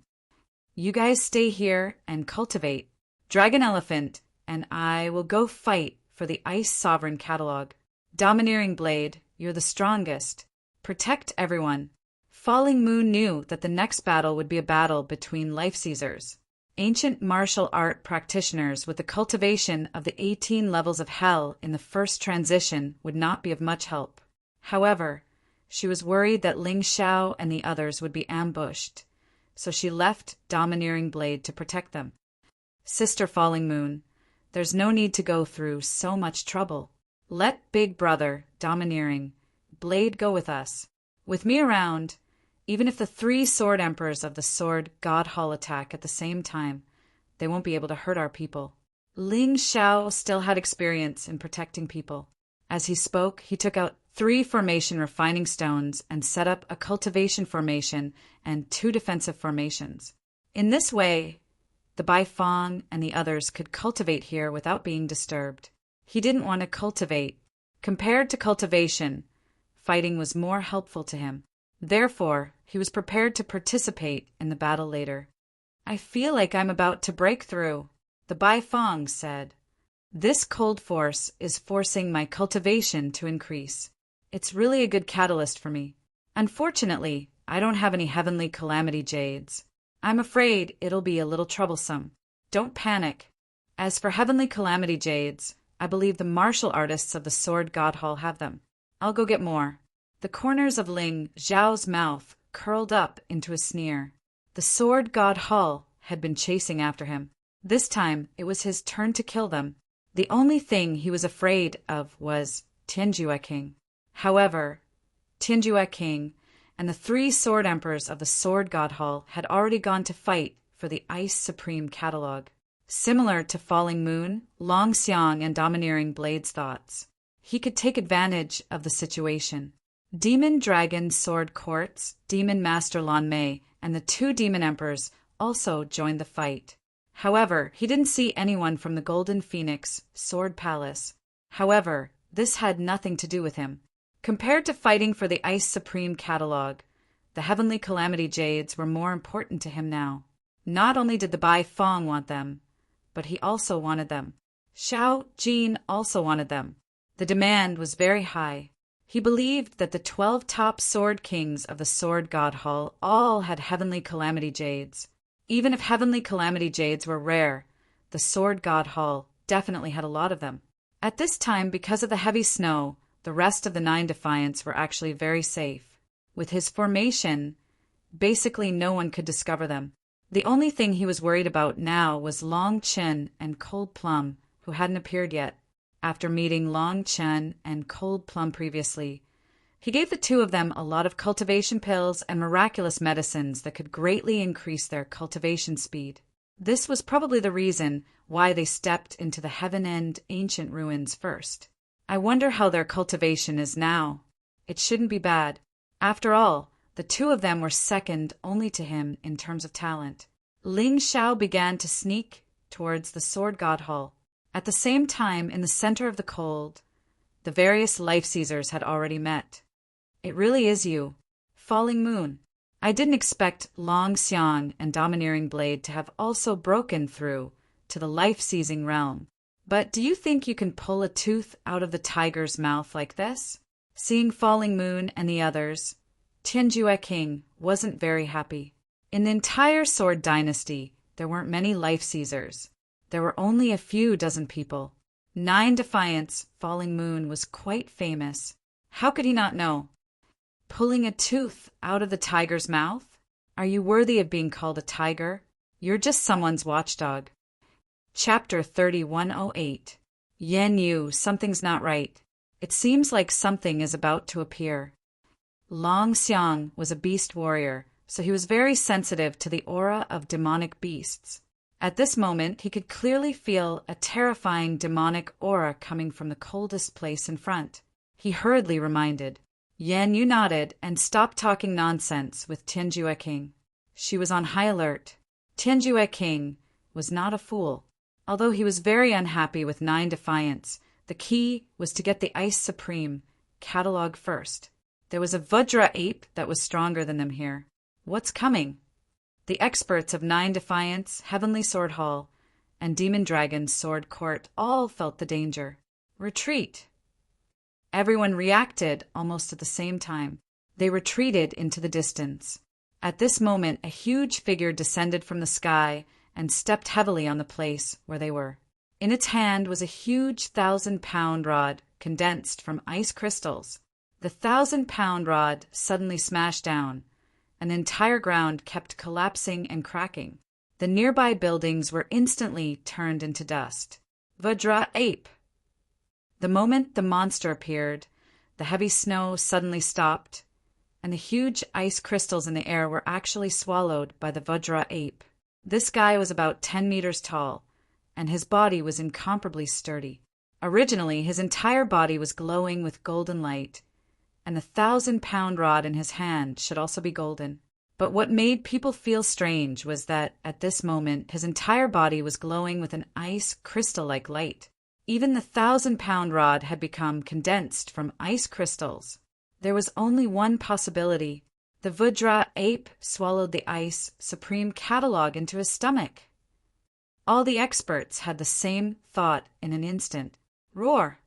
You guys stay here and cultivate. Dragon Elephant and I will go fight for the Ice Sovereign catalog. Domineering Blade, you're the strongest. Protect everyone. Falling Moon knew that the next battle would be a battle between life-seizers. Ancient martial art practitioners with the cultivation of the 18 levels of hell in the first transition would not be of much help. However, she was worried that Ling Xiao and the others would be ambushed, so she left Domineering Blade to protect them. Sister Falling Moon, there's no need to go through so much trouble. Let Big Brother, domineering, Blade go with us. With me around, even if the 3 sword emperors of the sword God Hall attack at the same time, they won't be able to hurt our people. Ling Xiao still had experience in protecting people. As he spoke, he took out 3 formation refining stones and set up a cultivation formation and 2 defensive formations. In this way, the Bai Fong and the others could cultivate here without being disturbed. He didn't want to cultivate. Compared to cultivation, fighting was more helpful to him. Therefore, he was prepared to participate in the battle later. I feel like I'm about to break through, the Bai Fong said. This cold force is forcing my cultivation to increase. It's really a good catalyst for me. Unfortunately, I don't have any heavenly calamity jades. I'm afraid it'll be a little troublesome. Don't panic. As for heavenly calamity jades, I believe the martial artists of the Sword God Hall have them. I'll go get more. The corners of Ling Xiao's mouth curled up into a sneer. The Sword God Hall had been chasing after him. This time, it was his turn to kill them. The only thing he was afraid of was Tianjue King. However, Tianjue King and the 3 sword emperors of the Sword God Hall had already gone to fight for the Ice Supreme Catalog. Similar to Falling Moon, Long Xiang and Domineering Blade's thoughts. He could take advantage of the situation. Demon Dragon Sword Courts, Demon Master Lan Mei, and the 2 demon emperors also joined the fight. However, he didn't see anyone from the Golden Phoenix Sword Palace. However, this had nothing to do with him. Compared to fighting for the Ice Supreme Catalog, the Heavenly Calamity Jades were more important to him now. Not only did the Bai Fong want them, but he also wanted them. Xiao Jin also wanted them. The demand was very high. He believed that the 12 top sword kings of the Sword God Hall all had Heavenly Calamity Jades. Even if Heavenly Calamity Jades were rare, the Sword God Hall definitely had a lot of them. At this time, because of the heavy snow, the rest of the 9 Defiants were actually very safe. With his formation, basically no one could discover them. The only thing he was worried about now was Long Chen and Cold Plum, who hadn't appeared yet. After meeting Long Chen and Cold Plum previously, he gave the 2 of them a lot of cultivation pills and miraculous medicines that could greatly increase their cultivation speed. This was probably the reason why they stepped into the Heaven End ancient ruins first. I wonder how their cultivation is now. It shouldn't be bad. After all, the 2 of them were second only to him in terms of talent. Ling Xiao began to sneak towards the Sword God Hall. At the same time, in the center of the cold, the various life seizers had already met. It really is you, Falling Moon. I didn't expect Long Xiang and Domineering Blade to have also broken through to the life-seizing realm. But do you think you can pull a tooth out of the tiger's mouth like this? Seeing Falling Moon and the others, Tianjue King wasn't very happy. In the entire Sword Dynasty, there weren't many life seizers. There were only a few dozen people. 9 Defiants, Falling Moon was quite famous. How could he not know? Pulling a tooth out of the tiger's mouth? Are you worthy of being called a tiger? You're just someone's watchdog. Chapter 3108. Yan Yu, something's not right. It seems like something is about to appear. Long Xiang was a beast warrior, so he was very sensitive to the aura of demonic beasts. At this moment, he could clearly feel a terrifying demonic aura coming from the coldest place in front. He hurriedly reminded. Yan Yu nodded and stopped talking nonsense with Tianjue King. She was on high alert. Tianjue King was not a fool. Although he was very unhappy with 9 Defiants, the key was to get the Ice Supreme catalog first. There was a Vajra ape that was stronger than them here. What's coming? The experts of 9 Defiants, Heavenly Sword Hall, and Demon Dragon's Sword Court all felt the danger. Retreat! Everyone reacted almost at the same time. They retreated into the distance. At this moment, a huge figure descended from the sky and stepped heavily on the place where they were. In its hand was a huge 1,000-pound rod condensed from ice crystals. The 1,000-pound rod suddenly smashed down, and the entire ground kept collapsing and cracking. The nearby buildings were instantly turned into dust. Vajra ape! The moment the monster appeared, the heavy snow suddenly stopped, and the huge ice crystals in the air were actually swallowed by the Vajra ape. This guy was about 10 meters tall, and his body was incomparably sturdy. Originally, his entire body was glowing with golden light, and the 1,000-pound rod in his hand should also be golden. But what made people feel strange was that, at this moment, his entire body was glowing with an ice crystal-like light. Even the 1,000-pound rod had become condensed from ice crystals. There was only one possibility. The Vajra ape swallowed the ice supreme catalog into his stomach. All the experts had the same thought in an instant. Roar!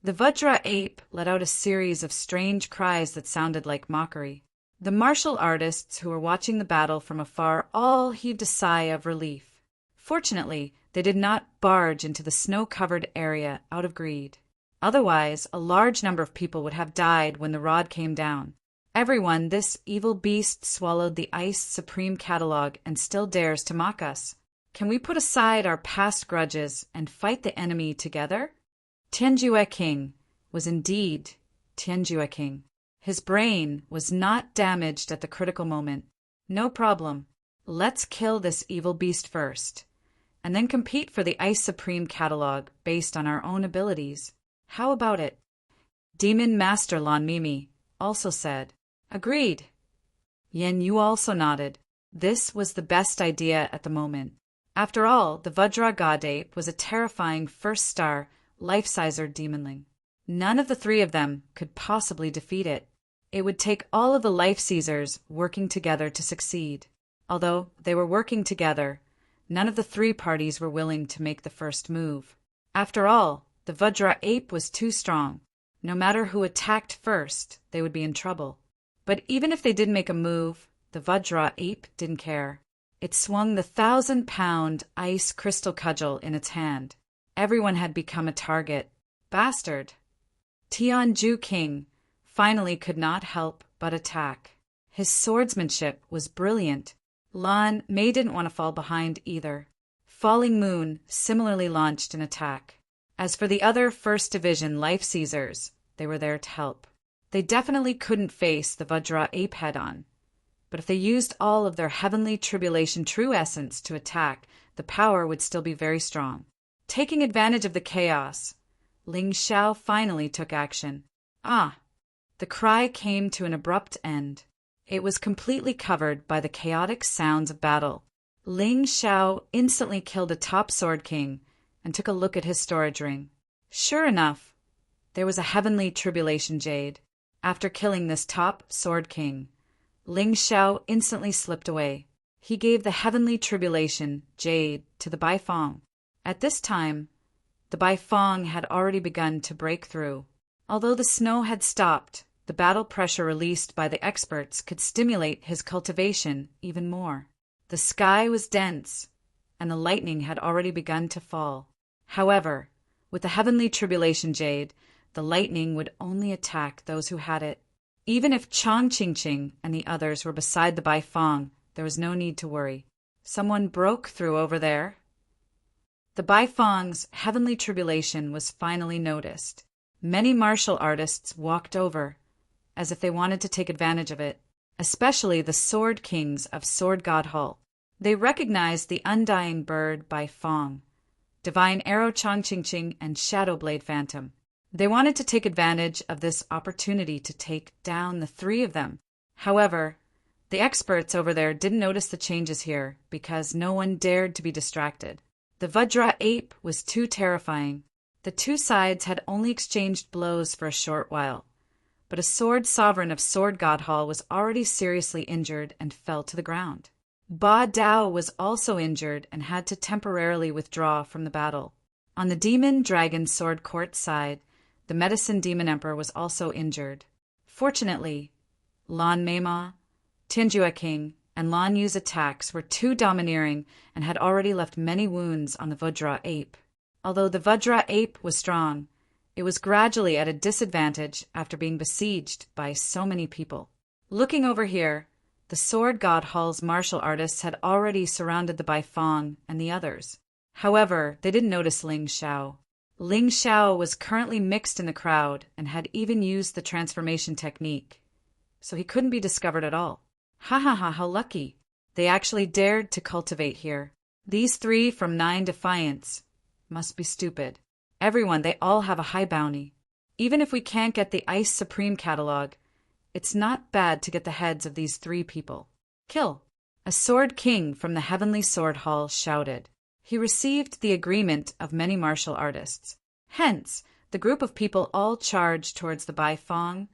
The Vajra ape let out a series of strange cries that sounded like mockery. The martial artists who were watching the battle from afar all heaved a sigh of relief. Fortunately, they did not barge into the snow-covered area out of greed. Otherwise, a large number of people would have died when the rod came down. Everyone, this evil beast swallowed the ice supreme catalog and still dares to mock us. Can we put aside our past grudges and fight the enemy together? Tianjue King was indeed Tianjue King. His brain was not damaged at the critical moment. No problem. Let's kill this evil beast first, and then compete for the Ice Supreme catalog based on our own abilities. How about it? Demon Master Lan Mimi also said, "Agreed." Yen Yu also nodded. This was the best idea at the moment. After all, the Vajra God Ape was a terrifying first-star, life-sizer demonling. None of the three of them could possibly defeat it. It would take all of the life-seizers working together to succeed. Although they were working together, none of the three parties were willing to make the first move. After all, the Vajra ape was too strong. No matter who attacked first, they would be in trouble. But even if they did make a move, the Vajra ape didn't care. It swung the 1,000-pound ice crystal cudgel in its hand. Everyone had become a target. Bastard! Tianjue King finally could not help but attack. His swordsmanship was brilliant. Lan Mei didn't want to fall behind either. Falling Moon similarly launched an attack. As for the other First Division Life Seizers, they were there to help. They definitely couldn't face the Vajra ape head-on. But if they used all of their Heavenly Tribulation True Essence to attack, the power would still be very strong. Taking advantage of the chaos, Ling Xiao finally took action. The cry came to an abrupt end. It was completely covered by the chaotic sounds of battle. Ling Xiao instantly killed a top Sword King and took a look at his storage ring. Sure enough, there was a Heavenly Tribulation Jade. After killing this top Sword King, Ling Xiao instantly slipped away. He gave the Heavenly Tribulation Jade to the Baifeng. At this time, the Baifeng had already begun to break through. Although the snow had stopped, the battle pressure released by the experts could stimulate his cultivation even more. The sky was dense, and the lightning had already begun to fall. However, with the Heavenly Tribulation Jade, the lightning would only attack those who had it. Even if Chong Qingqing and the others were beside the Baifeng, there was no need to worry. Someone broke through over there. The Baifeng's Heavenly Tribulation was finally noticed. Many martial artists walked over, as if they wanted to take advantage of it, especially the Sword Kings of Sword God Hall. They recognized the Undying Bird Baifeng, Divine Arrow Chong Qingqing, and Shadow Blade Phantom. They wanted to take advantage of this opportunity to take down the three of them. However, the experts over there didn't notice the changes here because no one dared to be distracted. The Vajra ape was too terrifying. The two sides had only exchanged blows for a short while, but a sword sovereign of Sword God Hall was already seriously injured and fell to the ground. Ba Dao was also injured and had to temporarily withdraw from the battle. On the Demon Dragon Sword Court side, the Medicine Demon Emperor was also injured. Fortunately, Lan Meima, Tianjue King, and Lan Yu's attacks were too domineering and had already left many wounds on the Vajra ape. Although the Vajra ape was strong, it was gradually at a disadvantage after being besieged by so many people. Looking over here, the Sword God Hall's martial artists had already surrounded the Baifeng and the others. However, they didn't notice Ling Xiao. Ling Xiao was currently mixed in the crowd and had even used the transformation technique, so he couldn't be discovered at all. Ha ha ha, how lucky. They actually dared to cultivate here. These 3 from 9 Defiance must be stupid. Everyone, they all have a high bounty. Even if we can't get the Ice Supreme catalog, it's not bad to get the heads of these 3 people. Kill. A Sword King from the Heavenly Sword Hall shouted. He received the agreement of many martial artists. Hence, the group of people all charged towards the Bai Fong,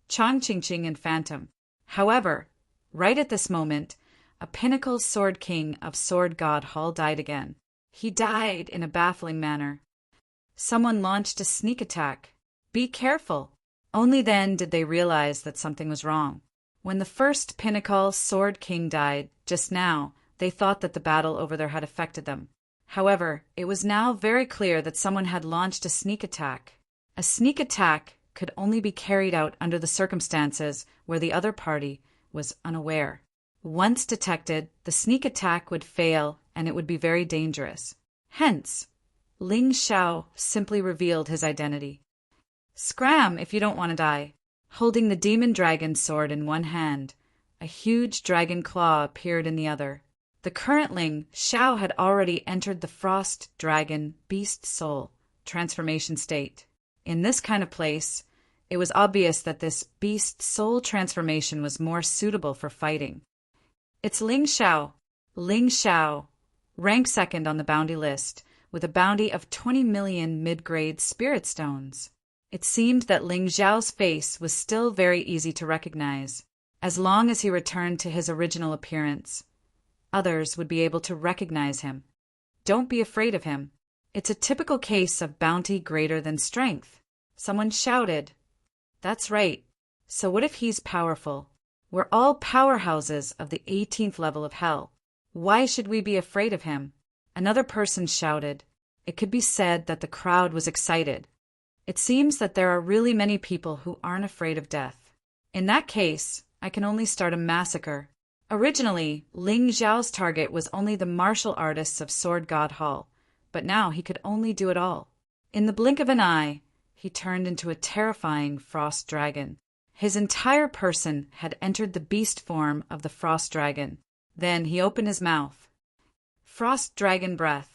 Chang Qingqing, and Phantom. However, right at this moment, a pinnacle Sword King of Sword God Hall died again. He died in a baffling manner. Someone launched a sneak attack. Be careful. Only then did they realize that something was wrong. When the first pinnacle Sword King died, just now, they thought that the battle over there had affected them. However, it was now very clear that someone had launched a sneak attack. A sneak attack could only be carried out under the circumstances where the other party was unaware. Once detected, the sneak attack would fail and it would be very dangerous. Hence, Ling Xiao simply revealed his identity. Scram if you don't want to die. Holding the demon dragon sword in one hand, a huge dragon claw appeared in the other. The current Ling Xiao had already entered the frost dragon beast soul transformation state. In this kind of place, it was obvious that this beast soul transformation was more suitable for fighting. It's Ling Xiao. Ling Xiao, ranked 2nd on the bounty list, with a bounty of 20 million mid-grade spirit stones. It seemed that Ling Xiao's face was still very easy to recognize. As long as he returned to his original appearance, others would be able to recognize him. Don't be afraid of him. It's a typical case of bounty greater than strength. Someone shouted. That's right. So what if he's powerful? We're all powerhouses of the 18th level of hell. Why should we be afraid of him? Another person shouted. It could be said that the crowd was excited. It seems that there are really many people who aren't afraid of death. In that case, I can only start a massacre. Originally, Ling Xiao's target was only the martial artists of Sword God Hall, but now he could only do it all. In the blink of an eye, he turned into a terrifying frost dragon. His entire person had entered the beast form of the frost dragon. Then he opened his mouth. Frost dragon breath.